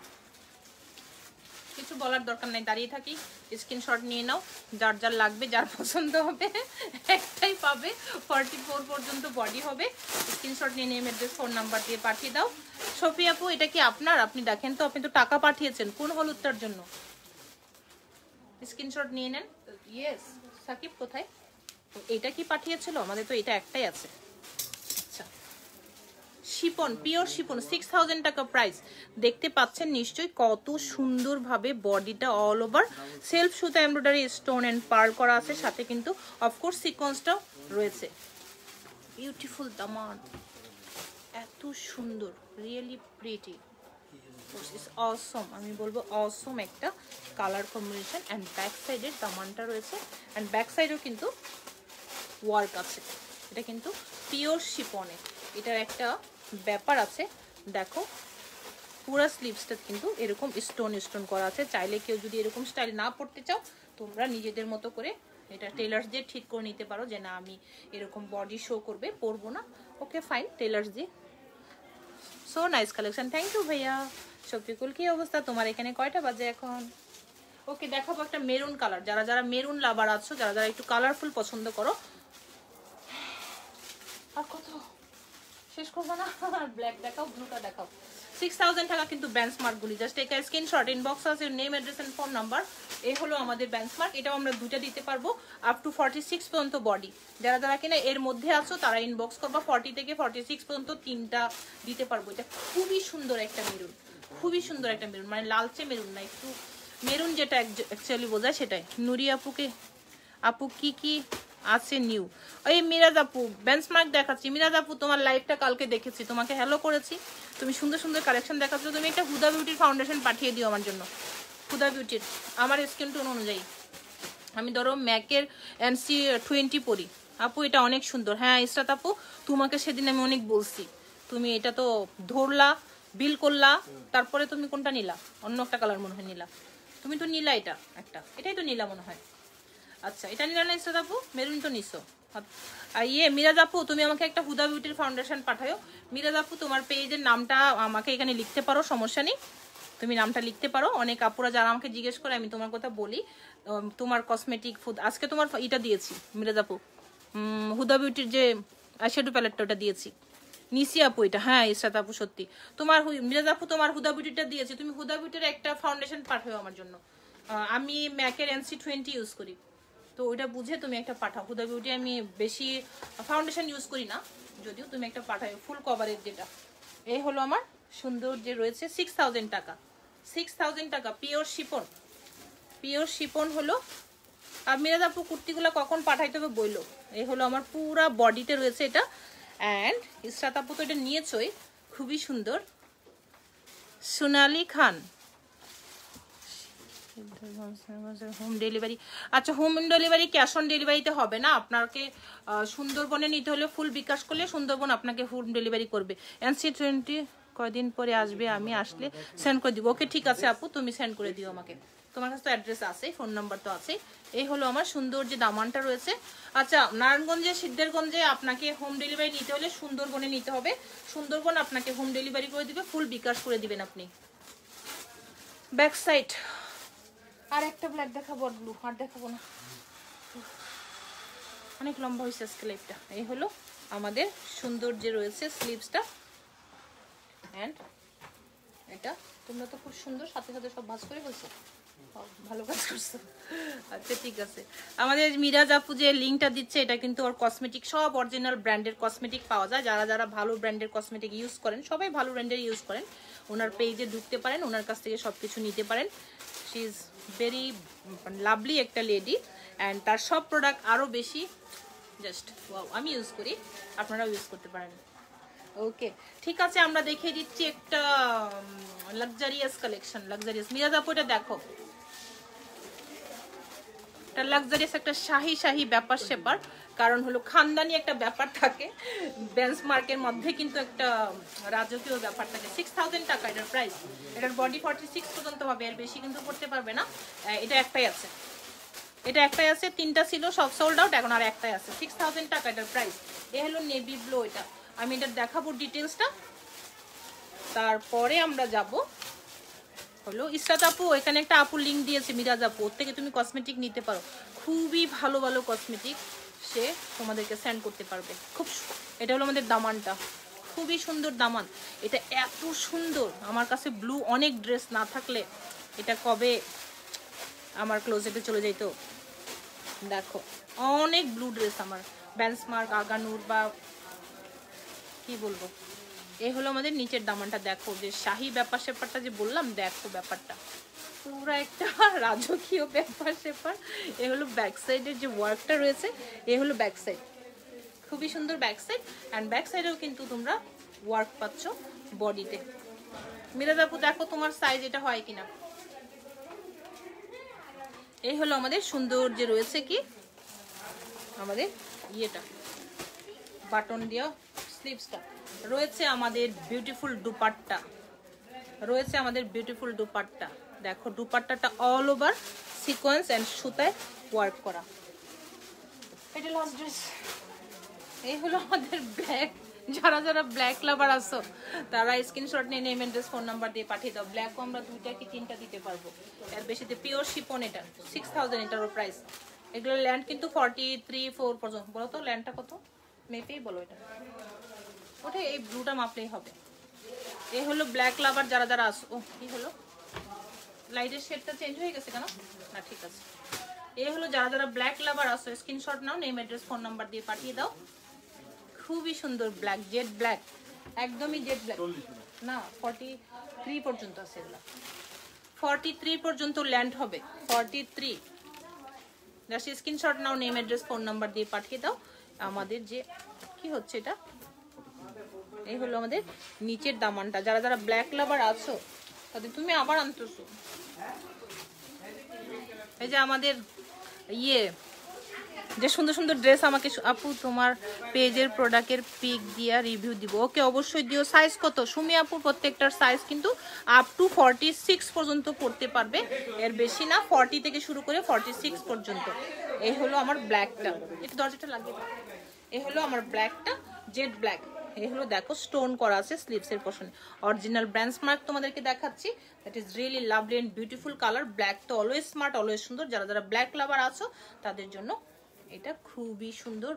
কিছু বলার দরকার নাই, দাঁড়িয়ে থাকি। স্ক্রিনশট নিয়ে নাও, যার যার লাগবে, যার পছন্দ হবে একটাই পাবে। 44 পর্যন্ত বডি হবে। স্ক্রিনশট নিয়ে নেম, অ্যাড্রেস, ফোন নাম্বার দিয়ে পাঠিয়ে দাও। শফি আপু এটা কি আপনার? আপনি দেখেন তো, আপনি তো টাকা পাঠিয়েছেন, কোন হলুদটার জন্য? স্ক্রিনশট নিয়ে নেন। ইয়েস সাকিব কোথায়? এটা কি পাঠিয়েছিল? আমাদের তো এটা একটাই আছে। আচ্ছা শিপন, পিওর শিপন 6000 টাকা প্রাইস। দেখতে পাচ্ছেন নিশ্চয়ই কত সুন্দরভাবে বডিটা অল ওভার সেলফ সুতা এমব্রয়ডারি স্টোন এন্ড পার্ল করা আছে, সাথে কিন্তু অফকোর্স সিকোয়েন্সটাও রয়েছে। বিউটিফুল দামান, এত সুন্দর, রিয়েলি প্রিটি। ইটস অসম, আমি বলবো অসম একটা কালার কম্বিনেশন। অ্যান্ড ব্যাক সাইডের দামানটা রয়েছে, অ্যান্ড ব্যাক সাইডেও কিন্তু ওয়ার্ক আছে। এটা কিন্তু পিওর শিফনে, এটার একটা ব্যাপার আছে। দেখো পুরো স্লিভসটা কিন্তু এরকম স্টোন স্টোন করা আছে। চাইলে কেউ যদি এরকম স্টাইল না পড়তে চাও, তোমরা নিজেদের মতো করে এটা টেলার্স দিয়ে ঠিক করে নিতে পারো যে না আমি এরকম বডি শো করবে, পরবো না। ওকে ফাইন, টেলার্স দিয়ে। So nice collection, thank you ভাইয়া। শফিকুল কি অবস্থা তোমার? এখানে কয়টা বাজে এখন? ওকে দেখাবো একটা মেরুন কালার। যারা যারা মেরুন লাভার আছো, যারা যারা একটু কালারফুল পছন্দ করো, আর কত শেষ করবো না, ব্ল্যাক দেখাও, ব্লুটা দেখাও। 6000 টাকা কিন্তু বেঞ্চমার্ক গুলি। Just take a screenshot, inbox আছে name, address and phone number. এই হলো আমাদের বেঞ্চমার্ক। এটাও আমরা দুটো দিতে পারবো, আপ টু 46 পর্যন্ত বডি। যারা যারা কিনা এর মধ্যে আছো তারা ইনবক্স করবা। 40 থেকে 46 পর্যন্ত তিনটা দিতে পারবো। এটা খুবই সুন্দর একটা মেরুন, খুবই সুন্দর একটা মেরুন, মানে লালচে মেরুন না, একটু মেরুন যেটা অ্যাকচুয়ালি বোঝায় সেটাই। নুরি আপুকে, আপু কি কি আছে নিউ? ওই মিরাজ আপু বেঞ্চমার্ক দেখাচ্ছি। মিরাজ আপু তোমার লাইভটা কালকে দেখেছি, তোমাকে হ্যালো করেছি, তুমি সুন্দর সুন্দর কালেকশন দেখাচ্ছ। তুমি একটা হুদা বিউটির ফাউন্ডেশন পাঠিয়ে দিও আমার জন্য, হুদা বিউটির, আমার স্কিন টোন অনুযায়ী। আমি ধরো ম্যাকের NC20 পরি। আপু এটা অনেক সুন্দর। হ্যাঁ ইসরাত আপু, তোমাকে সেদিন আমি অনেক বলছি, তুমি এটা তো ধরলা, বিল করলা, তারপরে তুমি কোনটা নিলা? অন্য একটা কালার মনে হয় নিলা, তুমি তো নিলা এটা একটা, এটাই তো নিলা মনে হয়। আচ্ছা এটা নিলা না ইসরাত আপু? মেরুন তো নিছো। আর মিরাজ আপু তুমি আমাকে একটা হুদা বিউটির ফাউন্ডেশন পাঠাও। মিরাজ আপু তোমার পেজের নামটা আমাকে এখানে লিখতে পারো, সমস্যা নেই, তুমি নামটা লিখতে পারো। অনেক আপুরা যারা আমাকে জিজ্ঞেস করে আমি তোমার কথা বলি। তোমার কসমেটিক ফুড আজকে তোমার এটা দিয়েছি মিরাজ আপু, হুদা বিউটির যে আইশ্যাডো প্যালেটটা ওটা দিয়েছি, নিসি আপু এটা। হ্যাঁ ইসরাত আপু সত্যি, তোমার মিরাজ আপু তোমার হুদা বিউটিটা দিয়েছি, তুমি হুদা বিউটির একটা ফাউন্ডেশন পাঠাও আমার জন্য। আমি ম্যাকের NC20 ইউজ করি, তো ওইটা বুঝে তুমি একটা পাঠাও। হুদা বিউটি আমি বেশি ফাউন্ডেশন ইউজ করি না, যদিও তুমি একটা পাঠাও ফুল কভারের যেটা। এই হলো আমার সুন্দর যে রয়েছে 6000 টাকা, 6000 টাকা পিওর শিপন, পিওর শিপন হলো। আর মিরাজ আপু কুর্তিগুলো কখন পাঠাইতে হবে বইলো। এই হলো আমার পুরা বডিতে রয়েছে এটা। অ্যান্ড ইসরাত আপু তো এটা নিয়েছই, খুবই সুন্দর। সোনালি খান হোম ডেলিভারি, আচ্ছা হোম ডেলিভারি ক্যাশ অন ডেলিভারিতে হবে না, আপনাকে সুন্দরবনে নিতে হলে ফুল বিকাশ করলে সুন্দরবন আপনাকে হোম ডেলিভারি করবে। NC20 কয়দিন পরে আসবে, আমি আসলে সেন্ড করে দিব। ওকে ঠিক আছে আপু, তুমি সেন্ড করে দিও আমাকে, তোমার কাছে তো অ্যাড্রেস আছে, ফোন নাম্বার তো আছে। এই হলো আমার সুন্দর যে দামানটা রয়েছে। আচ্ছা নারায়ণগঞ্জে সিদ্ধেরগঞ্জে আপনাকে হোম ডেলিভারি নিতে হলে সুন্দরবনে নিতে হবে, সুন্দরবন আপনাকে হোম ডেলিভারি করে দিবে, ফুল বিকাশ করে দিবেন আপনি। ব্যাক সাইড আর একটা ব্ল্যাক দেখাবো, ব্লু আর দেখাবো না, অনেক লম্বা হয়েছে আজকে লাইফটা। এই হলো আমাদের সুন্দর যে রয়েছে স্লিভসটা। অ্যান্ড এটা তোমরা তো খুব সুন্দর সাথে সাথে সব ভাঁজ করে বলছো, ভালো কাজ করছো। আচ্ছা ঠিক আছে, আমাদের মিরাজ আপু যে লিঙ্কটা দিচ্ছে এটা কিন্তু ওর কসমেটিক, সব অরিজিনাল ব্র্যান্ডের কসমেটিক পাওয়া যায়। যারা যারা ভালো ব্র্যান্ডের কসমেটিক ইউজ করেন, সবাই ভালো ব্র্যান্ডের ইউজ করেন, ওনার পেজে ঢুকতে পারেন, ওনার কাছ থেকে সব কিছু নিতে পারেন। শি ইজ ভেরি লাভলি একটা লেডি, অ্যান্ড তার সব প্রোডাক্ট আরও বেশি জাস্ট ওয়াও, আমি ইউজ করি, আপনারাও ইউজ করতে পারেন। ওকে ঠিক আছে, আমরা দেখিয়ে দিচ্ছি একটা লাক্সারিয়াস কালেকশন। লাক্সারিয়াস মিরাজ আপু এটা দেখো, এটা লাক্সারিয়াস একটা শাহি শাহি ব্যাপার স্যাপার, কারণ হলো খানদানি একটা ব্যাপার থাকে বেঞ্চমার্কের মধ্যে, কিন্তু একটা রাজকীয় ব্যাপার থাকে। 6000 টাকা এটার প্রাইস, এটার বডি 46 পর্যন্ত হবে, এর বেশি কিন্তু করতে পারবে না। এটা একটাই আছে, এটা একটাই আছে, তিনটা ছিল সব সোল্ড আউট, এখন আর একটাই আছে। 6000 টাকা এটার প্রাইস। এ হলো নেভি ব্লু, এটা আমি এটা দেখাবো ডিটেলসটা, তারপরে আমরা যাব হলো ইসরাত আপু। এখানে একটা আপুর লিঙ্ক দিয়েছে মিরাজ আপু, ওর থেকে তুমি কসমেটিক নিতে পারো, খুবই ভালো ভালো কসমেটিক সে তোমাদেরকে সেন্ড করতে পারবে। খুব এটা হলো আমাদের দামানটা, খুবই সুন্দর দামান, এটা এত সুন্দর। আমার কাছে ব্লু অনেক ড্রেস না থাকলে এটা কবে আমার ক্লোজেটে চলে যাইতো। দেখো অনেক ব্লু ড্রেস আমার, বেঞ্চমার্ক, আগানুর বা কি বলবো। এই হলো আমাদের নিচের দামানটা, দেখো যে শাহী ব্যাপার স্যাপারটা যে বললাম, দেখো ব্যাপারটা পুরো একটা রাজকীয় ব্যাপার স্যাপার। এ হলো ব্যাক সাইডের যে ওয়ার্কটা রয়েছে, এ হলো ব্যাক সাইড, খুবই সুন্দর ব্যাক সাইড। অ্যান্ড ব্যাক সাইডেও কিন্তু তোমরা ওয়ার্ক পাচ্ছ বডিতে, মিরাজ আপু দেখো তোমার সাইজ এটা হয় কিনা। এই হলো আমাদের সুন্দর যে রয়েছে কি আমাদের ইয়েটা বাটন দিয়া স্লিভসটা রয়েছে, আমাদের বিউটিফুল দুপাট্টা রয়েছে, আমাদের বিউটিফুল দুপাট্টা। দেখো দুপাট্টাটা অল ওভার সিকোয়েন্স এন্ড সুতায় ওয়ার্ক করা। এটা লাস্ট ড্রেস। এই হলো আমাদের ব্ল্যাক। যারা যারা ব্ল্যাক লাভার আছো তারা স্ক্রিনশট নিয়ে নেম এন্ড ফোন নাম্বার দিয়ে পাঠিয়ে দাও। ব্ল্যাকও আমরা 2টা কি 3টা দিতে পারবো, এর বেশিতে পিওর শিপন। এটা 6000 এটারও প্রাইস। এগুলো ল্যান্ড কিন্তু 43-4 পর্যন্ত। বলো তো ল্যান্ডটা কত মেপেই বলো। এটা ওটা এই ব্লুটা মাপলেই হবে। এই হলো ব্ল্যাক লাভার যারা যারা আসো। ও কি হলো লাইটের শেডটা চেঞ্জ হয়ে গেছে কেন? না ঠিক আছে। এই হলো যারা যারা ব্ল্যাক লাভার আসো স্ক্রিনশট নাও, নেম অ্যাড্রেস ফোন নাম্বার দিয়ে পাঠিয়ে দাও। খুবই সুন্দর ব্ল্যাক, জেড ব্ল্যাক, একদমই জেড ব্ল্যাক না। 43 পর্যন্ত আছে এগুলো, 43 পর্যন্ত ল্যান্ড হবে। 43 জাস্ট স্ক্রিনশট নাও, নেম অ্যাড্রেস ফোন নাম্বার দিয়ে পাঠিয়ে দাও। আমাদের যে কি হচ্ছে এটা, এই হলো আমাদের নিচের দামানটা। যারা যারা ব্ল্যাক লাভার আছো তাদের তুমি আবার আনতেছো। এই যে আমাদের ইয়ে যে সুন্দর সুন্দর ড্রেস আমাকে আপু তোমার পেজের প্রোডাক্টের পিক দিয়া রিভিউ দিব। ওকে অবশ্যই দিও। সাইজ কত সুমি আপুর? প্রত্যেকটার সাইজ কিন্তু আপ টু 46 পর্যন্ত পড়তে পারবে, এর বেশি না। 40 থেকে শুরু করে 46 পর্যন্ত। এই হলো আমার ব্ল্যাকটা, একটু দরজাটা লাগিয়ে দাও। এই হলো আমার ব্ল্যাকটা, জেড ব্ল্যাক। এই হলো দেখো স্টোন করা আছে স্লিভসের পোর্শনে। অরিজিনাল ব্র্যান্ডস মার্ক তোমাদেরকে দেখাচ্ছি। That is really lovely and beautiful colour. Black তো অলওয়েজ স্মার্ট, অলওয়েজ সুন্দর। যারা যারা ব্ল্যাক লাভার আছো তাদের জন্য এটা খুবই সুন্দর।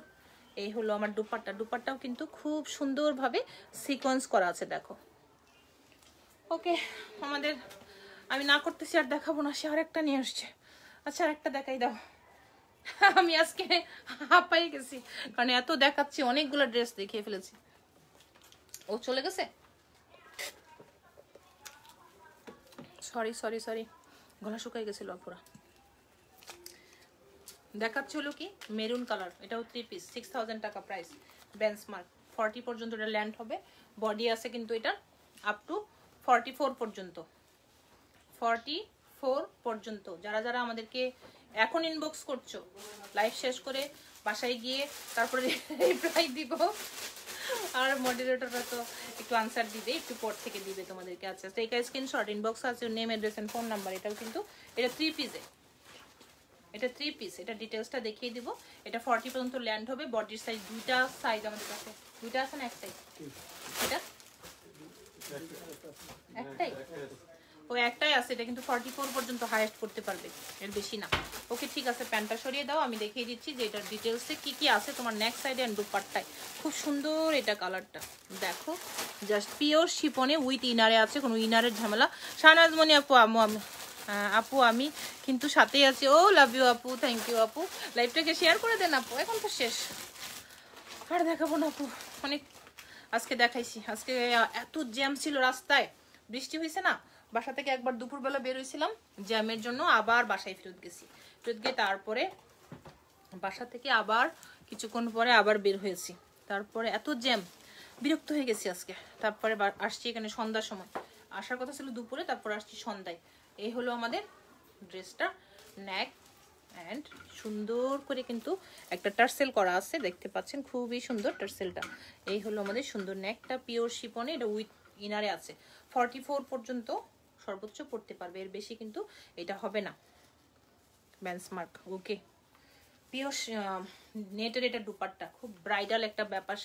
এই হলো আমার দুপাট্টা। দুপাট্টাও কিন্তু খুব সুন্দরভাবে সিকোয়েন্স করা আছে দেখো। ওকে আমাদের আমি না করতেছি আর দেখাবো না, সে আরেকটা নিয়ে আসছে। আচ্ছা আরেকটা দেখাই দাও। আমি আজকে হাঁপাই গেছি কারণ এত দেখাচ্ছি, অনেকগুলো ড্রেস দেখিয়ে ফেলেছি। ও চলে গেছে, সরি সরি সরি, গলা শুকাই গেছিল পুরা। দেখাচ্ছে হলো কি মেরুন কালার। এটাও 3 পিস, 6000 টাকা প্রাইস। বেঞ্চমার্ক 40 পর্যন্ত এটা ল্যান্ড হবে। বডি আছে কিন্তু এটা আপ টু 44 পর্যন্ত। 44 পর্যন্ত। যারা যারা আমাদেরকে এখন ইনবক্স করছো, লাইভ শেষ করে বাসায় গিয়ে তারপরে রিপ্লাই দিব। আর মডারেটররা তো একটু আনসার দিবে, একটু পর থেকে দিবে তোমাদেরকে। আচ্ছা টেক আ স্ক্রিনশট, ইনবক্স আছে name address and phone number. এটাও কিন্তু এটা 3 পিসে, এটা 3 পিস। এটা ডিটেইলসটা দেখিয়ে দিব। এটা 40 পর্যন্ত ল্যান্ড হবে। বডির সাইজ দুইটা সাইজ আমাদের কাছে, দুইটা আছে না একটাই? এটা একটাই, ও একটাই আছে। এটা কিন্তু 44 পর্যন্ত হাইয়েস্ট করতে পারবে, এর বেশি না। ওকে ঠিক আছে, প্যান্টটা সরিয়ে দাও, আমি দেখিয়ে দিচ্ছি যে এটার ডিটেলসে কি কি আছে তোমার নেক্সট সাইডে এন্ড দুপাট্টায়। খুব সুন্দর এটা কালারটা দেখো, জাস্ট পিওর শিপনে উইথ ইনারে আছে, কোনো ইনারের ঝামেলা। শাহনাজ মনি আপু আপু আমি কিন্তু সাথেই আছি। ও লাভ ইউ আপু, থ্যাংক ইউ আপু। লাইভটাকে শেয়ার করে দেন আপু, এখন তো শেষ, আর দেখাবো না আপু। অনেক আজকে দেখাইছি। আজকে এত জ্যাম ছিল রাস্তায়, বৃষ্টি হয়েছে না। বাসা থেকে একবার দুপুরবেলা বের হয়েছিলাম জ্যামের জন্য, আবার বাসায় ফেরত গেছি। ফেরত গিয়ে তারপরে বাসা থেকে আবার কিছুক্ষণ পরে আবার বের হয়েছি। তারপরে এত জ্যাম, বিরক্ত হয়ে গেছি আজকে। তারপরে আসছি এখানে সন্ধ্যার সময়, আসার কথা ছিল দুপুরে, তারপর আসছি সন্ধ্যায়। এই হলো আমাদের ড্রেসটা, নেক অ্যান্ড সুন্দর করে কিন্তু একটা টার্সেল করা আছে, দেখতে পাচ্ছেন খুবই সুন্দর টার্সেলটা। এই হলো আমাদের সুন্দর নেকটা, পিওর শিপনে। এটা উইথ ইনারে আছে। 44 পর্যন্ত সর্বোচ্চ পড়তে পারবে, এর বেশি কিন্তু এটা হবে না। বেঞ্চমার্ক ওকে। পিওর নেটের এটা দুপাট্টা, খুব ব্রাইডাল একটা ব্যাপার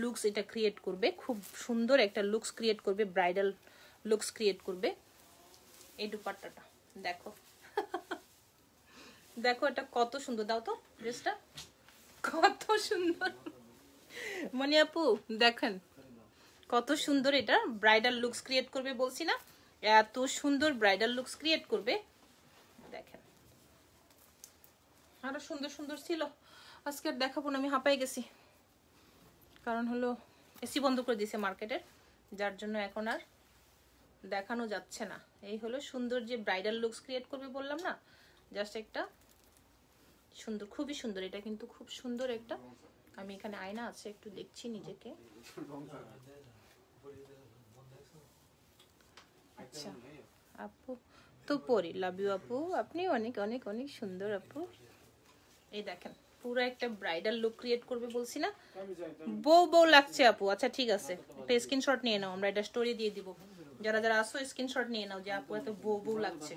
লুকস এটা ক্রিয়েট করবে, খুব সুন্দর একটা লুকস ক্রিয়েট করবে, ব্রাইডাল লুকস ক্রিয়েট করবে এই দুপাট্টাটা। দেখো দেখো এটা কত সুন্দর, দাও তো ড্রেসটা কত সুন্দর। মনি আপু দেখেন কত সুন্দর, এটা ব্রাইডাল লুকস ক্রিয়েট করবে বলছি না, এত সুন্দর ব্রাইডাল লুকস ক্রিয়েট করবে। দেখেন আরো সুন্দর সুন্দর ছিল, আজকে আর দেখাবো না, আমি হাঁপাই গেছি। কারণ হলো এসি বন্ধ করে দিয়েছে মার্কেটের, যার জন্য এখন আর দেখানো যাচ্ছে না। এই হলো সুন্দর যে ব্রাইডাল লুকস ক্রিয়েট করবে বললাম না, জাস্ট একটা সুন্দর, খুবই সুন্দর। এটা কিন্তু খুব সুন্দর একটা, আমি এখানে আয়না আছে একটু দেখছি নিজেকে। আচ্ছা আপু তো পরি, লাভ ইউ আপু, আপনি অনেক অনেক অনেক সুন্দর আপু। এই দেখেন পুরো একটা ব্রাইডাল লুক ক্রিয়েট করবে বলছি না, বউ বউ লাগছে আপু। আচ্ছা ঠিক আছে, একটা স্ক্রিনশট নিয়ে নাও, আমরা এটা স্টোরি দিয়ে দিব। যারা যারা আসো স্ক্রিনশট নিয়ে নাও যে আপু এত বউ বউ লাগছে।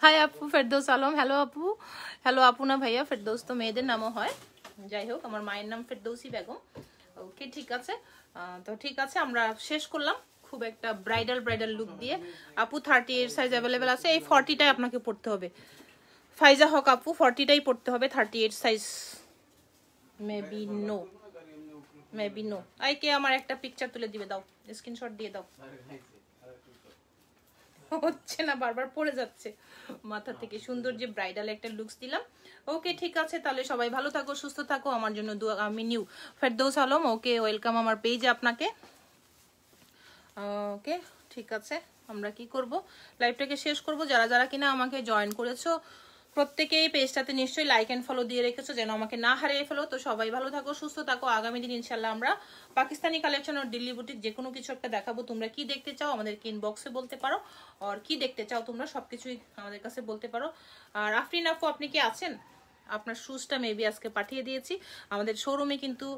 হাই আপু ফেরদৌস আলম, হ্যালো আপু। হ্যালো আপু না ভাইয়া, ফেরদৌস তো মেয়েদের নামও হয়, যাই হোক আমার মায়ের নাম ফেরদৌসি বেগম। ওকে ঠিক আছে, তো ঠিক আছে আমরা শেষ করলাম খুব একটা ব্রাইডাল ব্রাইডাল লুক দিয়ে। আপু 38 সাইজ অ্যাভেলেবেল আছে, এই 40টাই আপনাকে পড়তে হবে ফাইজা হক আপু, 40টাই পড়তে হবে, 38 size maybe no, maybe no. আইকে আমার একটা পিকচার তুলে দিবে, দাও স্ক্রিনশট দিয়ে দাও। হচ্ছে না, বারবার পড়ে যাচ্ছে মাথা থেকে। সুন্দর যে ব্রাইডাল একটা লুকস দিলাম। ওকে ঠিক আছে, তাহলে সবাই ভালো থাকো সুস্থ থাকো, আমার জন্য দোয়া। আমি new Ferdous Alam, okay welcome আমার পেজে আপনাকে। ওকে ঠিক আছে, আমরা কি করব, লাইভটাকে শেষ করব। যারা যারা কিনা আমাকে জয়েন করেছো প্রত্যেকেই পেজটাতে নিশ্চয়ই লাইক এন্ড ফলো দিয়ে রেখেছো যেন আমাকে না হারিয়ে ফেলো। তো সবাই ভালো থাকো সুস্থ থাকো, আগামী দিন ইনশাল্লাহ আমরা পাকিস্তানি কালেকশন আর দিল্লি বুটিক যে কোনো কিছু একটা দেখাবো। তোমরা কি দেখতে চাও আমাদেরকে ইনবক্সে বলতে পারো, আর কি দেখতে চাও তোমরা সবকিছুই আমাদের কাছে বলতে পারো। আর আফরিন আপু আপনি কি আছেন? আপনার শুজটা মেবি আজকে পাঠিয়ে দিয়েছি। আমাদের শোরুমে কিন্তু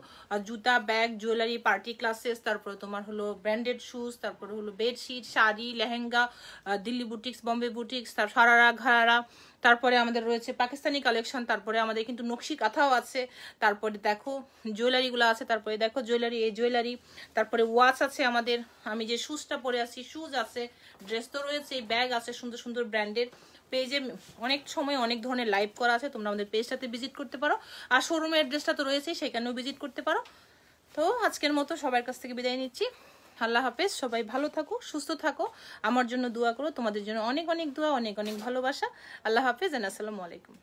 জুতা, ব্যাগ, জুয়েলারি, পার্টি ক্লাসেস, তারপরে তোমার হলো ব্র্যান্ডেড শুজ, তারপরে হলো bedsheet, sari, lehenga, Delhi boutiques, Bombay boutiques, তার সারারা ঘাড়া, তারপরে আমাদের রয়েছে পাকিস্তানি কালেকশন, তারপরে আমাদের কিন্তু নকশি কাঁথাও আছে, তারপরে দেখো জুয়েলারিগুলো আছে, তারপরে দেখো জুয়েলারি, এই জুয়েলারি, তারপরে ওয়াচ আছে আমাদের, আমি যে শুজটা পরে আছি শুজ আছে, ড্রেস তো রয়েছে, ব্যাগ আছে সুন্দর সুন্দর ব্র্যান্ডের। পেজে অনেক সময় অনেক ধরনের লাইভ করা আছে, তোমরা আমাদের পেজটাতে ভিজিট করতে পারো, আর শোরুমের অ্যাড্রেসটা তো রয়েছে সেখানেও ভিজিট করতে পারো। তো আজকের মতো সবার কাছ থেকে বিদায় নিচ্ছি, আল্লাহ হাফেজ, সবাই ভালো থাকো সুস্থ থাকো, আমার জন্য দোয়া করো, তোমাদের জন্য অনেক অনেক দোয়া, অনেক অনেক ভালোবাসা। আল্লাহ হাফেজ এন্ড আসসালামু আলাইকুম।